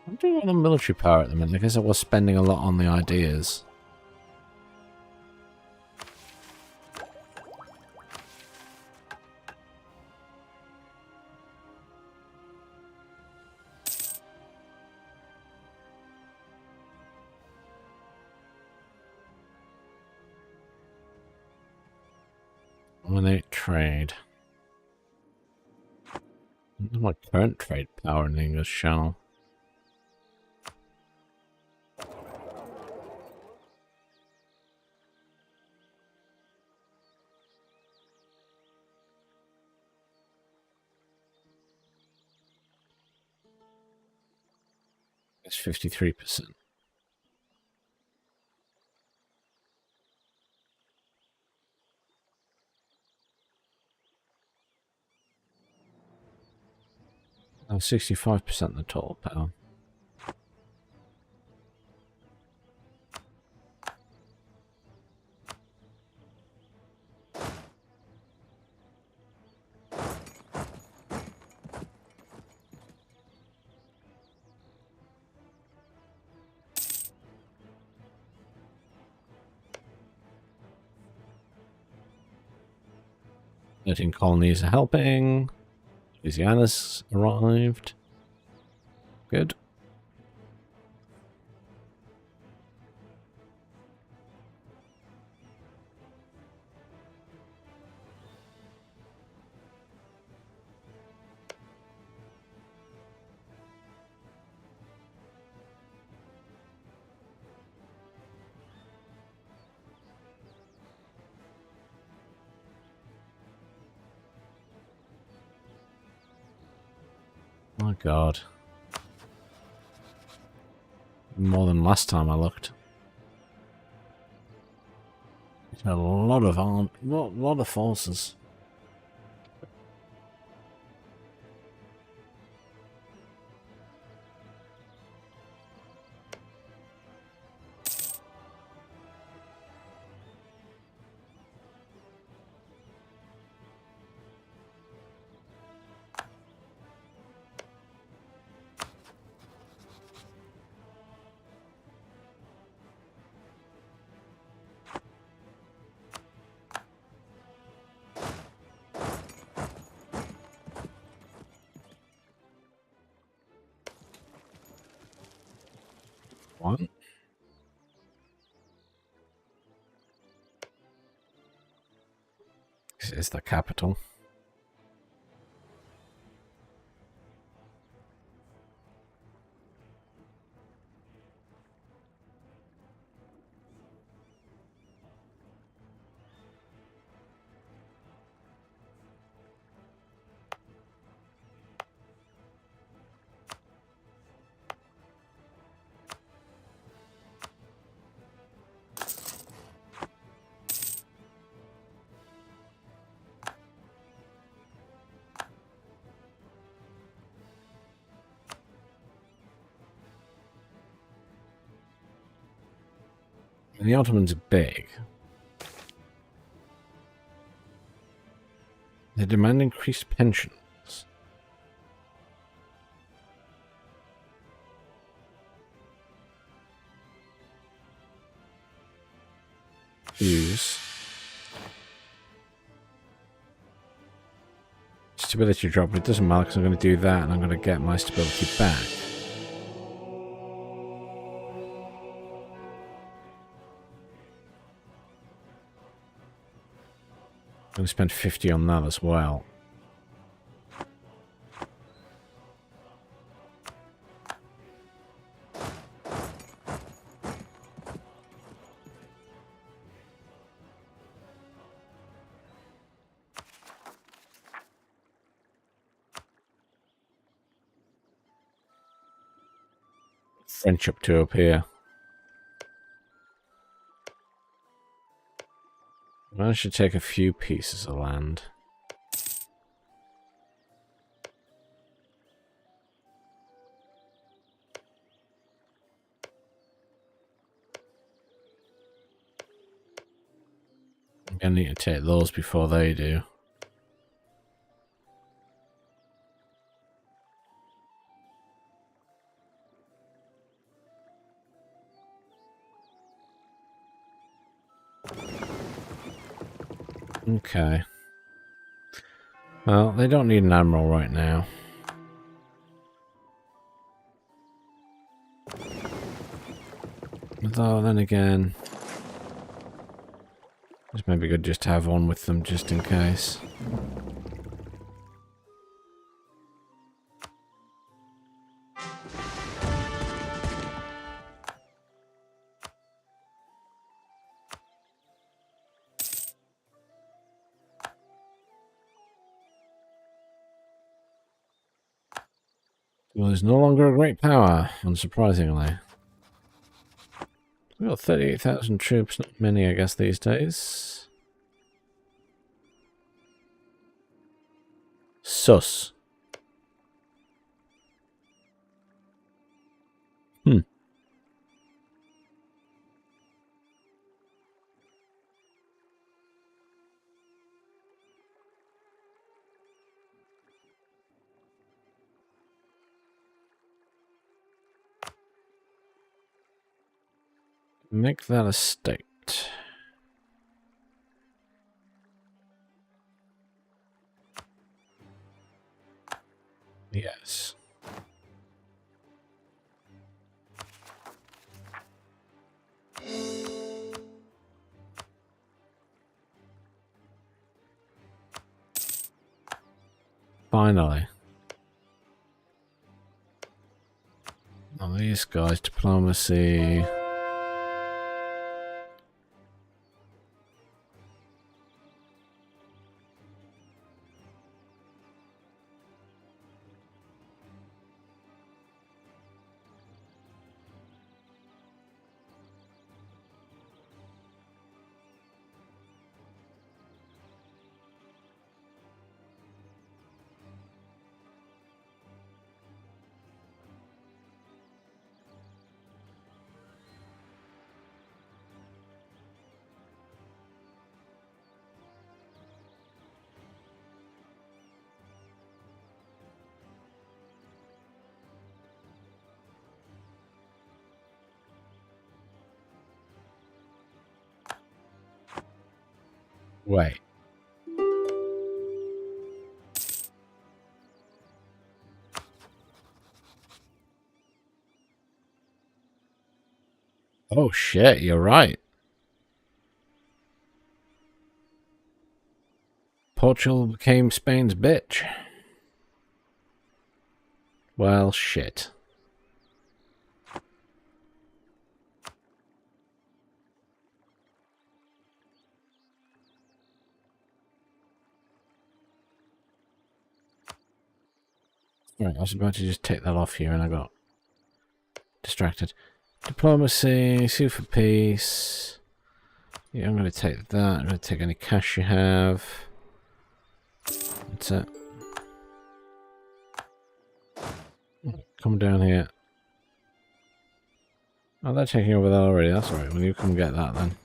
I'm doing on the military power at the minute. I guess I was spending a lot on the ideas. Eliminate trade. What's my current trade power in the English Channel? It's 53%. Oh, 65% the total power. Letting colonies are helping. Louisiana's arrived. Good. My God. More than last time I looked. There's a lot of lot of forces. What? This is the capital. And the Ottomans are big. They demand increased pensions. Use stability drop, but it doesn't matter because I'm going to do that and I'm going to get my stability back. I'm going to spend 50 on that as well. French up to up here. I should take a few pieces of land. I'm going to need to take those before they do. Okay. Well, they don't need an admiral right now. Although, then again, it's maybe good just to have one with them just in case. Well, there's no longer a great power, unsurprisingly. We've got 38,000 troops, not many, I guess, these days. Sus. Make that a state. Yes. Finally. Oh, these guys, diplomacy. Wait. Oh shit, you're right. Portugal became Spain's bitch. Well, shit. Right, I was about to just take that off here and I got distracted. Diplomacy, sue for peace. Yeah, I'm going to take that. I'm going to take any cash you have. That's it. Come down here. Oh, they're taking over that already. That's alright. Well, you come get that then.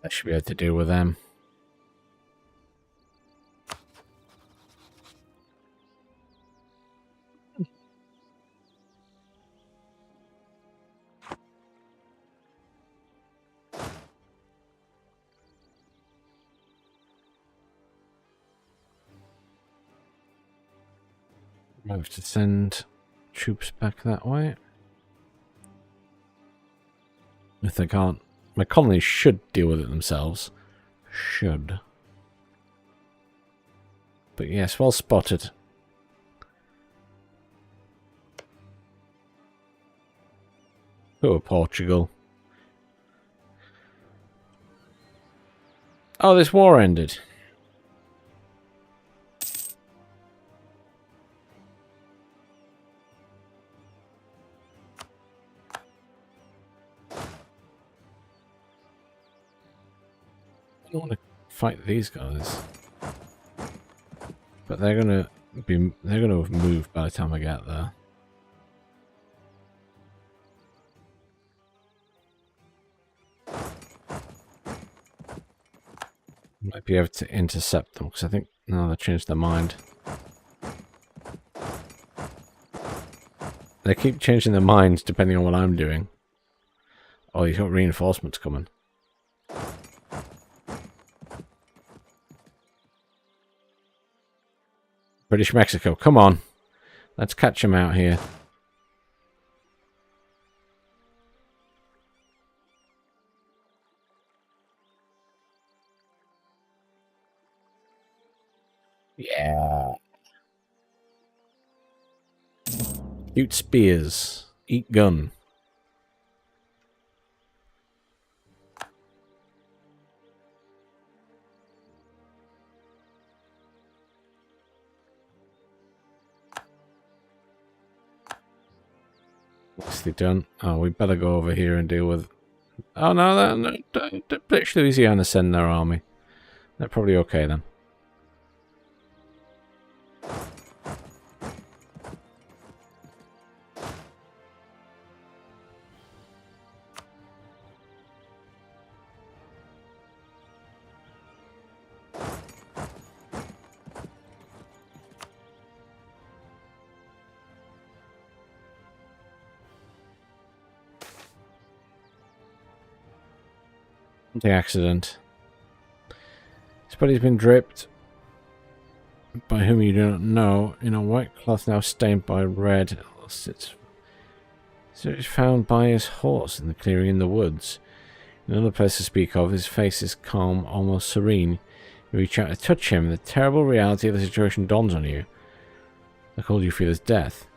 I should be able to deal with them. Might have to send troops back that way. If they can't. My colonies should deal with it themselves. Should. But yes, well spotted. Poor Portugal. Oh, this war ended. I don't want to fight these guys. But they're gonna have moved by the time I get there. Might be able to intercept them because I think no, they changed their mind. They keep changing their minds depending on what I'm doing. Oh, you've got reinforcements coming. British Mexico, come on. Let's catch them out here. Yeah. Shoot spears. Eat gun. Nicely done. Oh, we better go over here and deal with... Oh, no, British Louisiana send their army. They're probably okay then. The accident. His body's been dripped by whom you do not know in a white cloth now stained by red. So it's found by his horse in the clearing in the woods. In another place to speak of, his face is calm, almost serene. You reach out to touch him, and the terrible reality of the situation dawns on you. The cold you feel is death.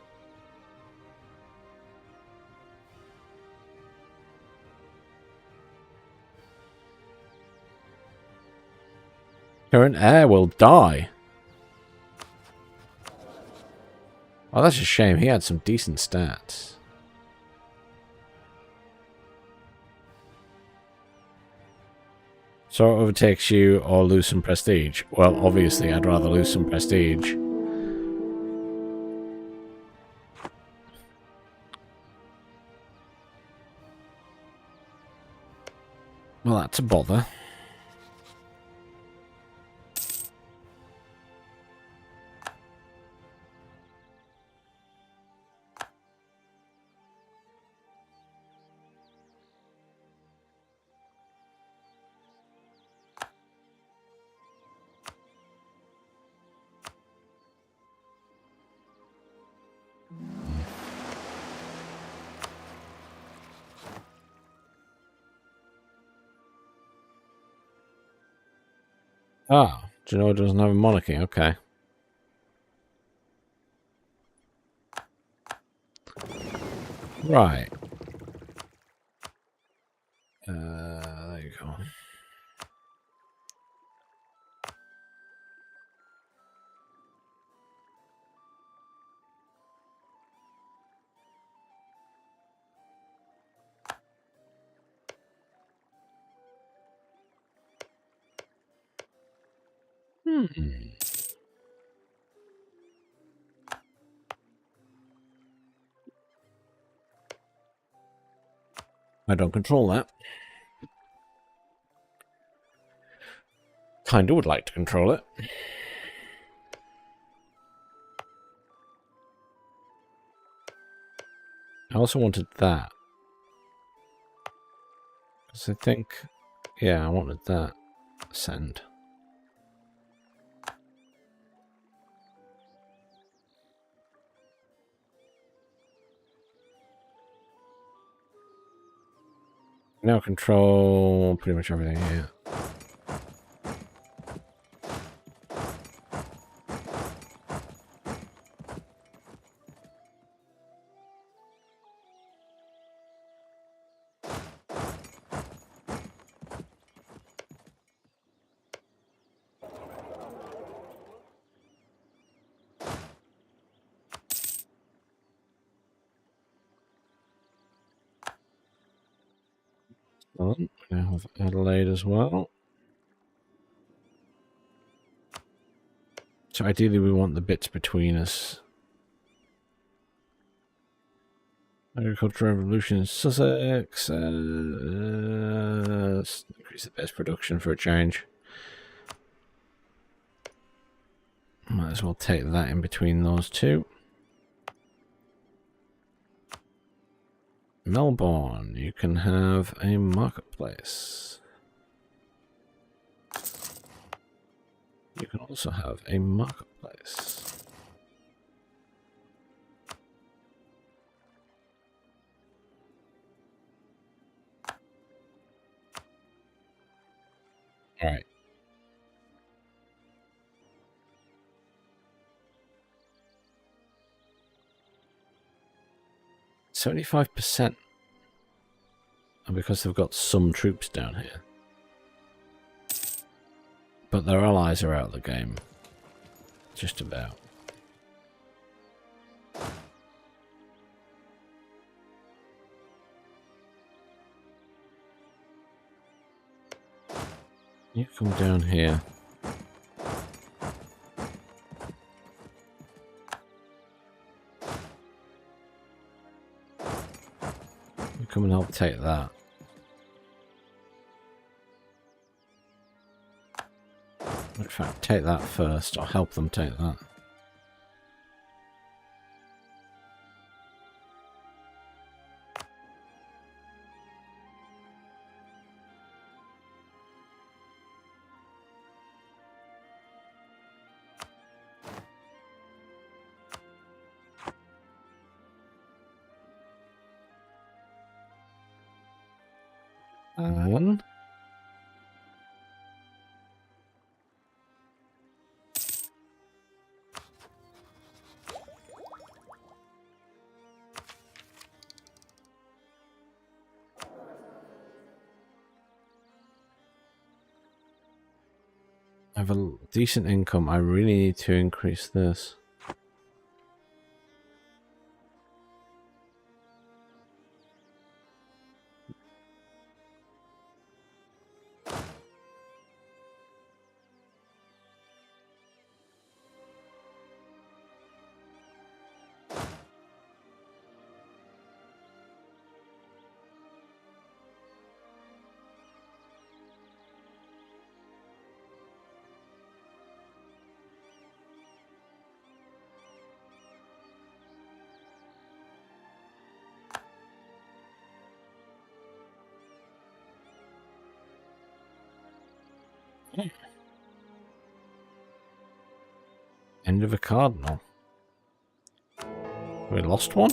Current heir will die. Oh, that's a shame. He had some decent stats. So it overtakes you or lose some prestige. Well, obviously, I'd rather lose some prestige. Well, that's a bother. Ah, Genoa doesn't have a monarchy. Okay. Right. There you go. I don't control that. Kinda would like to control it. I also wanted that. Because I think... Yeah, I wanted that. Send. Now control pretty much everything, yeah. We now have Adelaide as well. So ideally we want the bits between us. Agricultural revolution in Sussex. Increase the best production for a change. Might as well take that in between those two. Melbourne, you can have a marketplace. You can also have a marketplace. All right. %75%. And because they've got some troops down here. But their allies are out of the game. Just about. You come down here. You come and help take that. In fact, take that first. I'll help them take that. And I have a decent income. I really need to increase this. End of a cardinal. We lost one?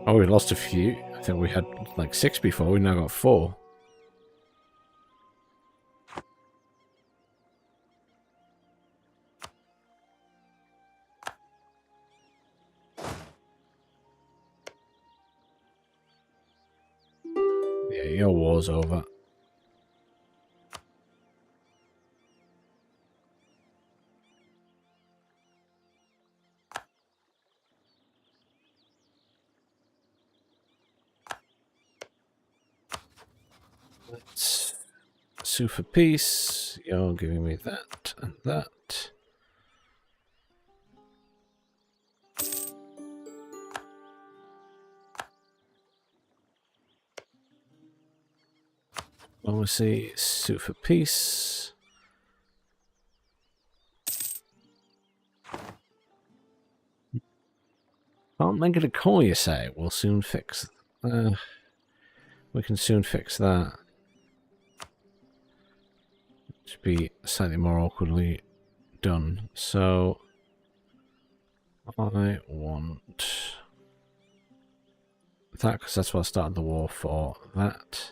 Oh, we lost a few. I think we had like 6 before. We now got 4. Yeah, your war's over. Let's sue for peace. You're giving me that and that. Diplomacy, sue for peace. Can't make it a call, you say? We'll soon fix. We can soon fix that. Should be slightly more awkwardly done. So I want that because that's what I started the war for. That.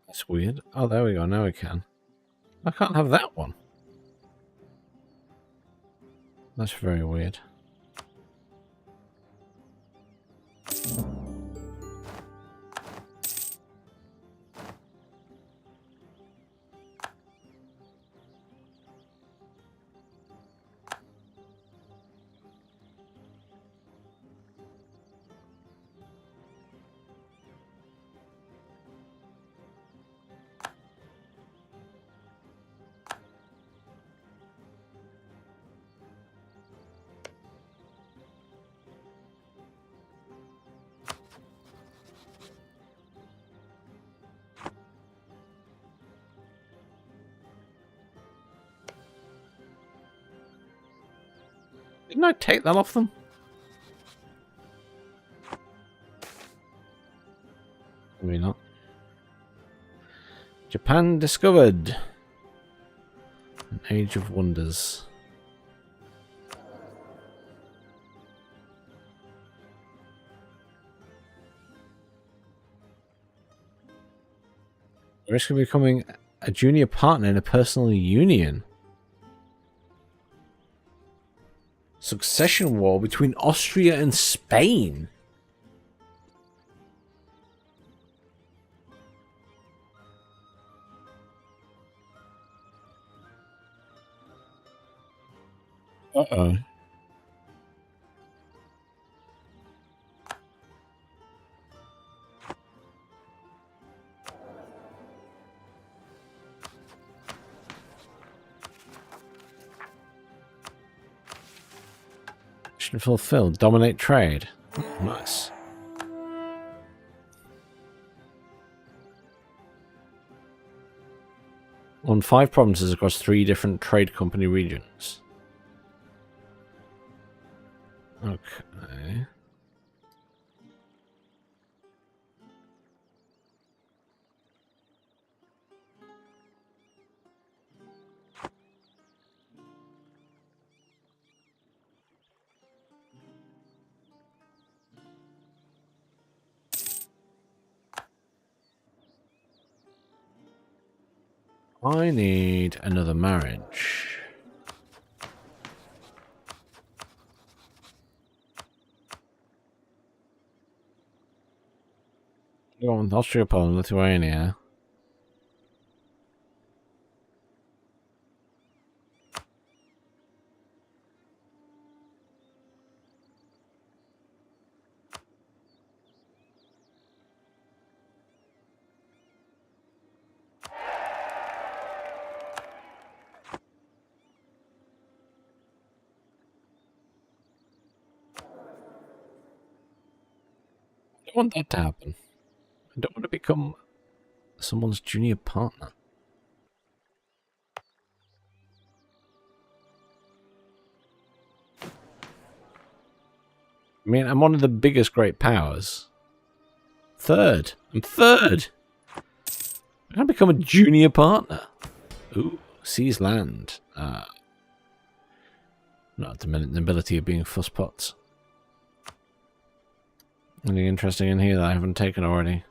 That's weird. Oh, there we go. Now we can. I can't have that one. That's very weird. Didn't I take that off them? Maybe not. Japan discovered. An age of wonders. Risk of becoming a junior partner in a personal union. Succession war between Austria and Spain. Uh-oh. Mission fulfilled. Dominate trade. Oh, nice. Won 5 provinces across 3 different trade company regions. Okay. I need another marriage. Go on, Austria, Poland, Lithuania. want that to happen. I don't want to become someone's junior partner. I mean, I'm one of the biggest great powers. Third. I'm third. I'm going to become a junior partner. Ooh, seize land. Not the ability of being fusspots. Anything interesting in here that I haven't taken already?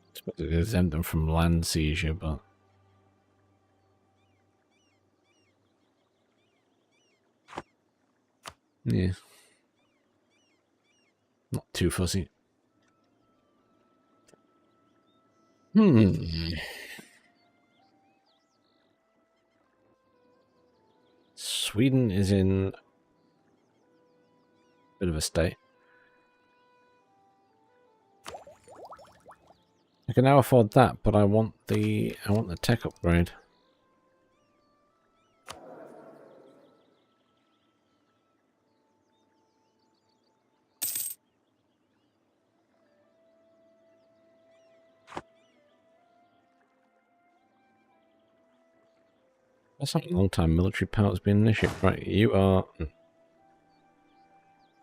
I suppose it exempt them from land seizure, but... yeah. Not too fussy. Sweden is in a bit of a state. I can now afford that, but I want the tech upgrade. That's not a long time. Military power's been an issue. Right, you are...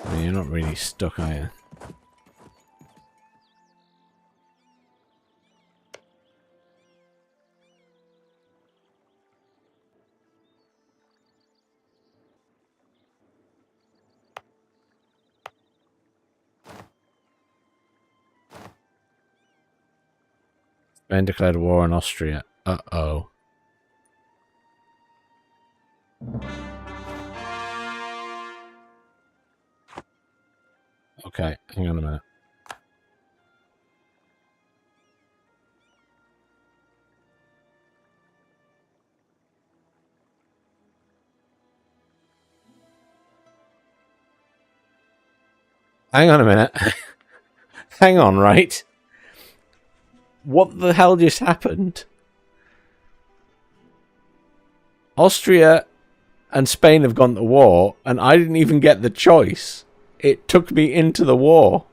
I mean, you're not really stuck, are you? Spain declared war on Austria. Uh-oh. Okay, hang on a minute. Hang on a minute. Hang on, right? What the hell just happened? Austria and Spain have gone to war, and I didn't even get the choice. It took me into the war.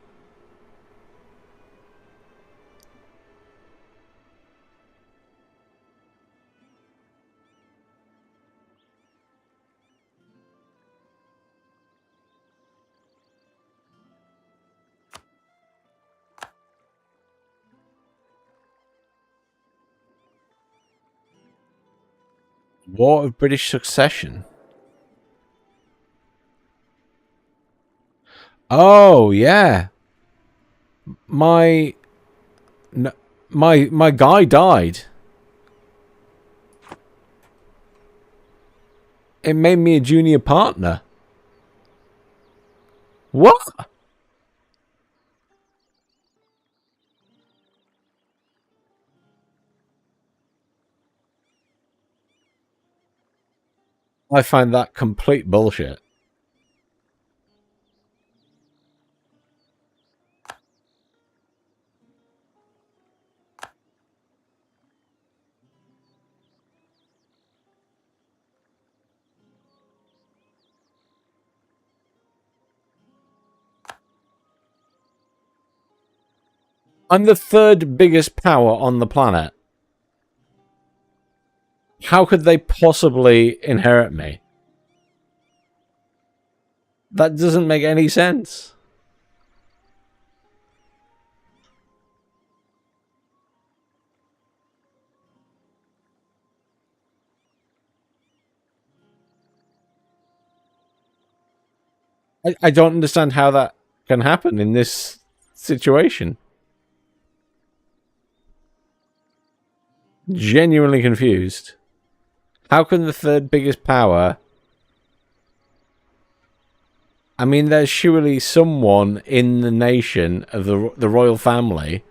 War of British Succession. Oh, yeah. My guy died. It made me a junior partner. What? I find that complete bullshit. I'm the third biggest power on the planet. How could they possibly inherit me? That doesn't make any sense. I don't understand how that can happen in this situation. Genuinely confused. How can the third biggest power... I mean, there's surely someone in the nation of the royal family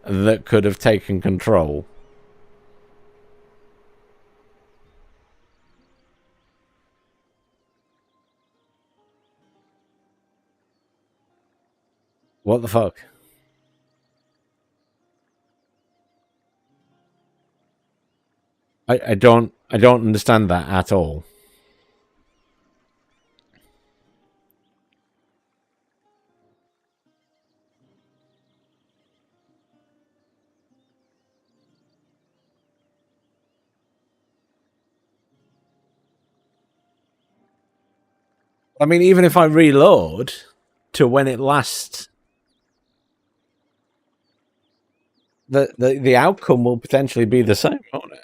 that could have taken control. What the fuck? I don't understand that at all. I mean, even if I reload to when it lasts, the outcome will potentially be the same, won't it?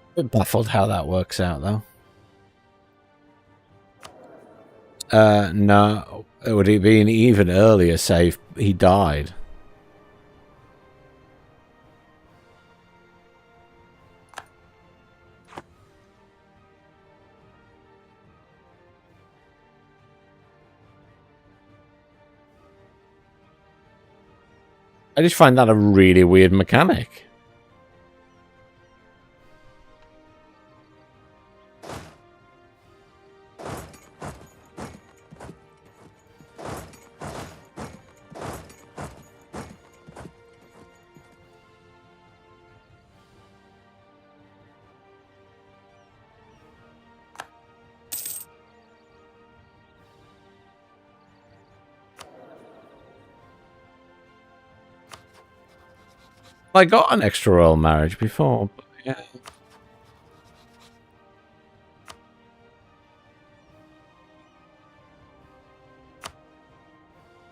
A bit baffled how that works out, though. No, it would have been even earlier. Say if he died. I just find that a really weird mechanic. I got an extra royal marriage before, but yeah.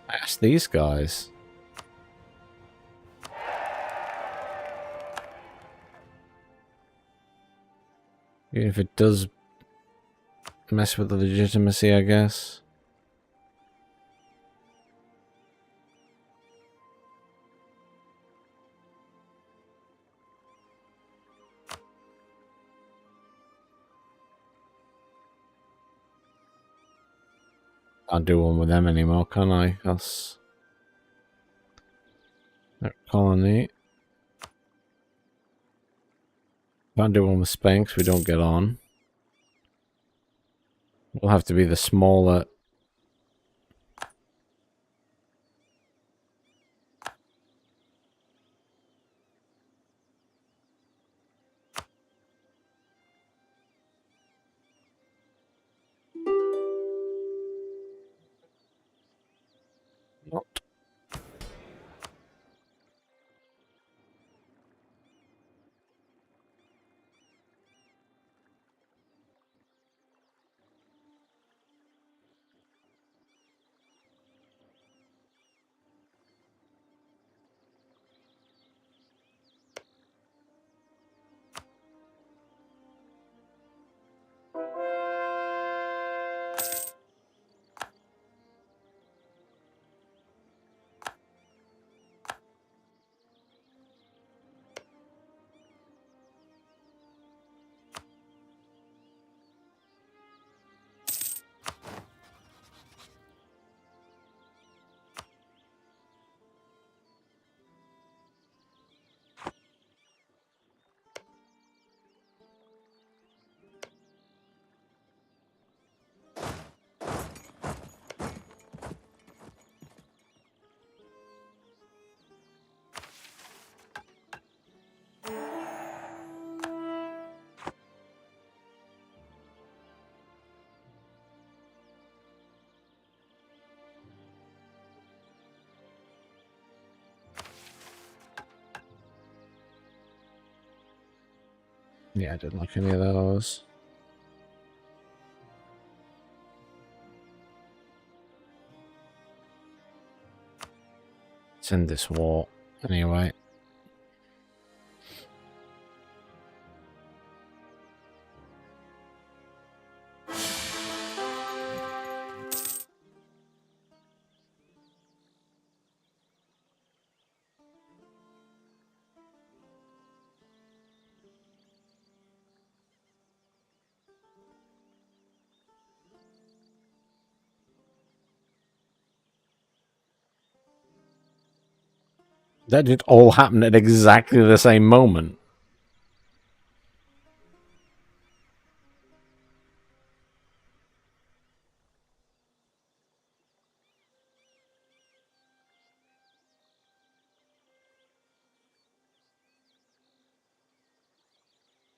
I asked these guys. Even if it does mess with the legitimacy, I guess. Can't do one with them anymore, can I? That's their colony. Can't do one with Spain because we don't get on. We'll have to be the smaller. Not. Yeah, I didn't like any of those. Let's end this war. Anyway. That did all happen at exactly the same moment.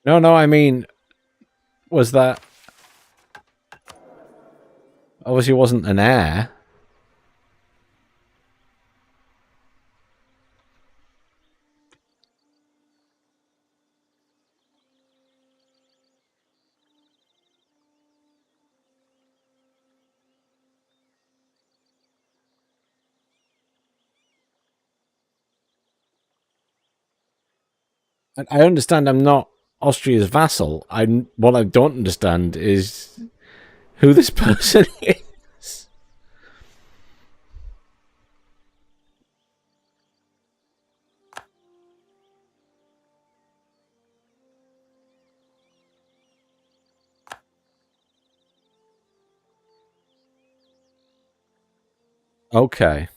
No, I mean, was that... Obviously wasn't an heir. I understand I'm not Austria's vassal. What I don't understand is who this person is. Okay.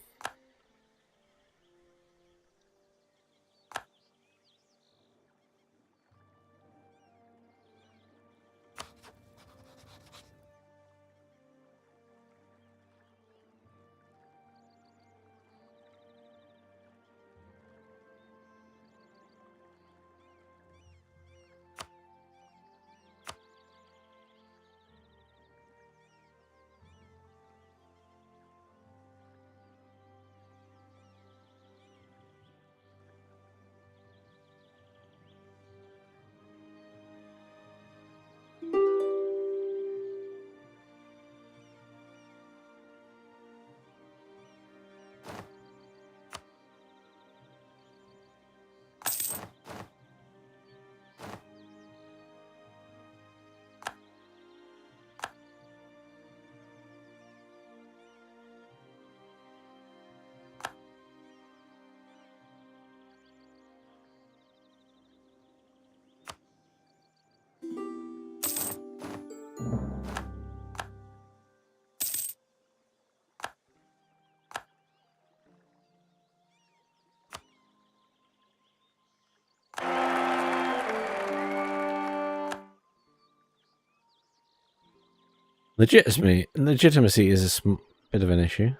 Legitimacy is a bit of an issue.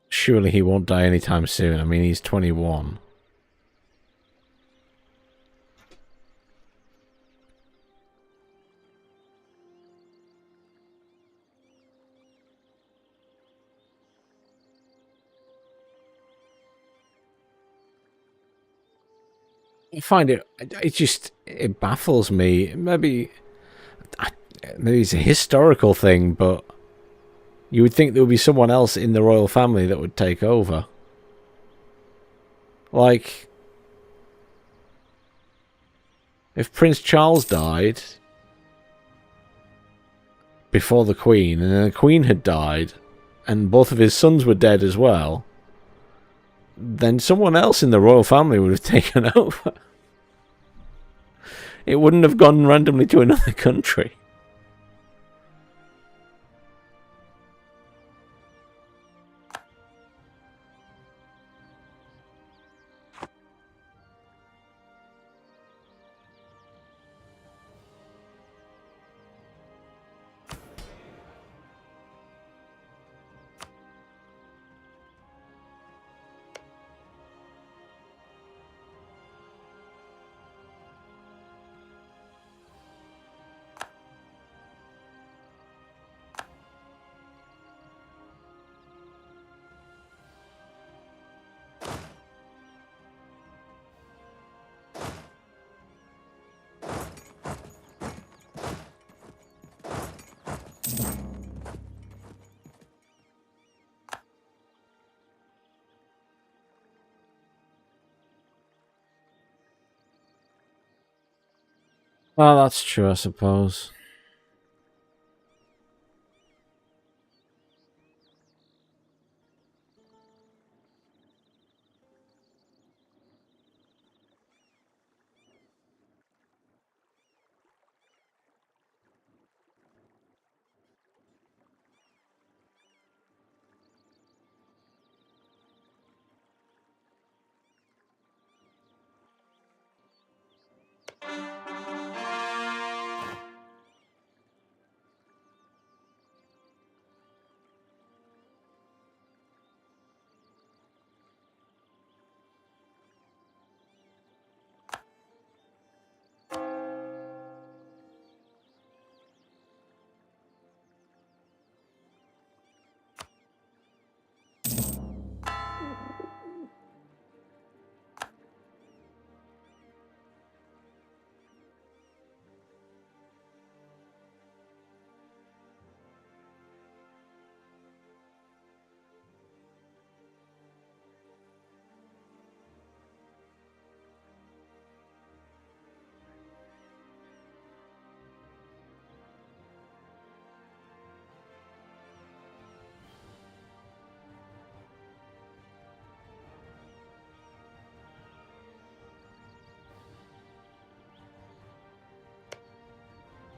Surely he won't die anytime soon. I mean, he's 21. I find it baffles me. Maybe it's a historical thing, but you would think there would be someone else in the royal family that would take over. Like, if Prince Charles died before the Queen, and then the Queen had died, and both of his sons were dead as well, then someone else in the royal family would have taken over. It wouldn't have gone randomly to another country. Well, that's true, I suppose.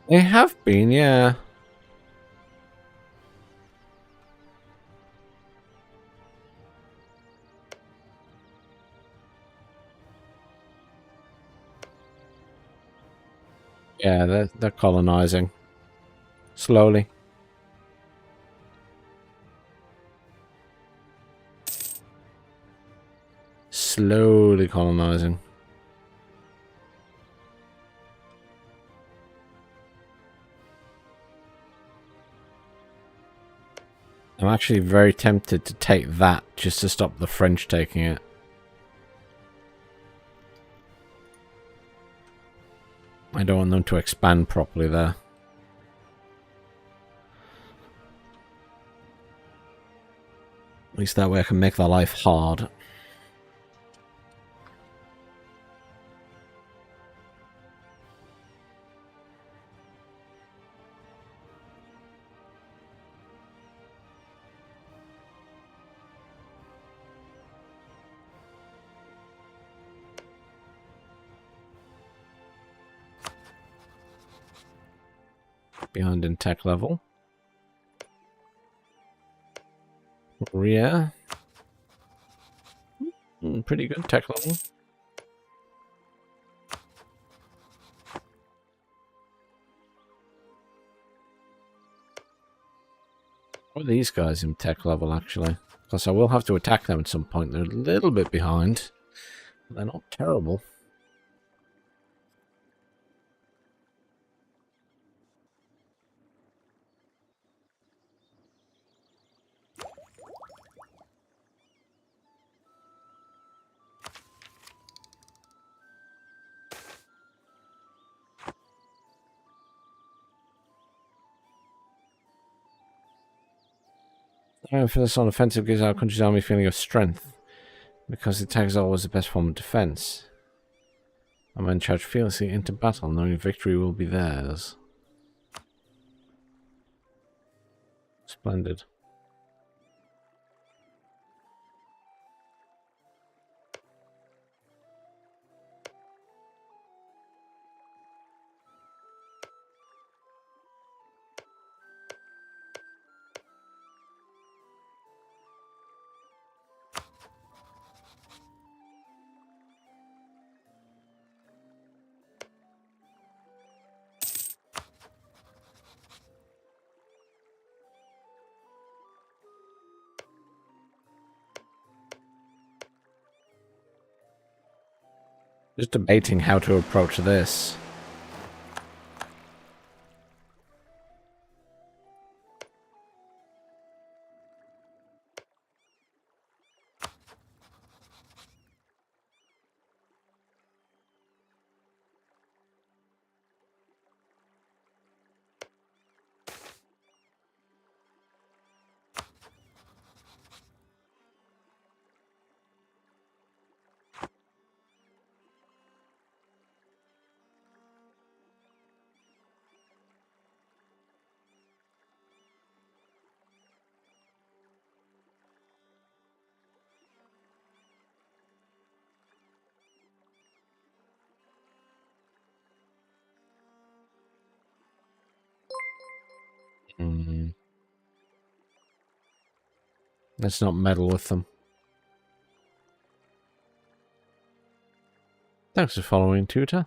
They have been, yeah. Yeah, they're colonizing. Slowly. Slowly colonizing. I'm actually very tempted to take that just to stop the French taking it. I don't want them to expand properly there. At least that way I can make their life hard. Behind in tech level. Yeah. Pretty good tech level. What are these guys in tech level, actually? Plus, I will have to attack them at some point. They're a little bit behind. But they're not terrible. Emphasis on offensive gives our country's army a feeling of strength, because the attack is always the best form of defense. Our men charge fearlessly into battle, knowing victory will be theirs. Splendid. Just debating how to approach this. Let's not meddle with them. Thanks for following, Tutor.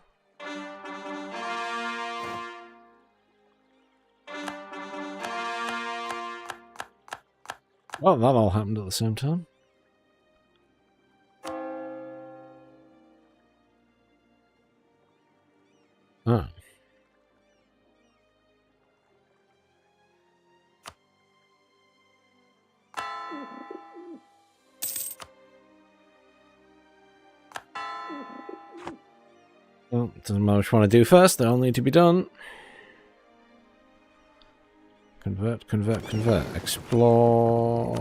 Well, that all happened at the same time. Oh. Well, doesn't matter which one I do first, they all need to be done. Convert, convert, convert. Explore.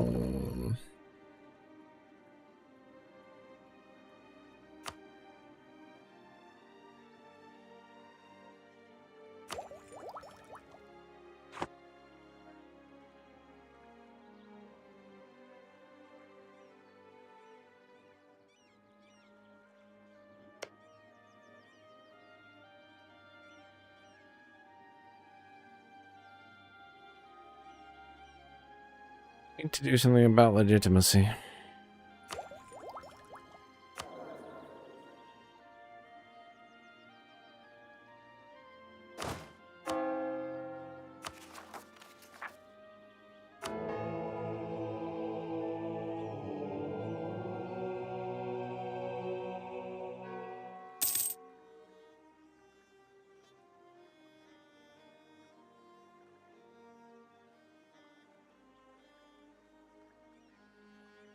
Need to do something about legitimacy.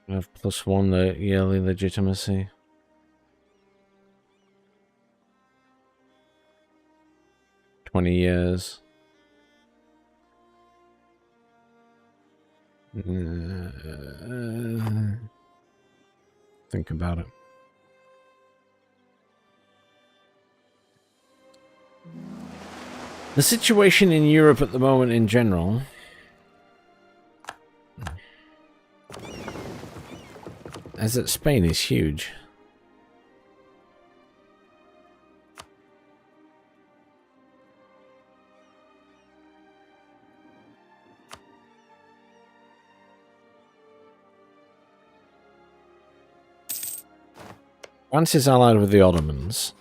I have +1 the yearly legitimacy. "20 years. Think about it. The situation in Europe at the moment in general... as that Spain is huge. France is allied with the Ottomans.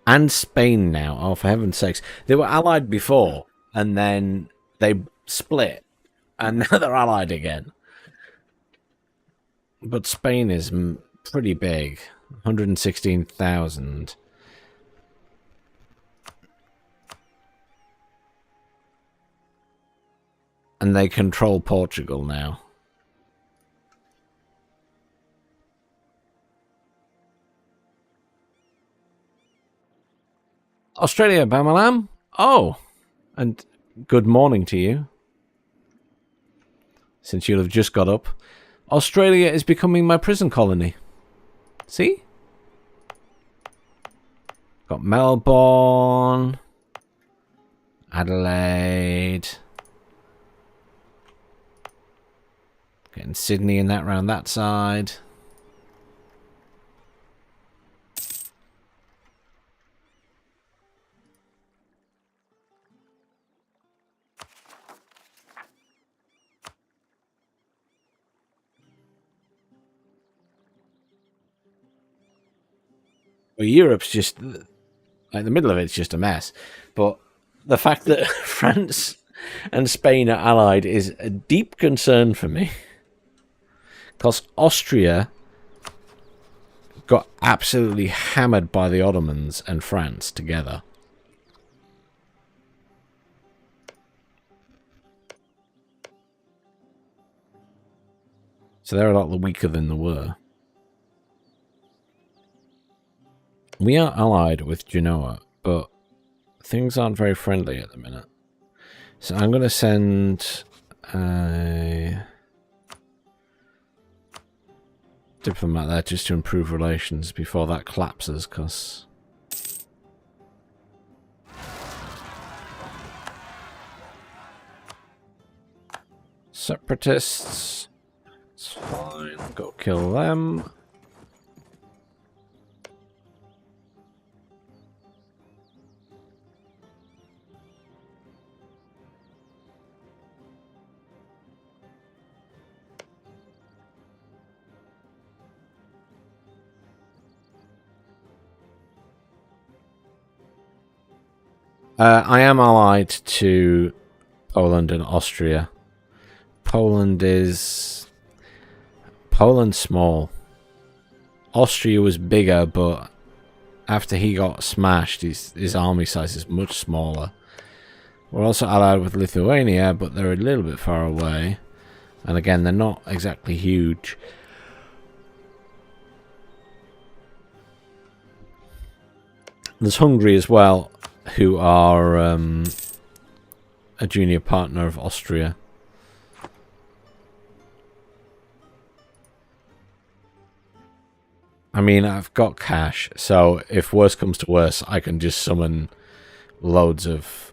And Spain now. Oh, for heaven's sakes. They were allied before, and then they split. And now they're allied again. But Spain is pretty big. 116,000. And they control Portugal now. Australia, Bamalam? Oh, and good morning to you. Since you'll have just got up. Australia is becoming my prison colony. See? Got Melbourne. Adelaide. Getting Sydney and that round that side. Well, Europe's just, like, the middle of it's just a mess. But the fact that France and Spain are allied is a deep concern for me. Because Austria got absolutely hammered by the Ottomans and France together. So they're a lot weaker than they were. We are allied with Genoa, but things aren't very friendly at the minute. So I'm going to send a diplomat there just to improve relations before that collapses, because separatists, it's fine, go kill them. I am allied to Poland and Austria. Poland's small. Austria was bigger, but after he got smashed, his army size is much smaller. We're also allied with Lithuania, but they're a little bit far away. And again, they're not exactly huge. There's Hungary as well, who are a junior partner of Austria. I mean, I've got cash, so if worse comes to worse, I can just summon loads of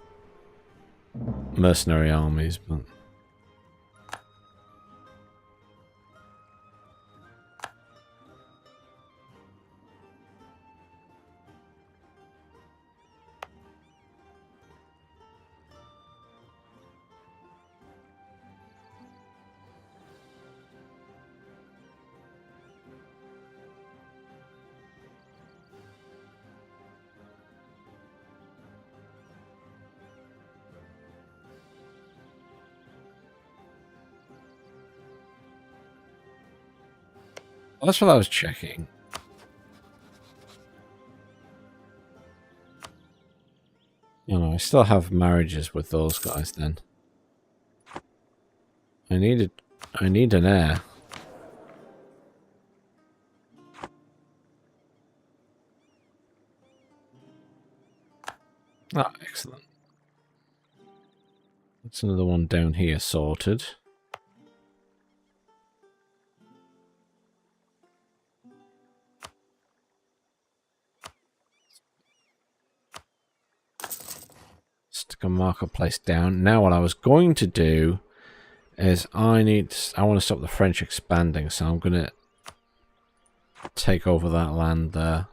mercenary armies. But that's what I was checking. You know, I still have marriages with those guys then. I need an heir. Ah, excellent. That's another one down here sorted. Stick a marketplace down. Now what I was going to do is I want to stop the French expanding, so I'm going to take over that land there.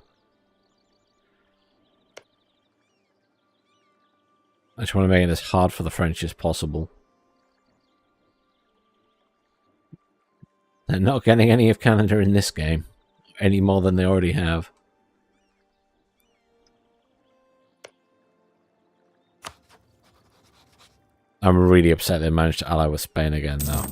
I just want to make it as hard for the French as possible. They're not getting any of Canada in this game, any more than they already have. I'm really upset they managed to ally with Spain again, though.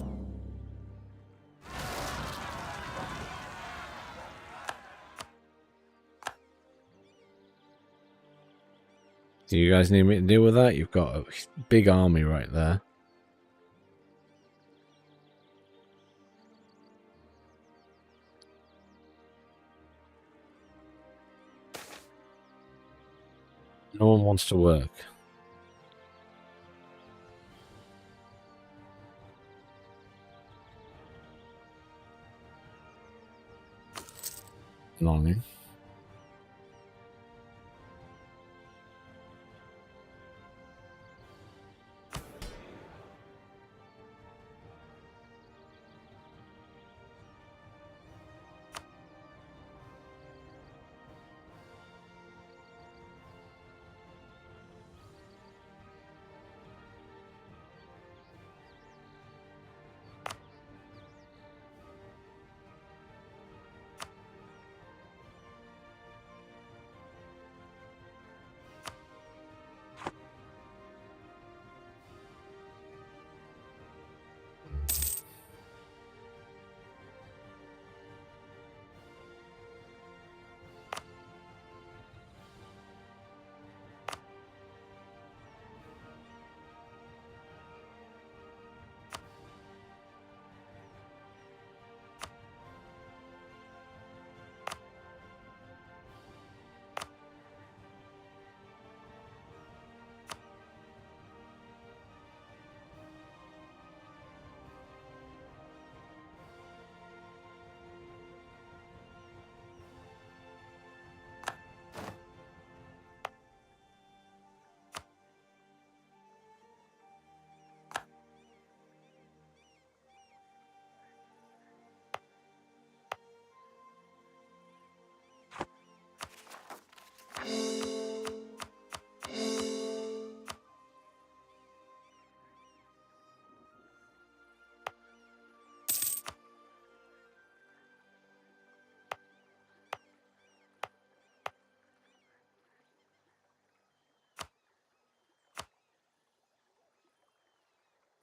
Do you guys need me to deal with that? You've got a big army right there. No one wants to work. Longing.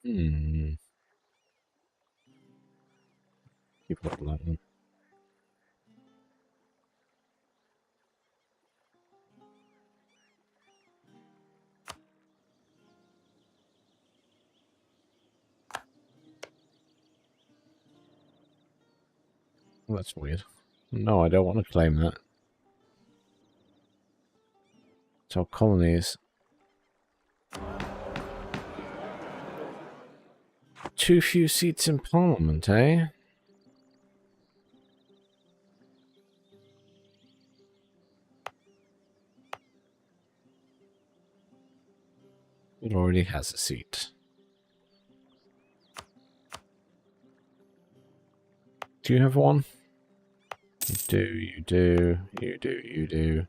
Hmm. Keep it like that. Well, that's weird. No, I don't want to claim that. It's our colonies. Too few seats in Parliament, eh? It already has a seat. Do you have one? You do, you do, you do, you do.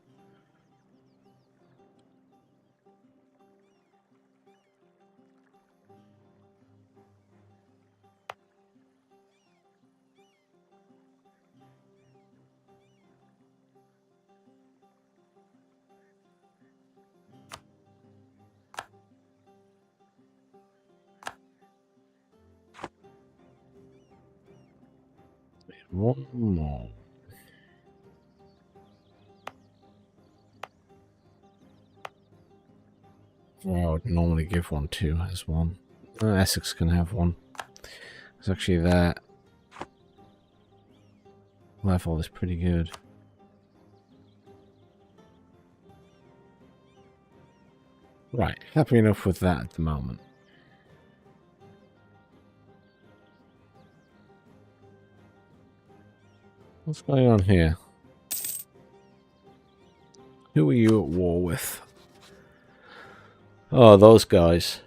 One more. Well, I would normally give one to as one. Essex can have one. It's actually that level is pretty good. Right, happy enough with that at the moment. What's going on here? Who are you at war with? Oh, those guys.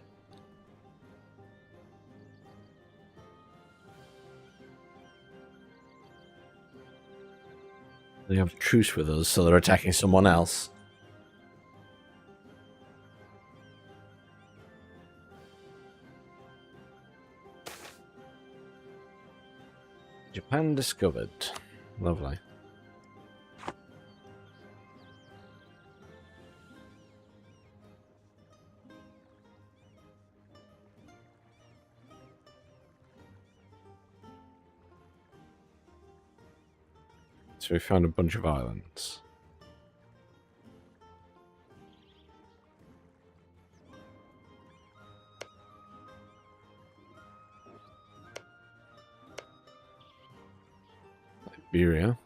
They have a truce with us, so they're attacking someone else. Japan discovered. Lovely. So we found a bunch of islands. Iberia.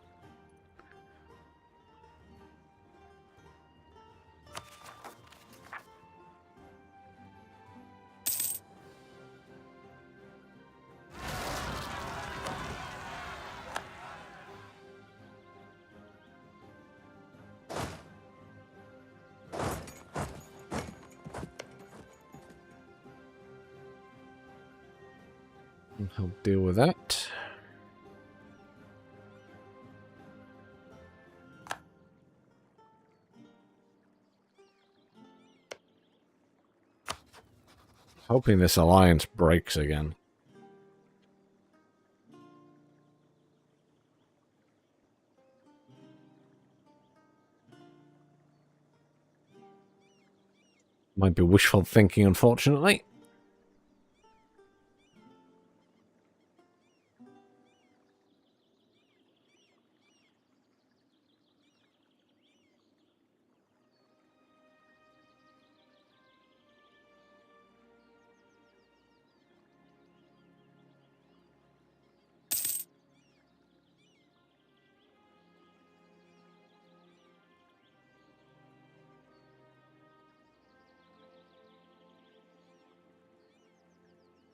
I'll deal with that. Hoping this alliance breaks again. Might be wishful thinking, unfortunately.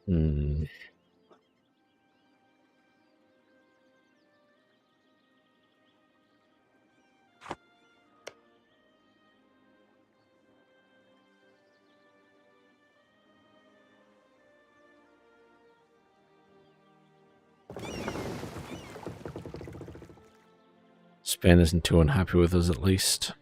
Hmm. Spain isn't too unhappy with us, at least.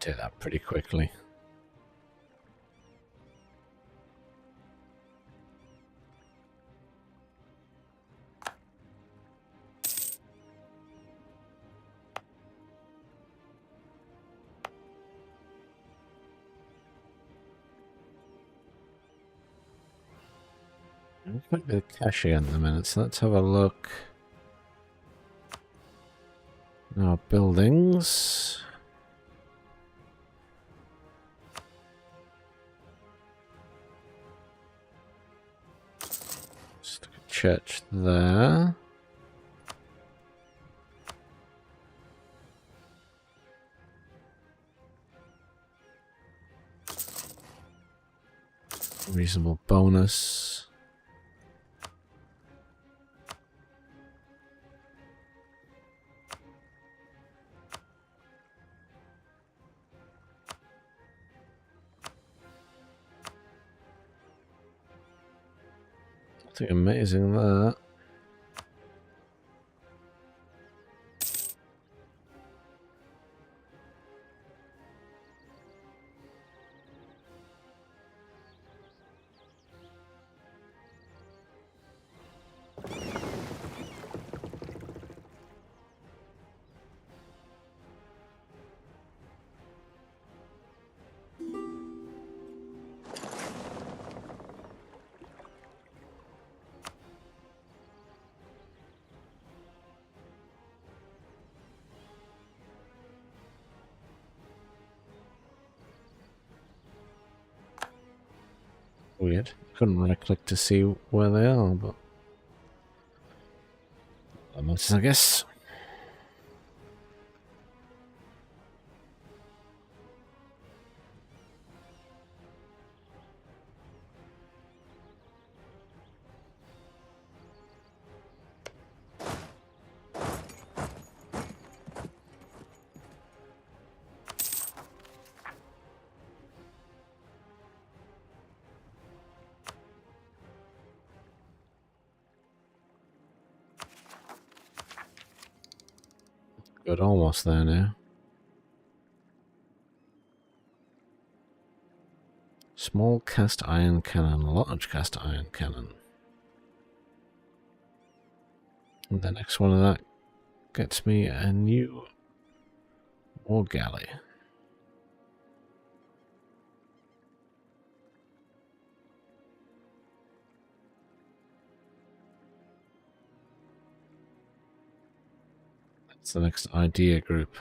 did that pretty quickly. Quite a bit of cash again at the minute, so let's have a look. Now, buildings. Stick a church there. Reasonable bonus. Something amazing there. Weird. Couldn't right click to see where they are, but I guess. Good, almost there now. Small cast iron cannon, large cast iron cannon. And the next one of that gets me a new war galley. That's the next idea group.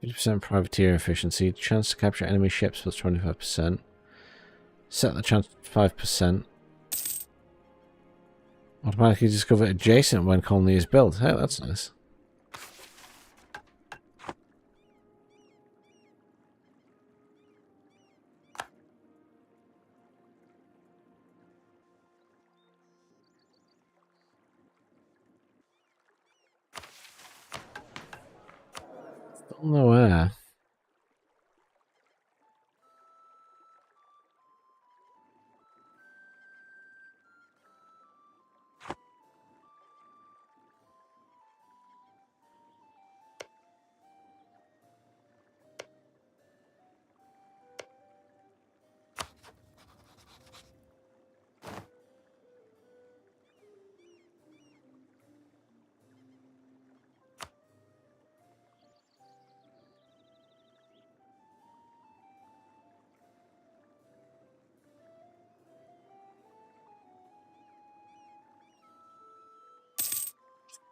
%, privateer efficiency, chance to capture enemy ships plus 25%. Set the chance to 5%. Automatically discover adjacent when colony is built. Hey, that's nice. Don't know where.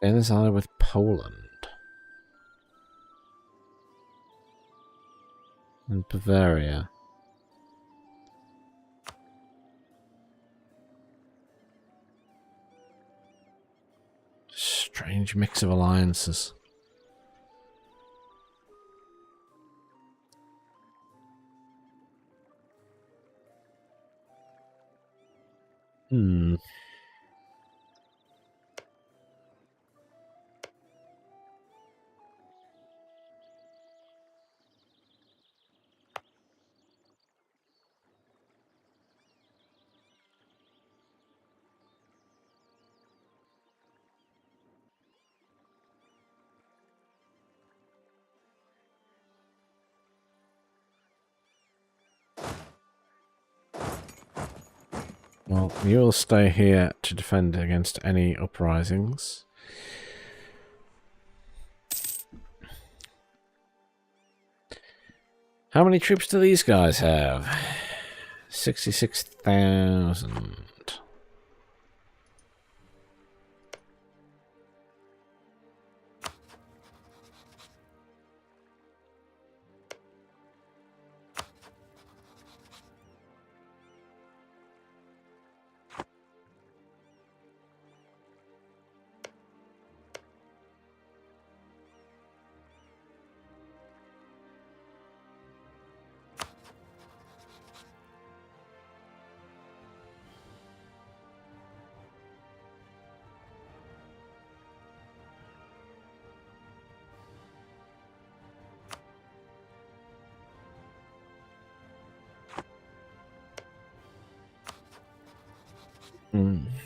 And this ally with Poland. And Bavaria. Strange mix of alliances. Hmm. Well, you'll stay here to defend against any uprisings. How many troops do these guys have? 66,000.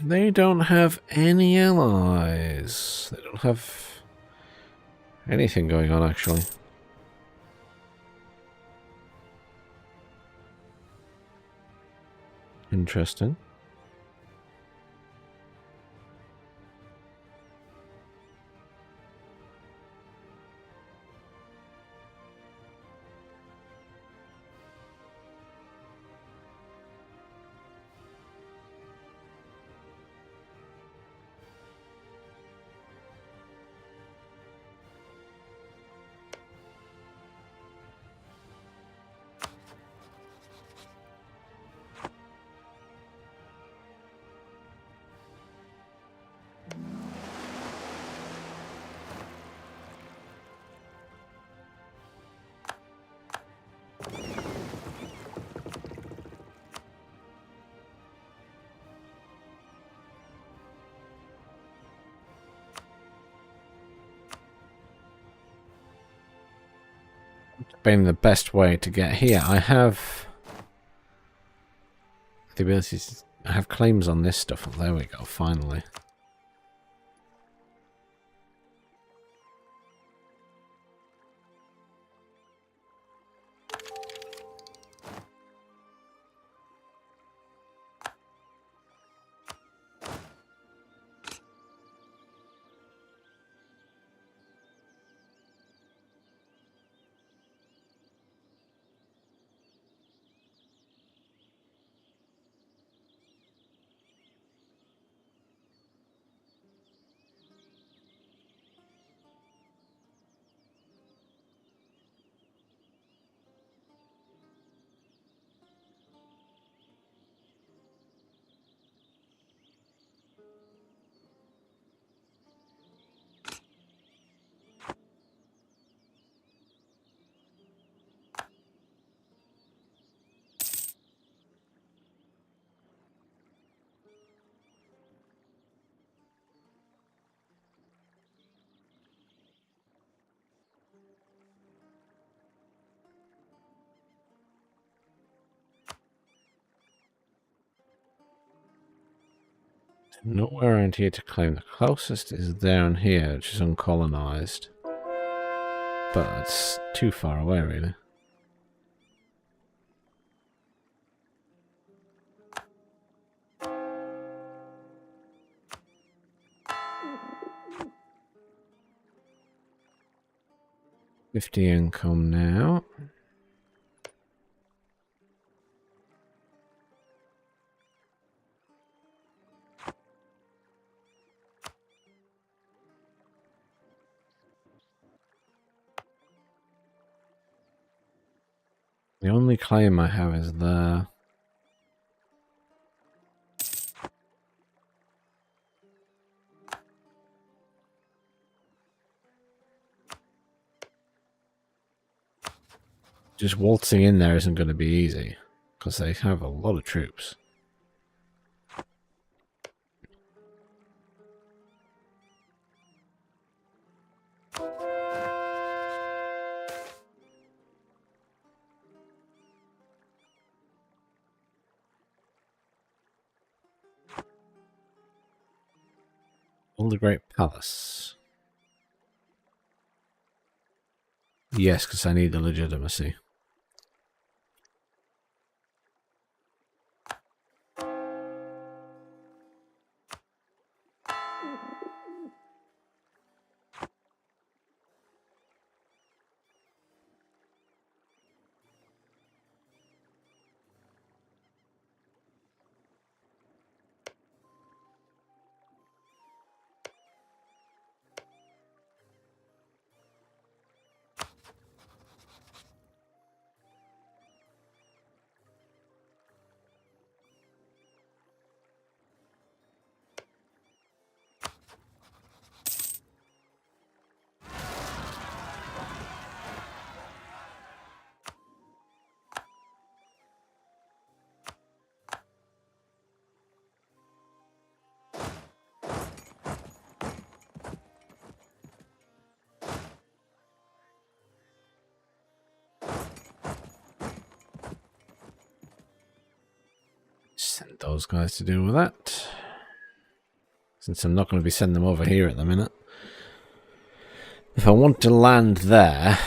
They don't have any allies. They don't have anything going on, actually. Interesting. Been the best way to get here. I have the ability to... I have claims on this stuff. There we go, finally. Nowhere around here to claim. The closest is down here, which is uncolonized. But it's too far away, really. $50 income now. The only claim I have is there. Just waltzing in there isn't going to be easy, because they have a lot of troops. All the Great Palace. Yes, because I need the legitimacy. those guys to deal with that, since I'm not going to be sending them over here at the minute. If I want to land there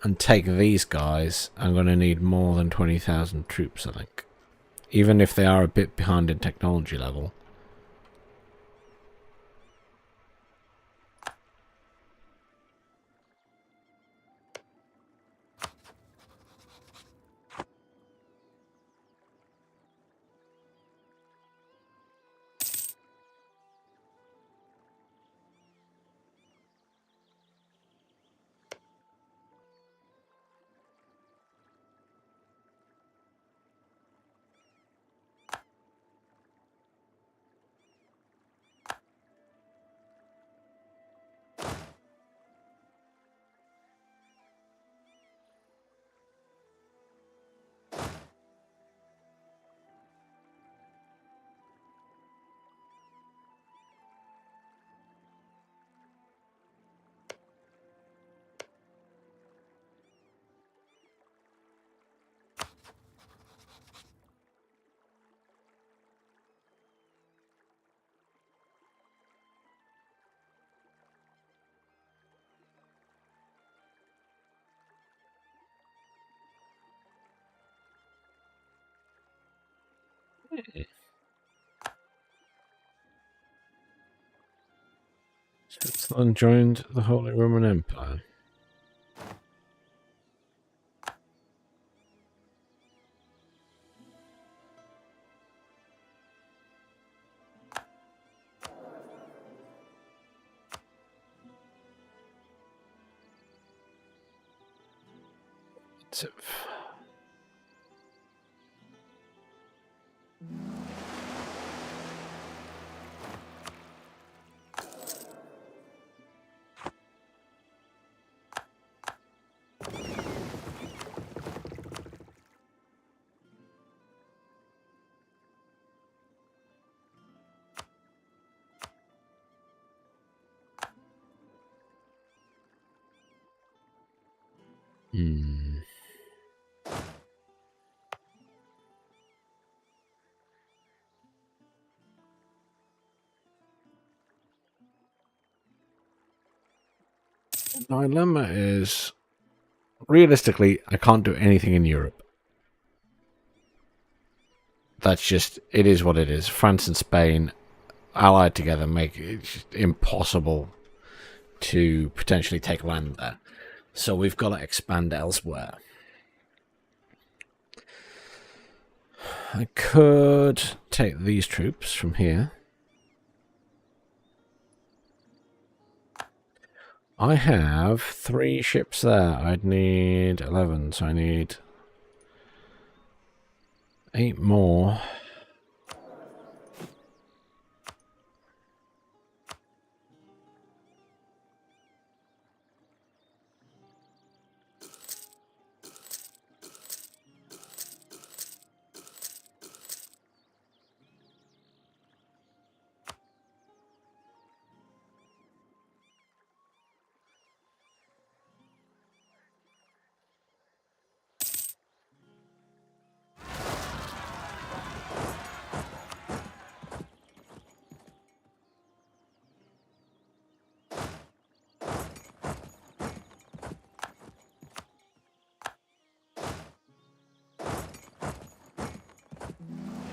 and take these guys, I'm going to need more than 20,000 troops, I think. Even if they are a bit behind in technology level. Switzerland joined the Holy Roman Empire. So, The dilemma is, realistically, I can't do anything in Europe. That's just, it is what it is. France and Spain allied together make it impossible to potentially take land there. So we've got to expand elsewhere. I could take these troops from here. I have 3 ships there. I'd need 11, so I need 8 more.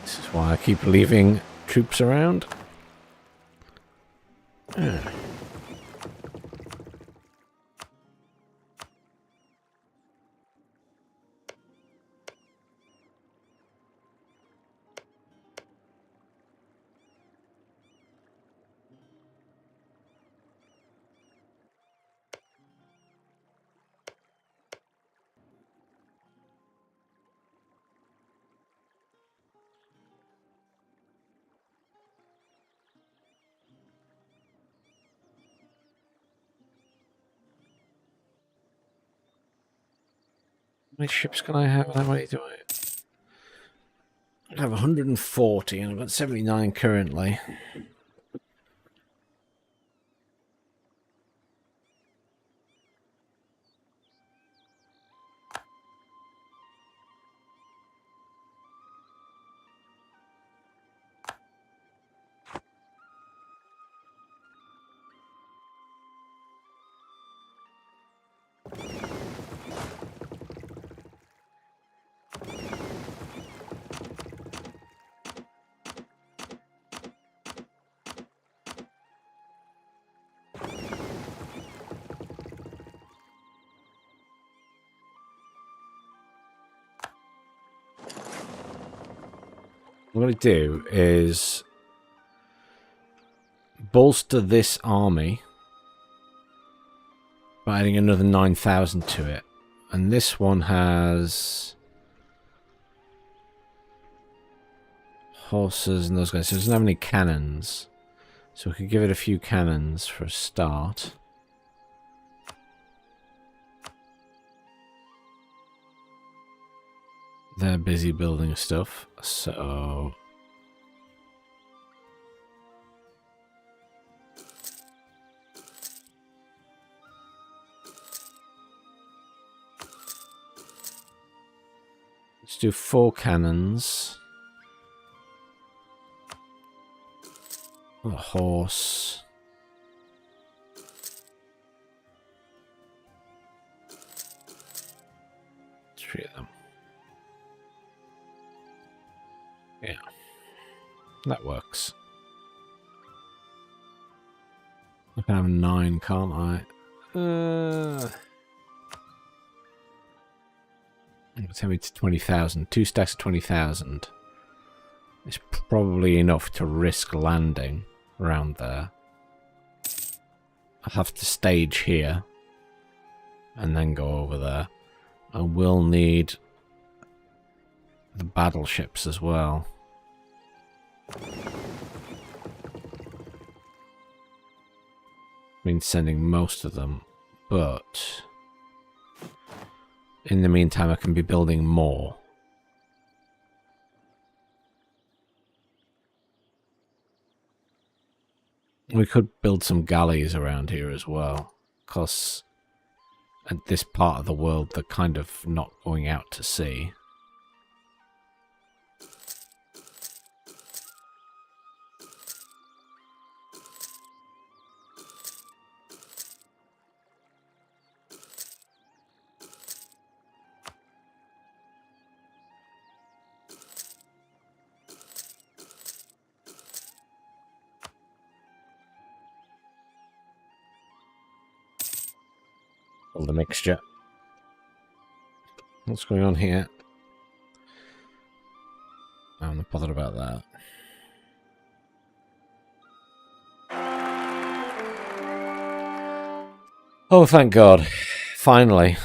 This is why I keep leaving troops around. How many ships can I have? How many do I have? 140 and I've got 79 currently. I'm going to do is bolster this army by adding another 9,000 to it. And this one has horses and those guys. So it doesn't have any cannons. So we could give it a few cannons for a start. They're busy building stuff, so... let's do 4 cannons. A horse. 3 of them. Yeah, that works. I can have 9, can't I? Tell me to 20,000. 2 stacks of 20,000. It's probably enough to risk landing around there. I'll have to stage here and then go over there. I will need the battleships as well. Means sending most of them, but in the meantime I can be building more. We could build some galleys around here as well, because at this part of the world they're kind of not going out to sea. The mixture. What's going on here? I'm not bothered about that. Oh, thank God. Finally.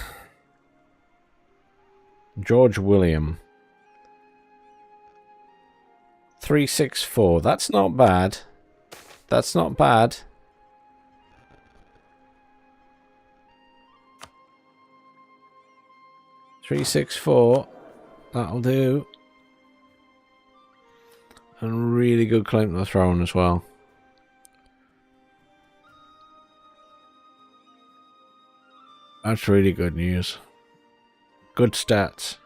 George William. 364. That's not bad. That's not bad. .364, that'll do. And really good claim to the throne as well. That's really good news. Good stats.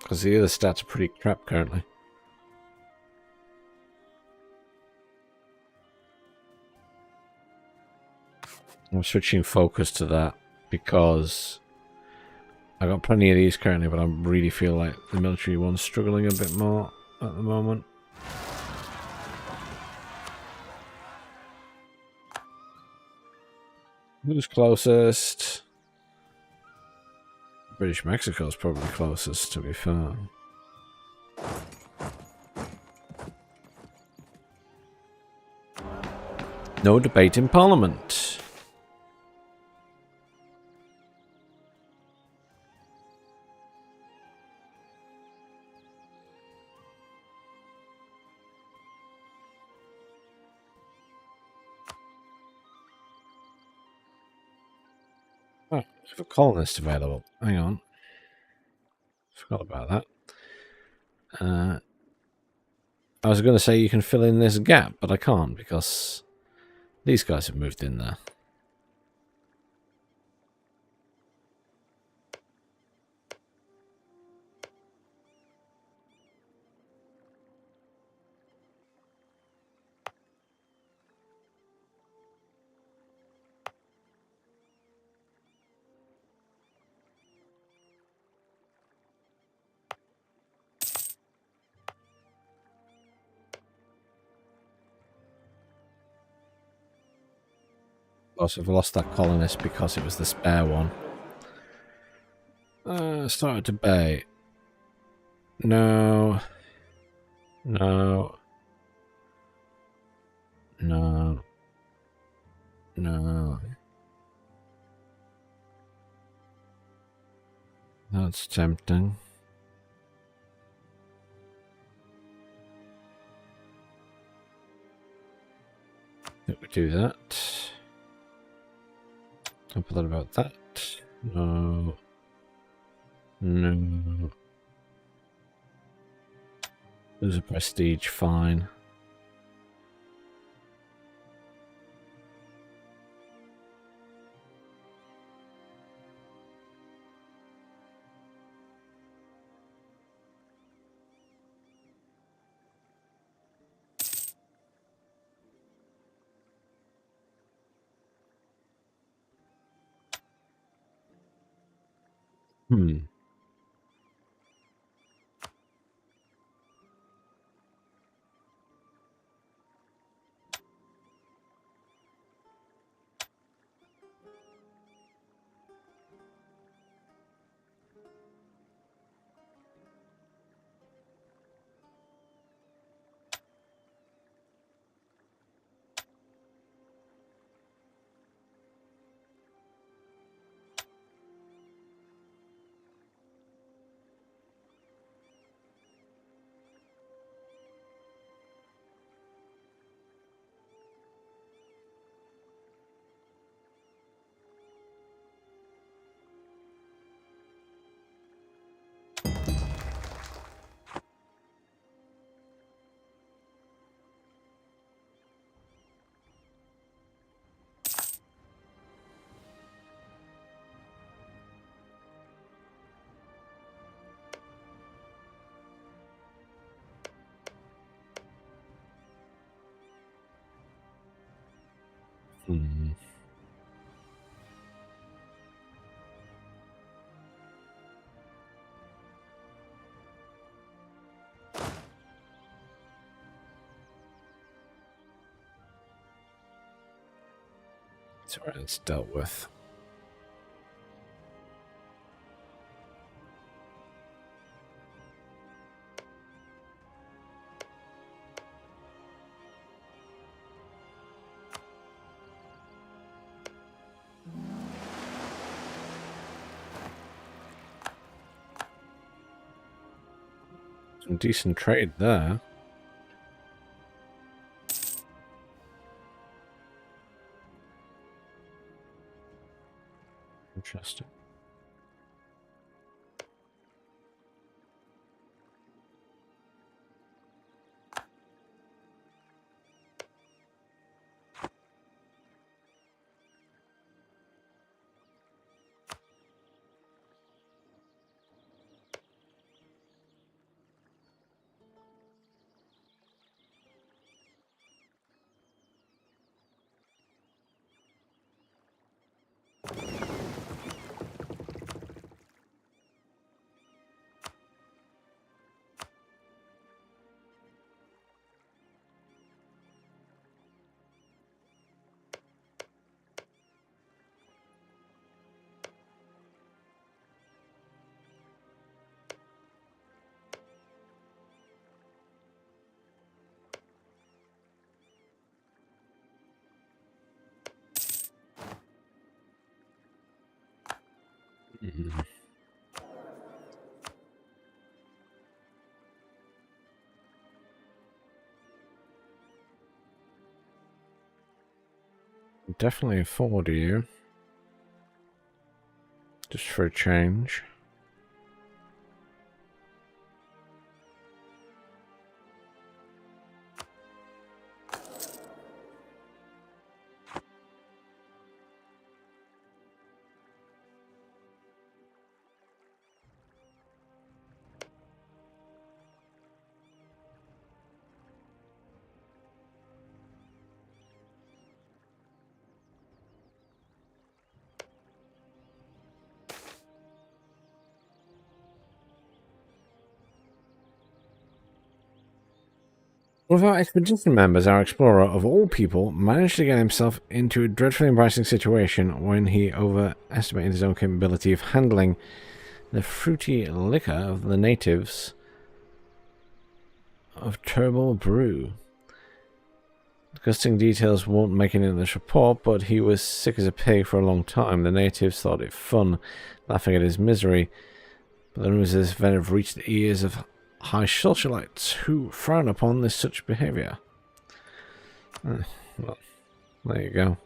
Because the other stats are pretty crap currently. I'm switching focus to that, because I got plenty of these currently, but I really feel like the military one's struggling a bit more at the moment. Who's closest? British Mexico's probably closest, to be fair. No debate in Parliament. Oh, I have a colonist available. Hang on. Forgot about that. I was going to say you can fill in this gap, but I can't because these guys have moved in there. Also, I've lost that colonist because it was the spare one. Started to bay. No. No. No. No. That's tempting. I think we do that. Don't bother about that. No. No. Lose a prestige, fine. Hmm. Hmm. It's alright, it's dealt with. Some decent trade there. Interesting. Mm-hmm. Definitely afford you. Just for a change. One of our expedition members, our explorer of all people, managed to get himself into a dreadfully embarrassing situation when he overestimated his own capability of handling the fruity liquor of the natives of Turbo Brew. Disgusting details won't make it in this report, but he was sick as a pig for a long time. The natives thought it fun, laughing at his misery. But the news of this event have reached the ears of high socialites who frown upon this such behaviour. Well, there you go.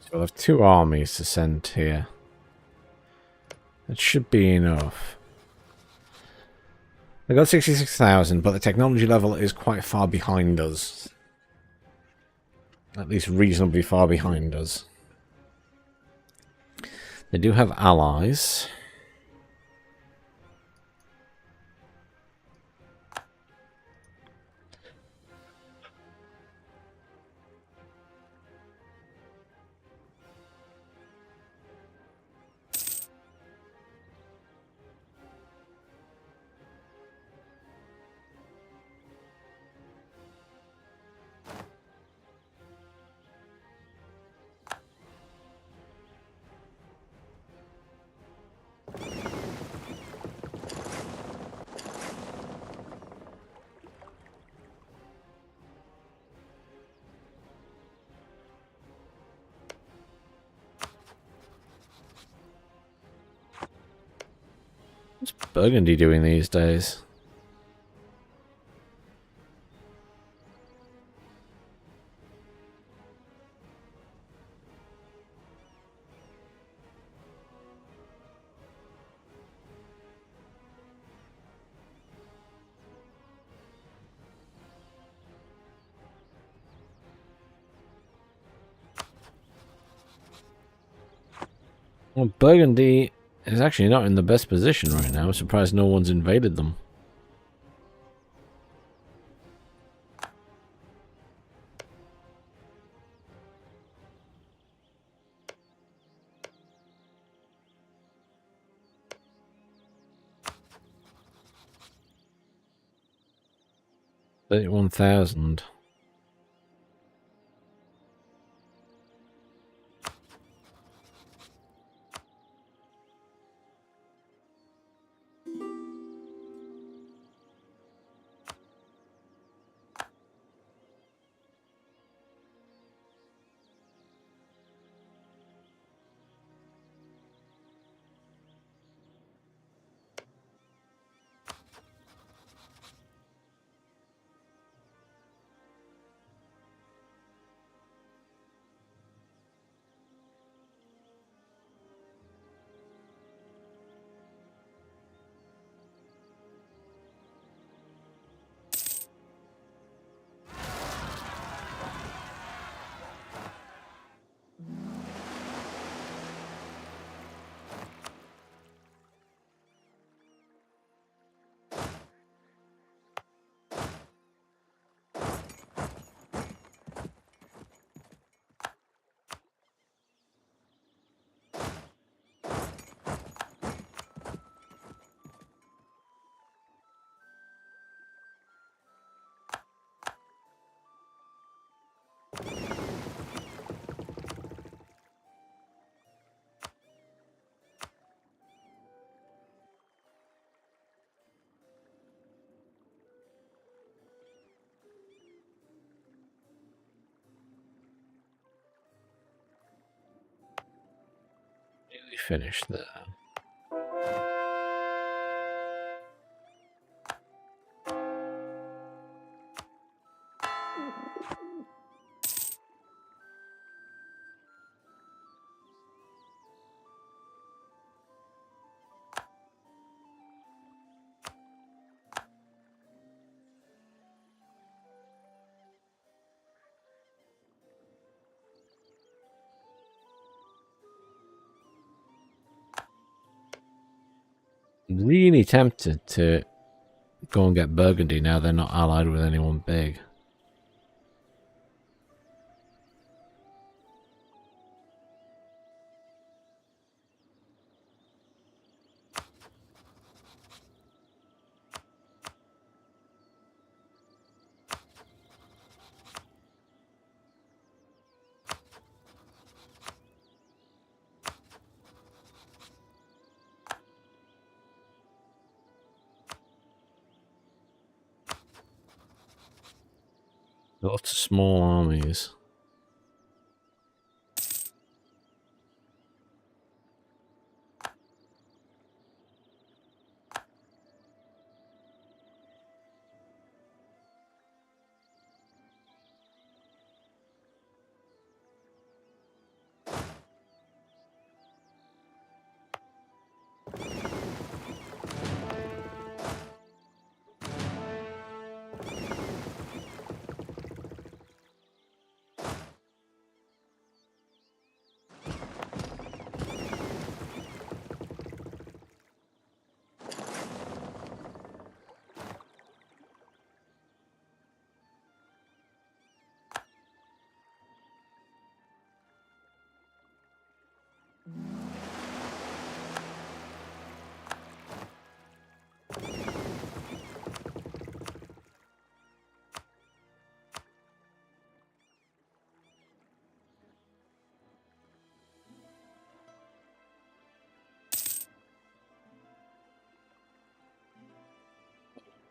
So we'll have 2 armies to send here. That should be enough. They got 66,000, but the technology level is quite far behind us. At least reasonably far behind us. They do have allies. What's Burgundy doing these days? Well, Burgundy is actually not in the best position right now. I'm surprised no one's invaded them. $31,000. Nearly finished there. I'm really tempted to go and get Burgundy now they're not allied with anyone big. Lots of small armies.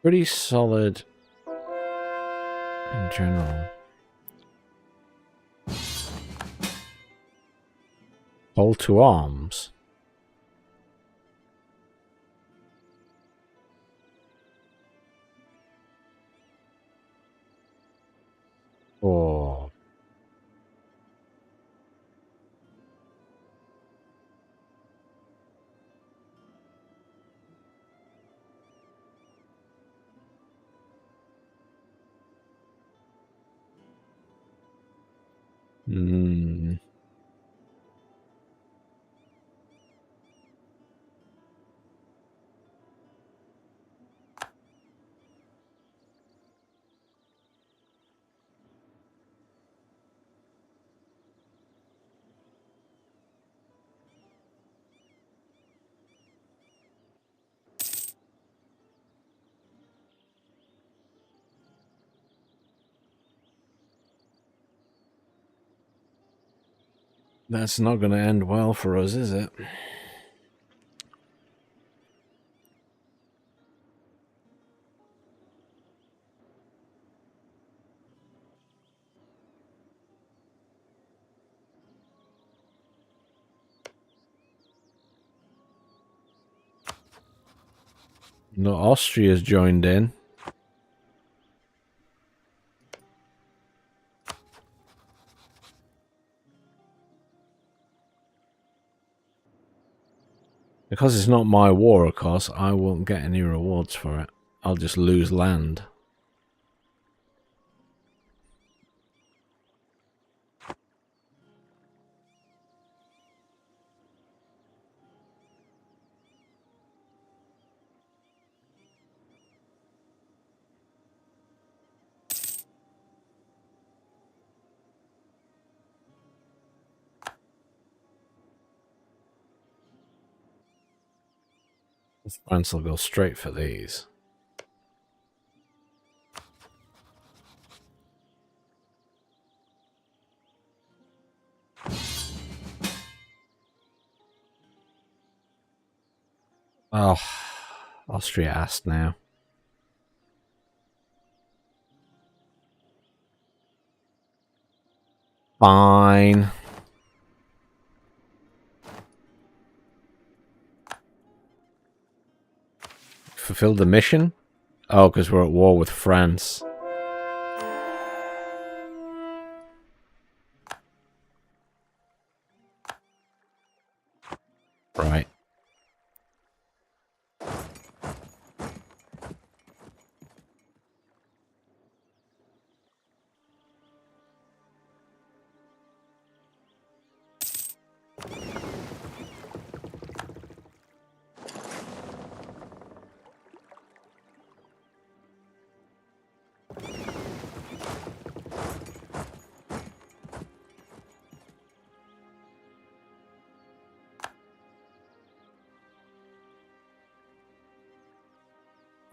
Pretty solid in general. Call to arms. Oh. Hmm. That's not going to end well for us, is it? No, Austria's joined in. Because it's not my war, of course, I won't get any rewards for it. I'll just lose land. France will go straight for these. Oh, Austria asked now. Fine. Fulfilled the mission? Oh, because we're at war with France. Right.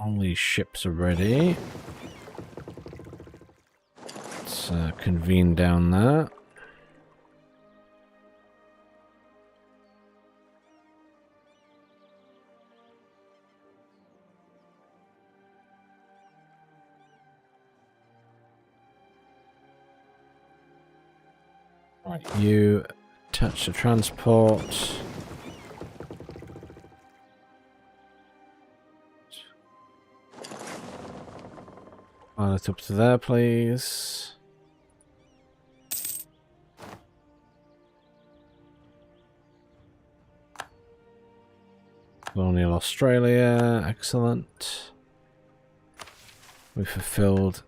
All these ships are ready. Let's convene down there. Right, you touch the transport. Pilot up to there, please. Colonial Australia, excellent. We fulfilled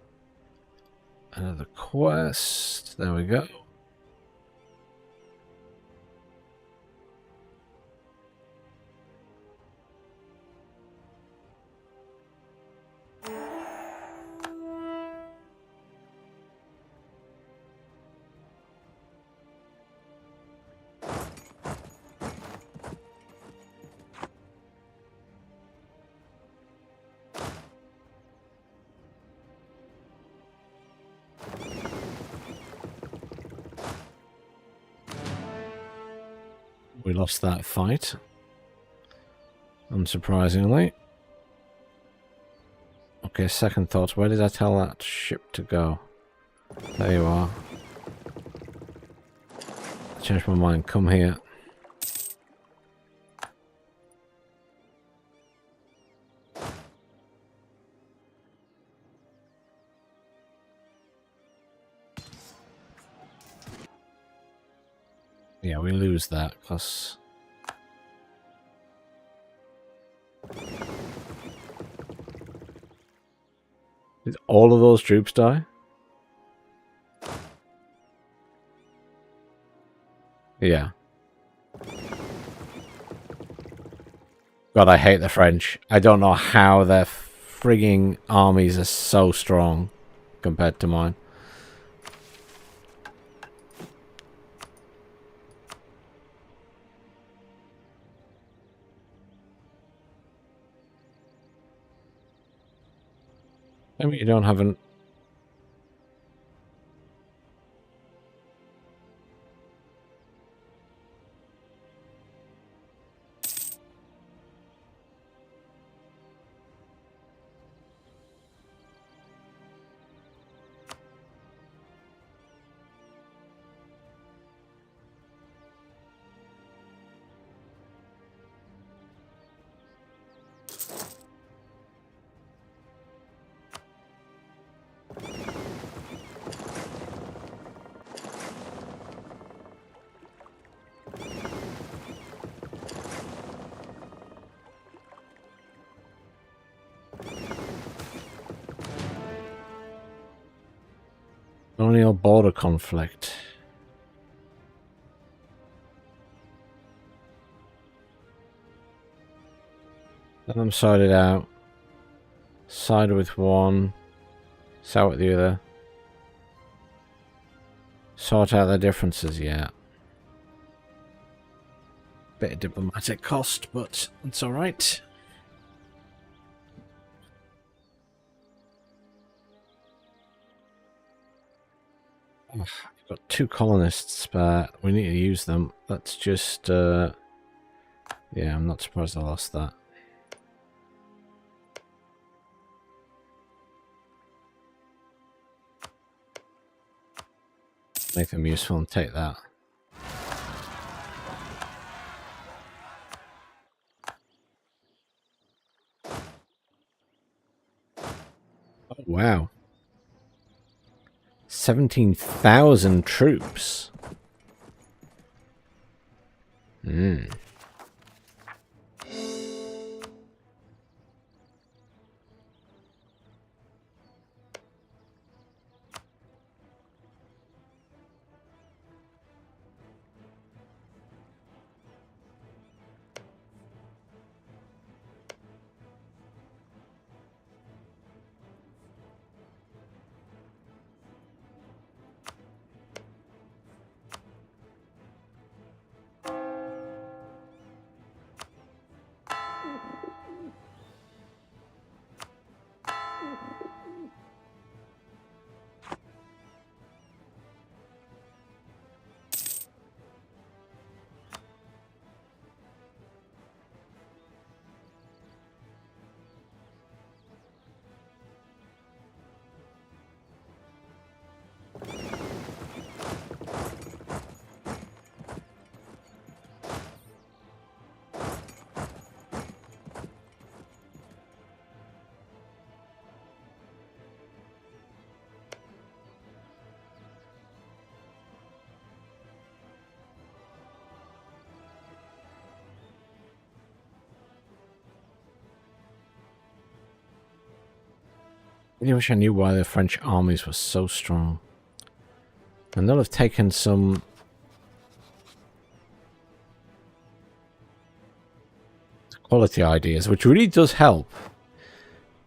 another quest. There we go. We lost that fight, unsurprisingly. Okay, second thoughts. Where did I tell that ship to go? There you are. Changed my mind. Come here. Yeah, we lose that because did all of those troops die? Yeah. God, I hate the French. I don't know how their frigging armies are so strong compared to mine. I mean, you don't have an... colonial border conflict. Let them sort it out. Side with one. Side with the other. Sort out their differences, yeah. Bit of diplomatic cost, but it's alright. I've got 2 colonists, but we need to use them. Let's just... yeah, I'm not surprised I lost that. Make them useful and take that. Oh, wow. 17,000 troops. Hmm. really wish I knew why the French armies were so strong. And they'll have taken some quality ideas, which really does help,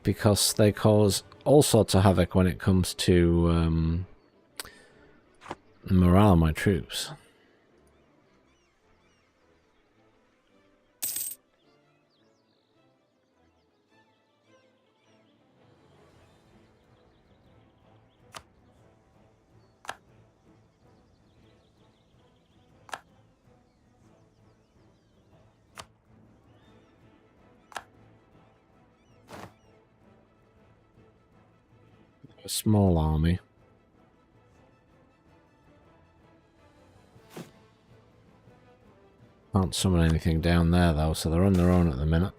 because they cause all sorts of havoc when it comes to morale of my troops. A small army. Can't summon anything down there though, so they're on their own at the minute.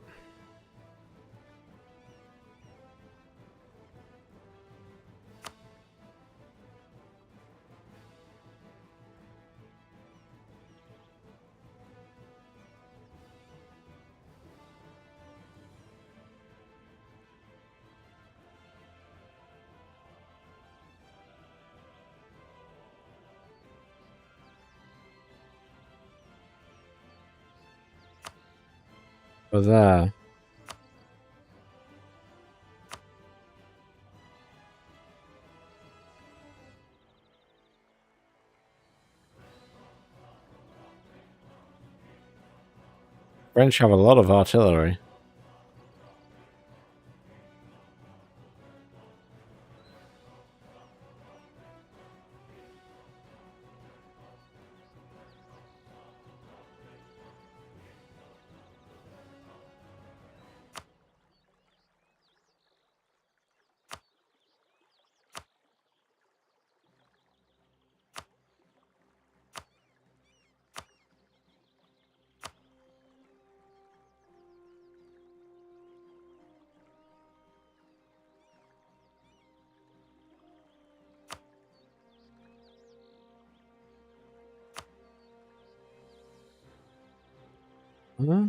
But there. French have a lot of artillery. Huh?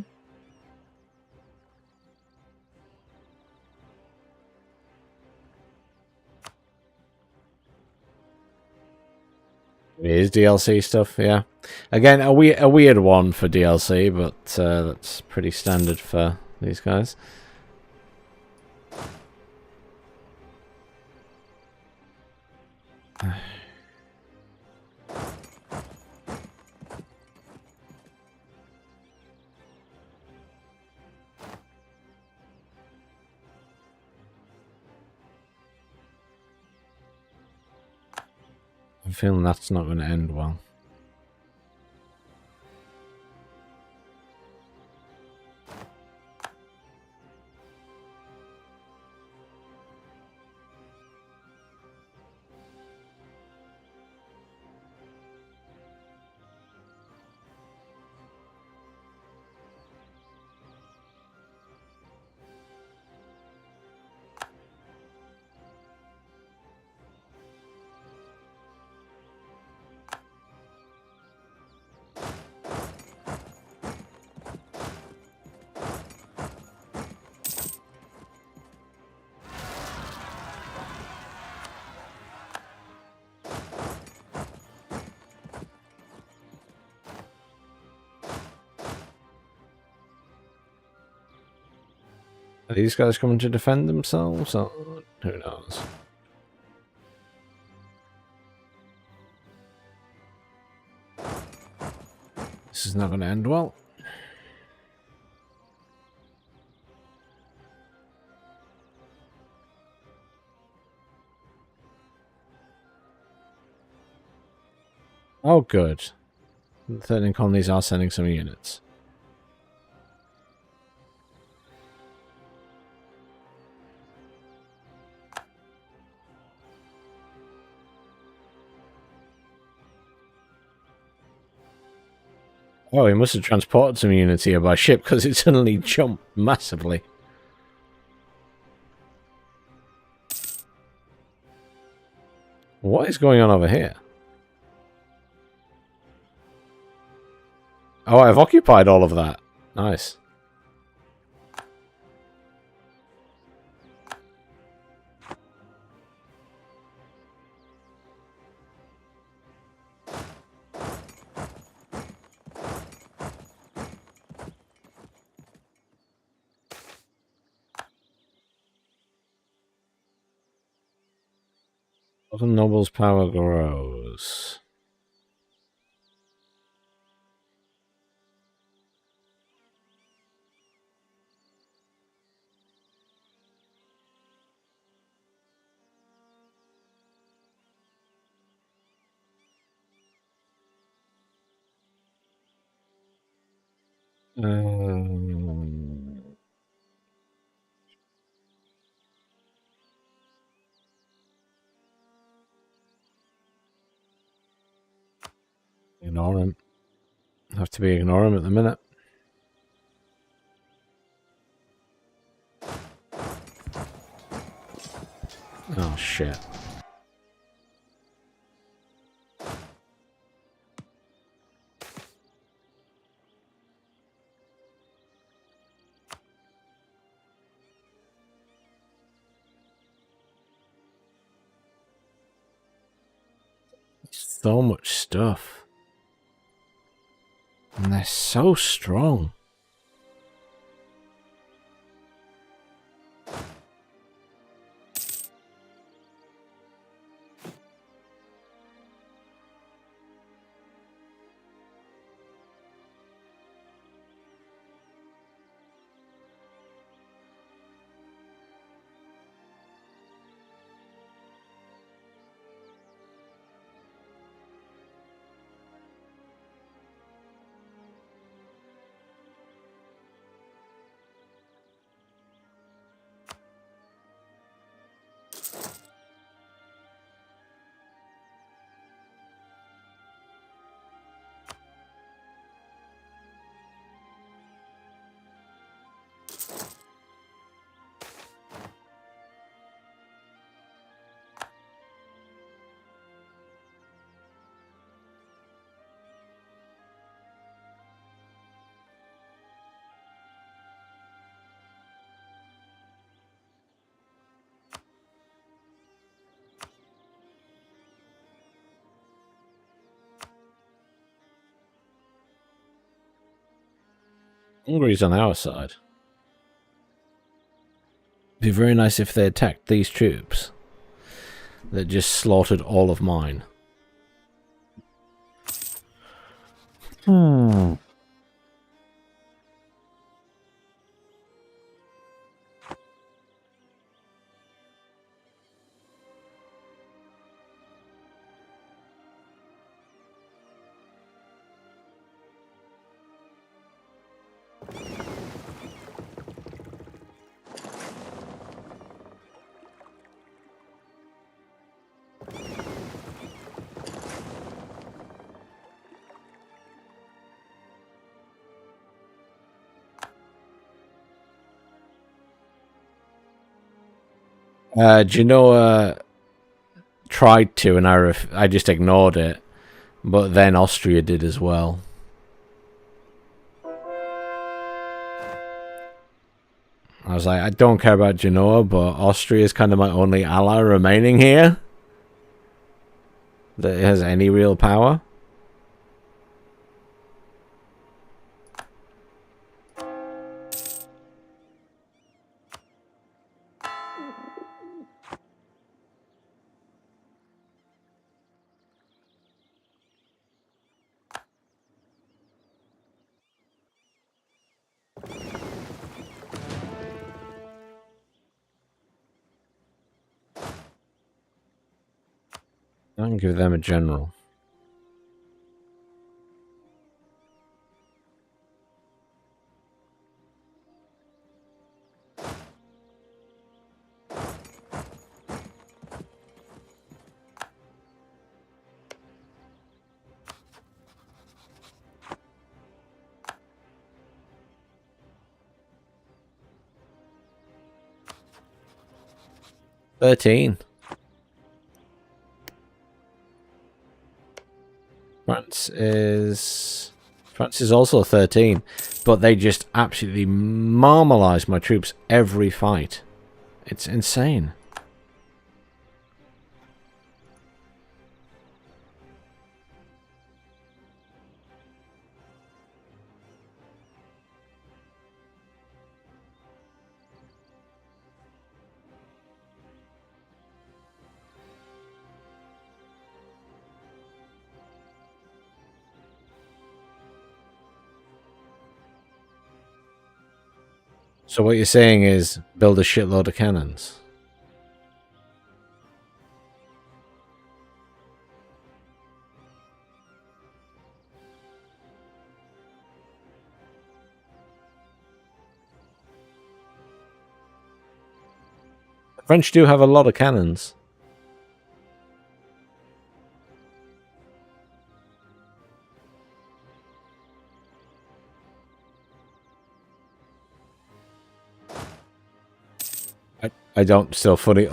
It is DLC stuff, yeah. Again, a weird one for DLC, but that's pretty standard for these guys. I'm feeling that's not going to end well. Are these guys coming to defend themselves? Or who knows? This is not going to end well. Oh, good. The 13 colonies are sending some units. Oh, he must have transported some units here by ship, because it suddenly jumped massively. What is going on over here? Oh, I've occupied all of that. Nice. The noble's power grows. Ignore him. Have to be ignore him at the minute. Oh shit. So much stuff. And they're so strong. Hungary's on our side. It'd be very nice if they attacked these troops that just slaughtered all of mine. Hmm. Genoa tried to, and I just ignored it. But then Austria did as well. I was like, I don't care about Genoa, but Austria is kind of my only ally remaining here that has any real power. I can give them a general. $13. France is also 13, but they just absolutely marmalize my troops every fight. It's insane. So what you're saying is build a shitload of cannons. The French do have a lot of cannons. I don't still fully... I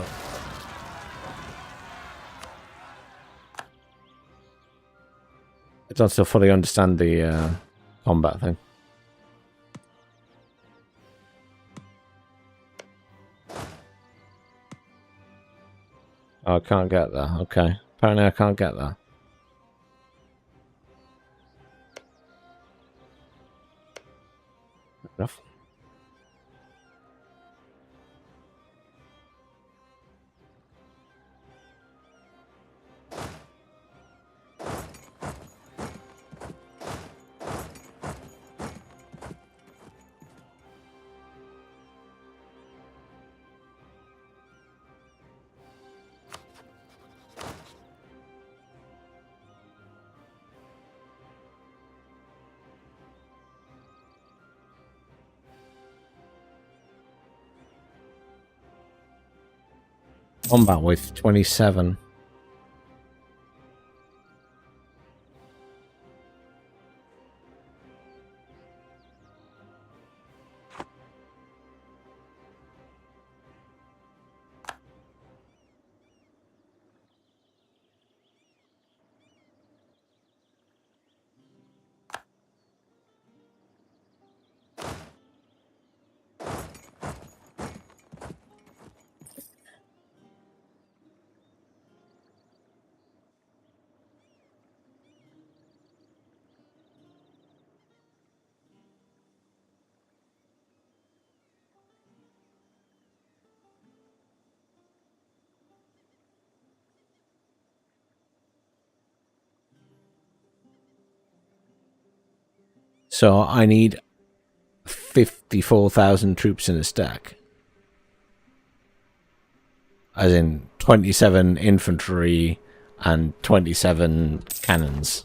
don't still fully understand the combat thing. Oh, I can't get that. Okay. Apparently I can't get that. Enough. Combat with 27. So I need 54,000 troops in a stack. As in 27 infantry and 27 cannons.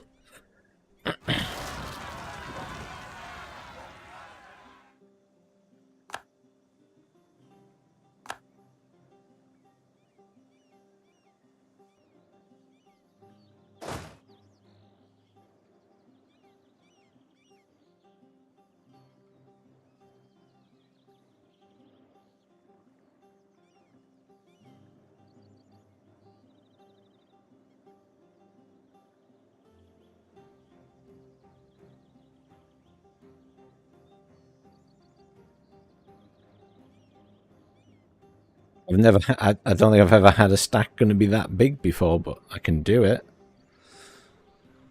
I don't think I've ever had a stack going to be that big before, but I can do it.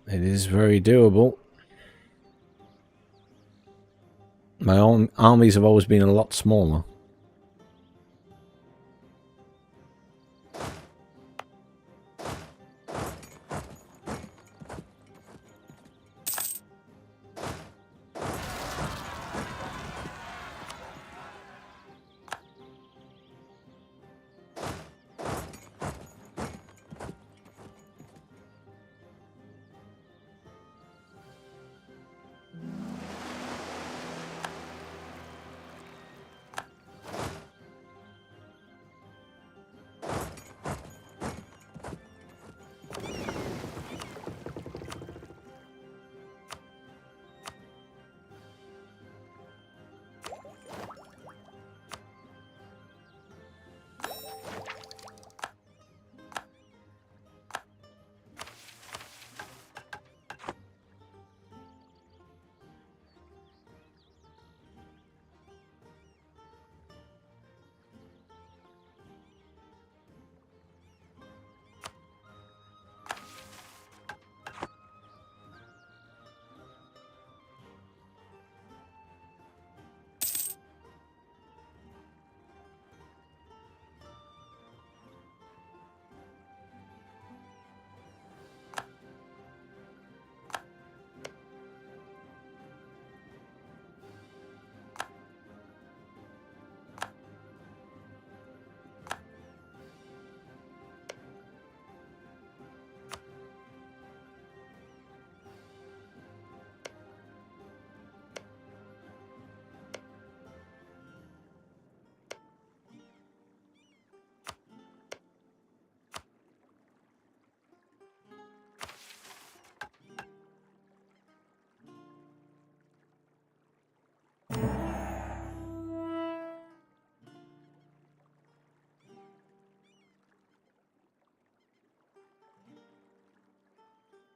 It is very doable. My own armies have always been a lot smaller.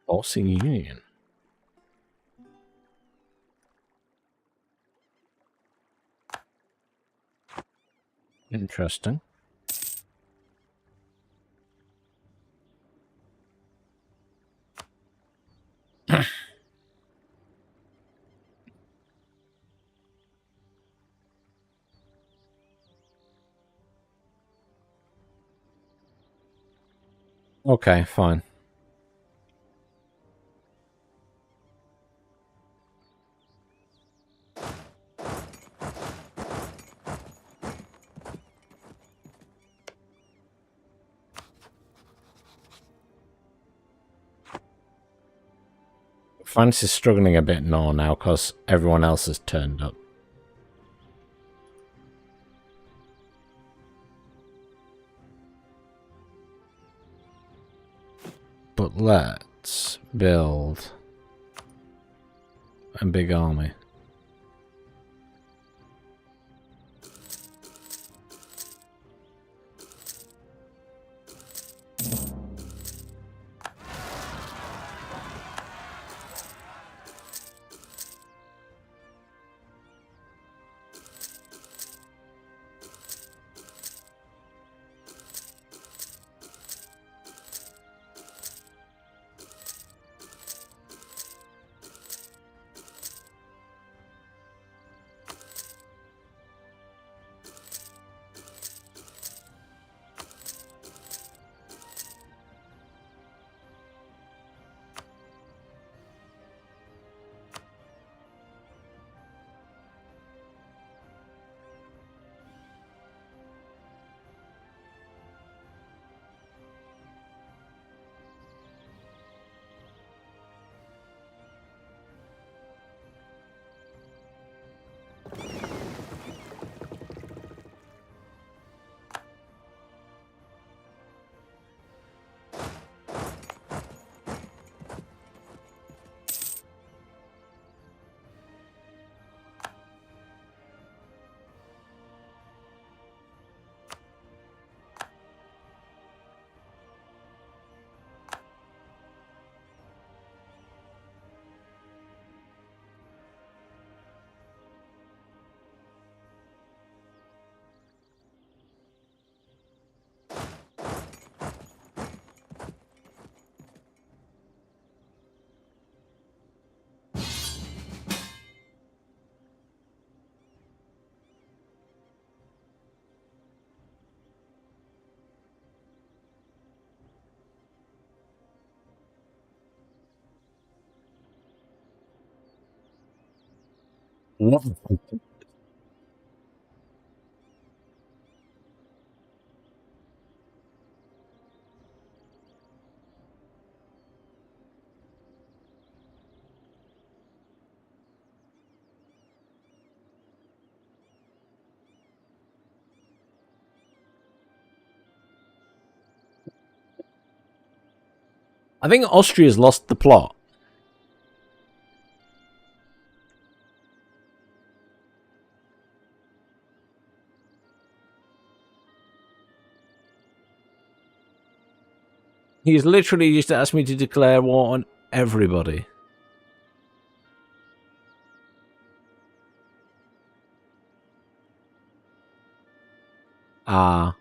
Bossing Union. Interesting. Okay, fine. France is struggling a bit more now because everyone else has turned up. But let's build a big army. What? I think Austria's lost the plot. He's literally just asked me to declare war on everybody. Ah.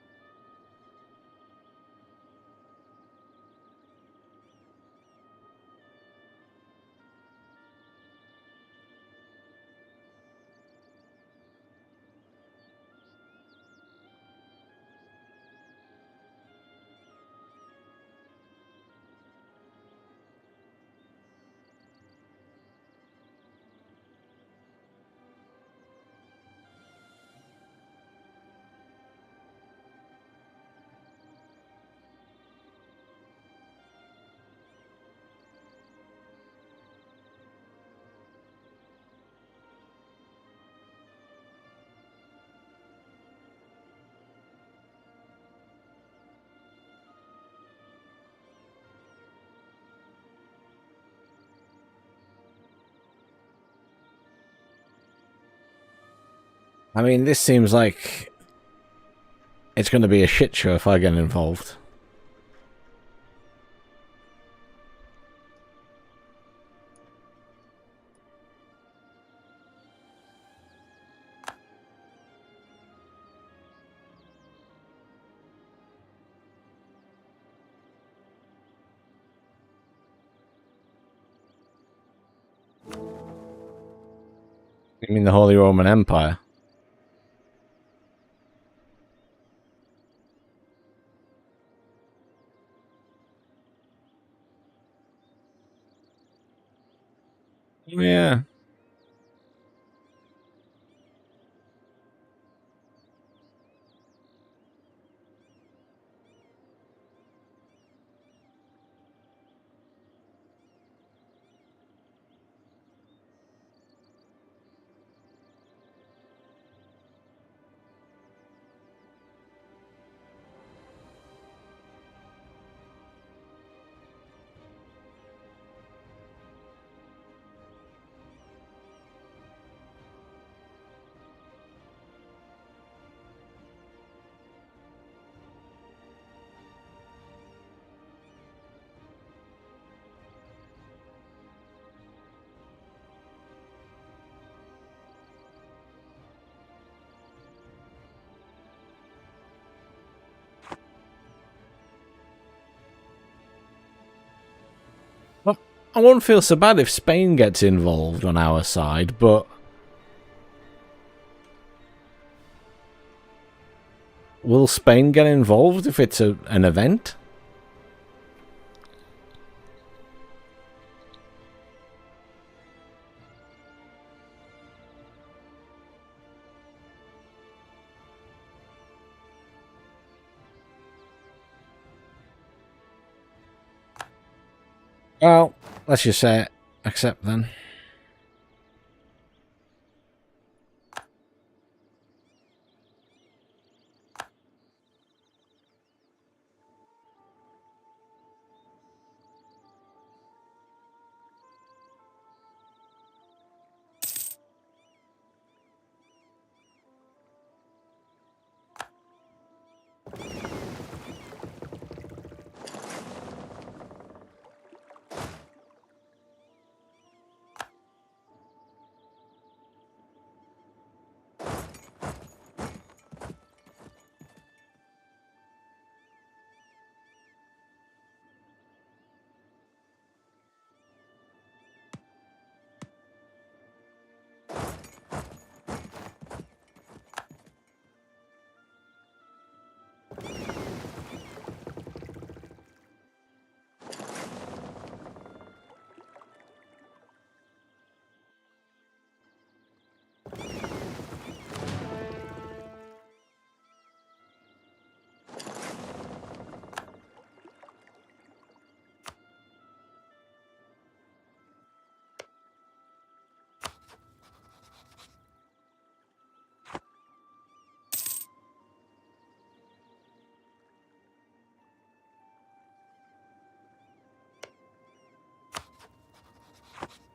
I mean, this seems like it's going to be a shit show if I get involved. You mean the Holy Roman Empire? Yeah. Well, I won't feel so bad if Spain gets involved on our side, but will Spain get involved if it's an event? Well, let's just say accept then.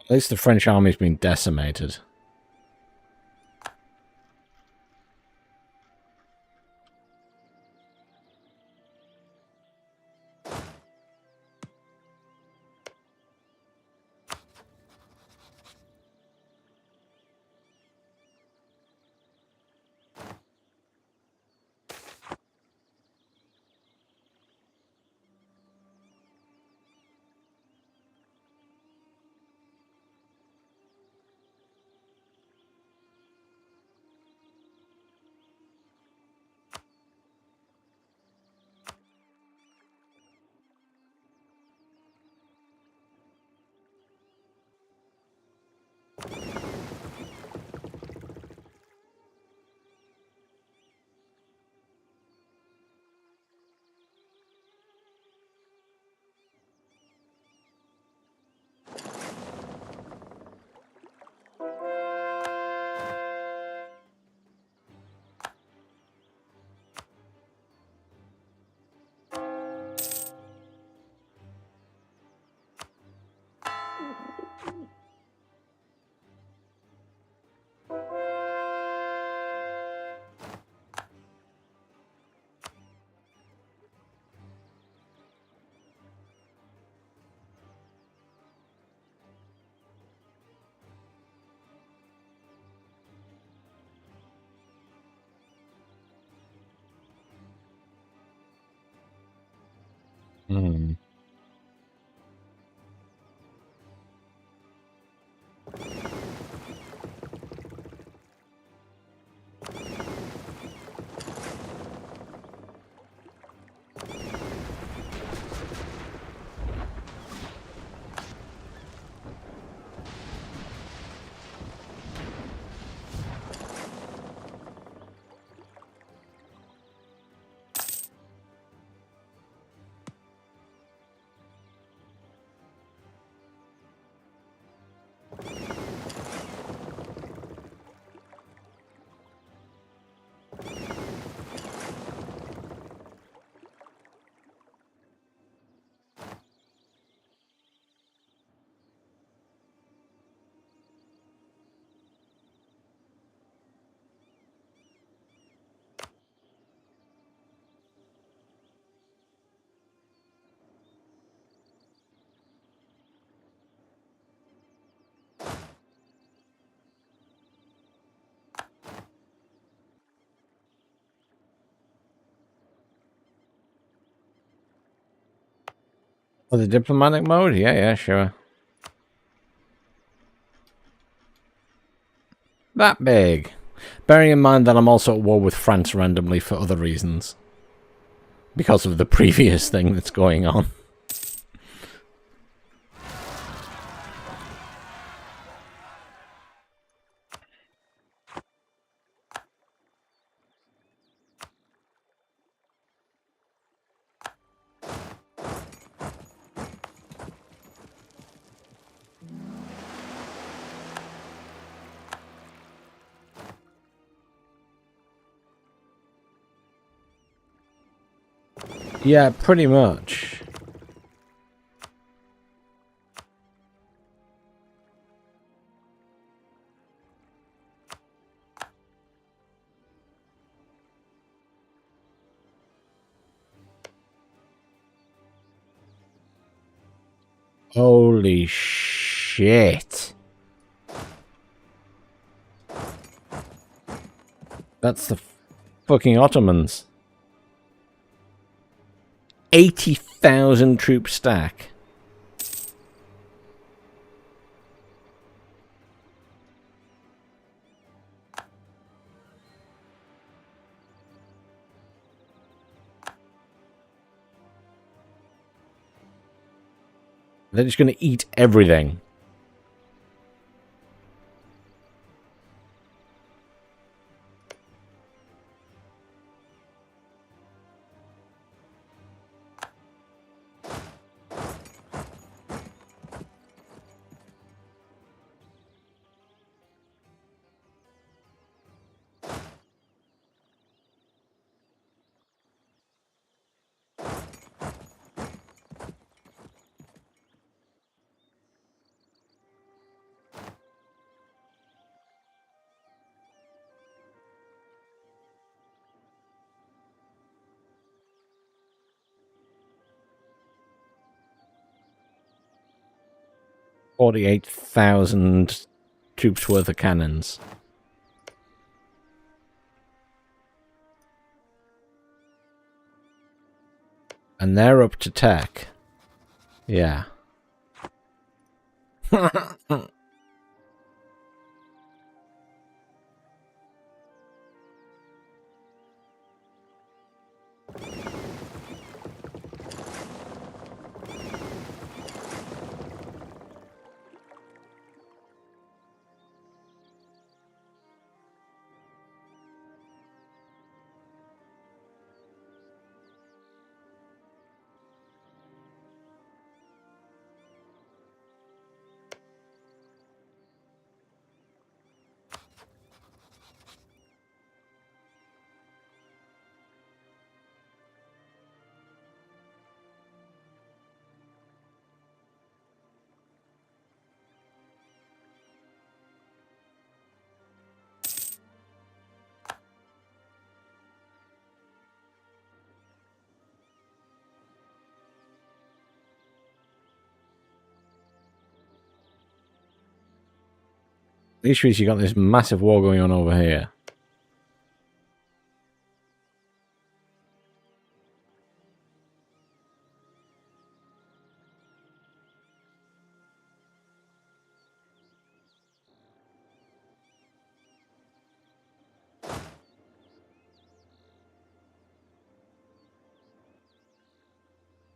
At least the French army's been decimated. Hmm. Oh, the diplomatic mode? Yeah, yeah, sure. That big. Bearing in mind that I'm also at war with France randomly for other reasons. Because of the previous thing that's going on. Yeah, pretty much. Holy shit. That's the fucking Ottomans. 80,000 troop stack. They're just going to eat everything. $48,000 troops worth of cannons. And they're up to tech. Yeah. The issue is you got this massive war going on over here.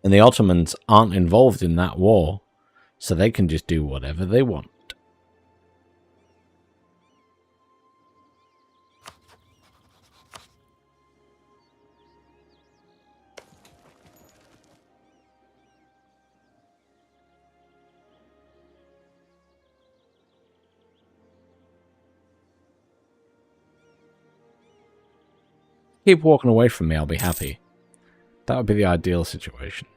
And the Ottomans aren't involved in that war, so they can just do whatever they want. Keep walking away from me, I'll be happy. That would be the ideal situation.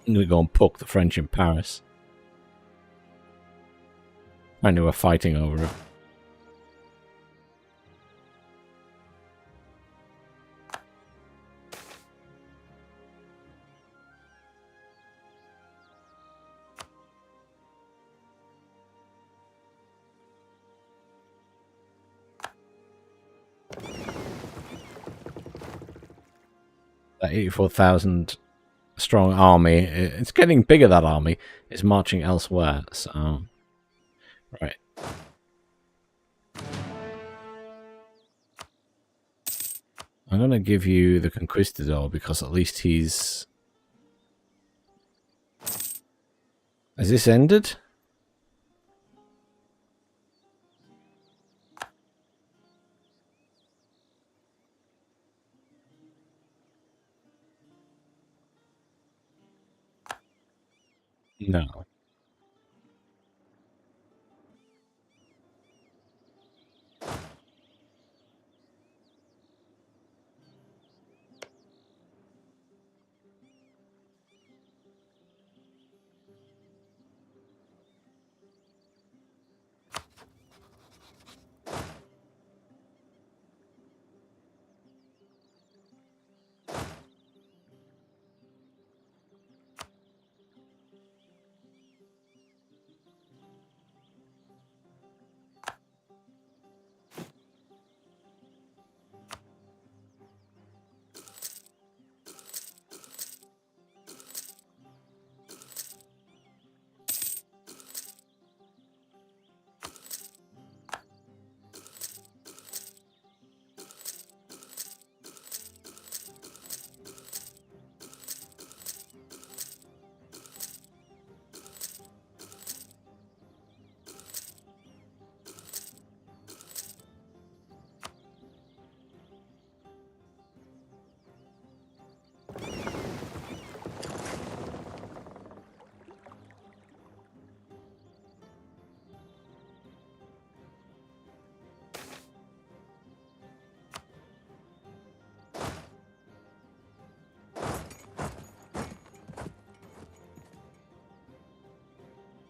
I'm going to go and poke the French in Paris. I knew we're fighting over it. That 84,000 strong army, it's getting bigger, that army, is marching elsewhere, so... Right. I'm going to give you the Conquistador, because at least he's... Has this ended? No.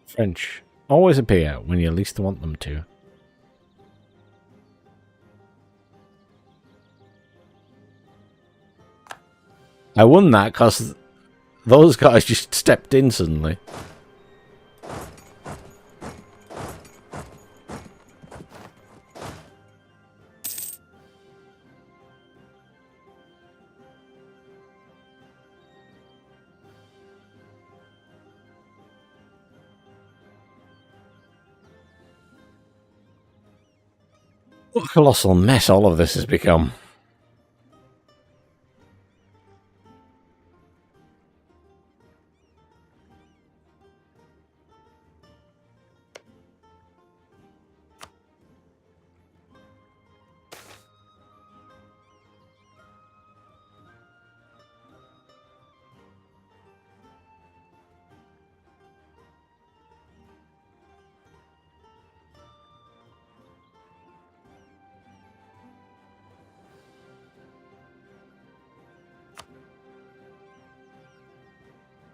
French always appear when you least want them to. I won that because those guys just stepped in suddenly. What a colossal mess all of this has become.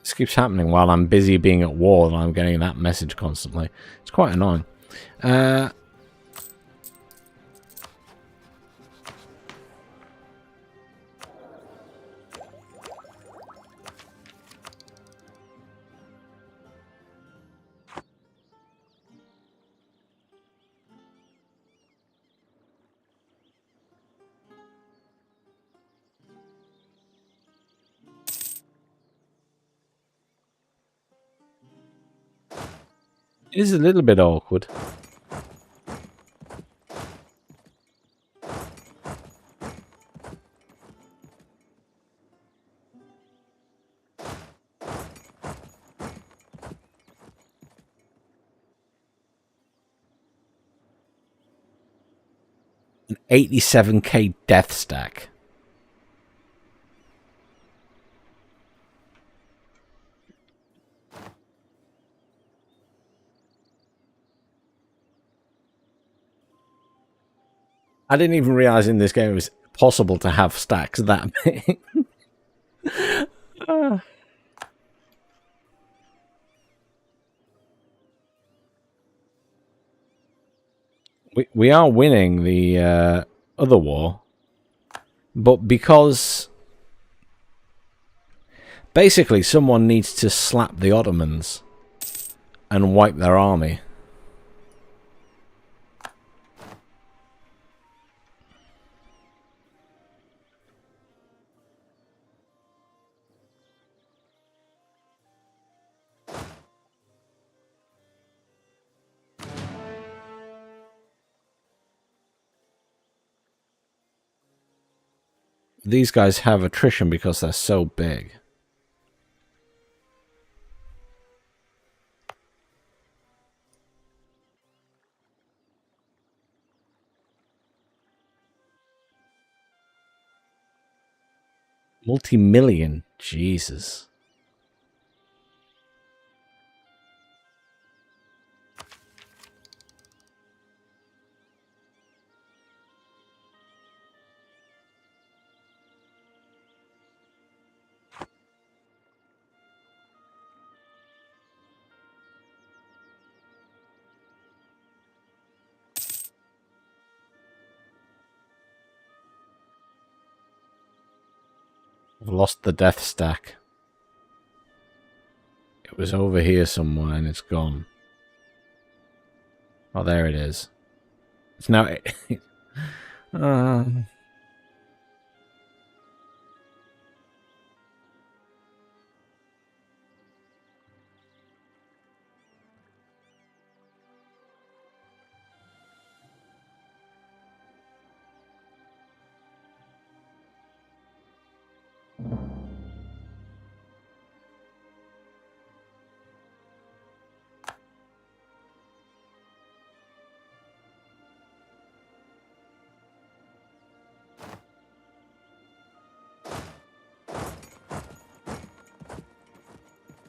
This keeps happening while I'm busy being at war and I'm getting that message constantly. It's quite annoying. It is a little bit awkward. An 87k death stack. I didn't even realize in this game it was possible to have stacks that big. We are winning the other war, but because basically someone needs to slap the Ottomans and wipe their army. these guys have attrition because they're so big. Multi-million. Jesus. I've lost the death stack. It was over here somewhere and it's gone. Oh, there it is. It's now...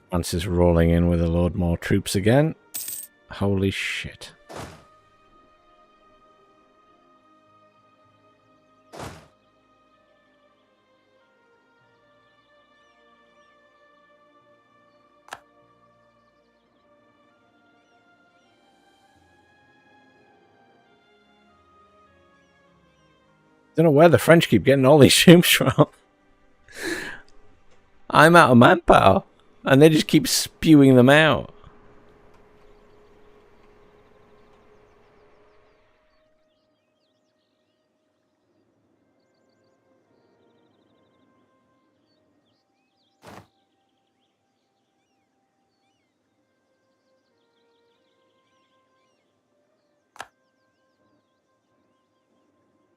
France is rolling in with a load more troops again. Holy shit. Don't know where the French keep getting all these troops from. I'm out of manpower. And they just keep spewing them out.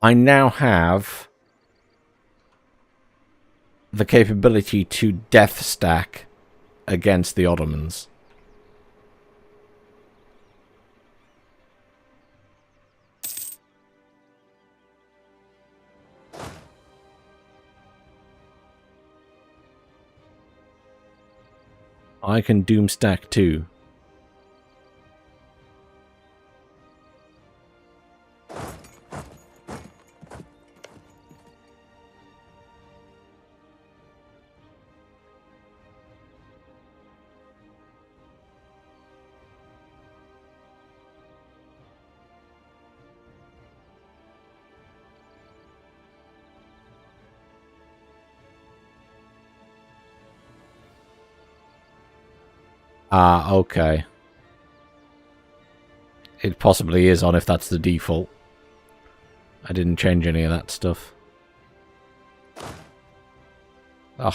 I now have the capability to death stack against the Ottomans. I can doom stack too. Ah, okay. It possibly is on if that's the default. I didn't change any of that stuff. Ugh.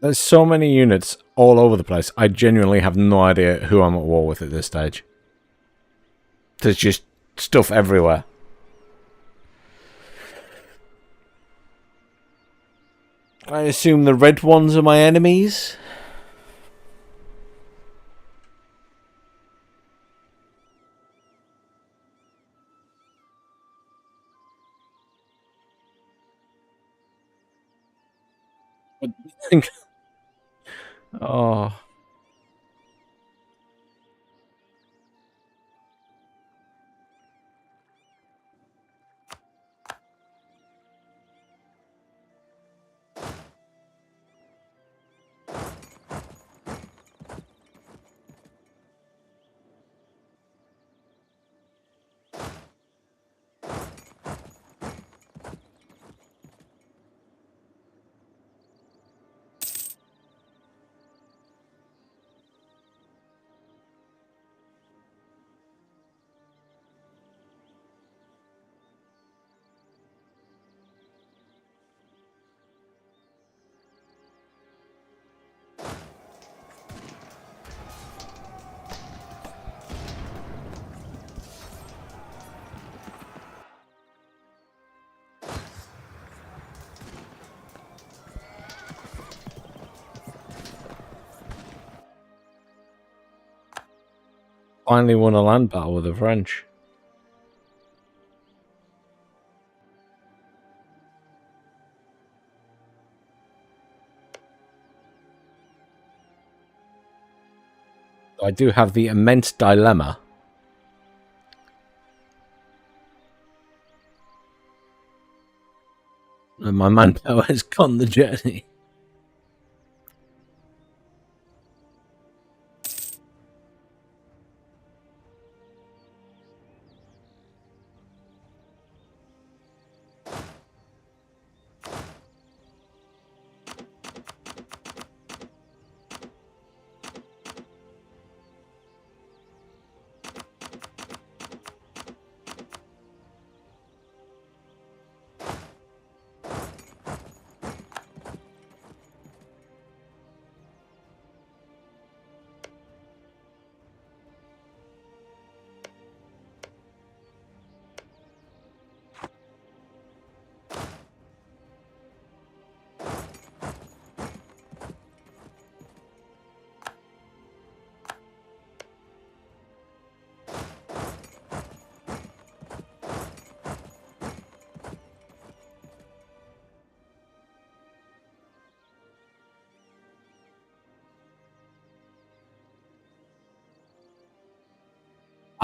There's so many units all over the place. I genuinely have no idea who I'm at war with at this stage. There's just stuff everywhere. I assume the red ones are my enemies. Oh. Finally won a land battle with the French. I do have the immense dilemma. And my manpower has gone the journey.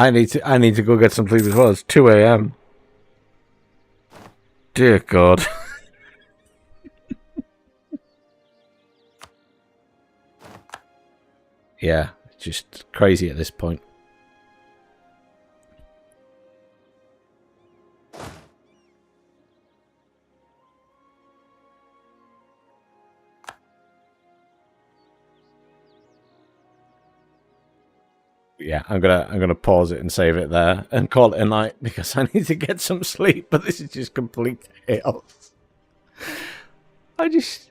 I need to go get some sleep as well. It's 2 a.m. Dear God. Yeah, it's just crazy at this point. Yeah, I'm gonna pause it and save it there and call it a night because I need to get some sleep. But this is just complete chaos. I just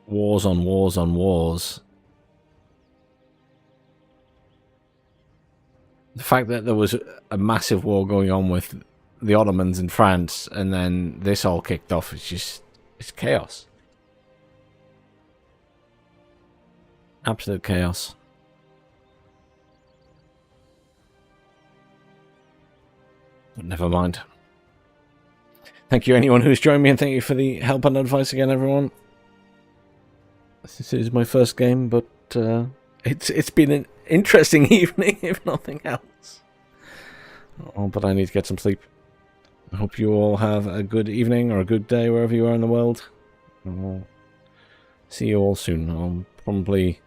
wars on wars on wars. The fact that there was a massive war going on with the Ottomans in France, and then this all kicked off. It's chaos. Absolute chaos. But never mind. Thank you anyone who's joined me, and thank you for the help and advice again, everyone. This is my first game, but it's been an interesting evening, if nothing else. Oh, but I need to get some sleep. I hope you all have a good evening or a good day wherever you are in the world. And we'll see you all soon. I'll probably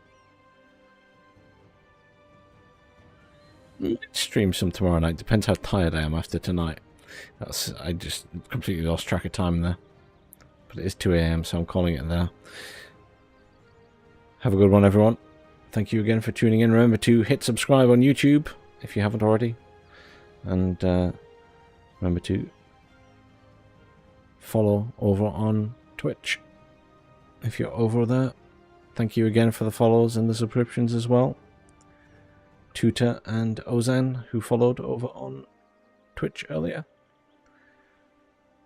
stream some tomorrow night. Depends how tired I am after tonight. I just completely lost track of time there. But it is 2 a.m, so I'm calling it there. Have a good one, everyone. Thank you again for tuning in. Remember to hit subscribe on YouTube if you haven't already. And remember to follow over on Twitch if you're over there. Thank you again for the follows and the subscriptions as well. Tuta and Ozan, who followed over on Twitch earlier.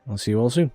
I'll see you all soon.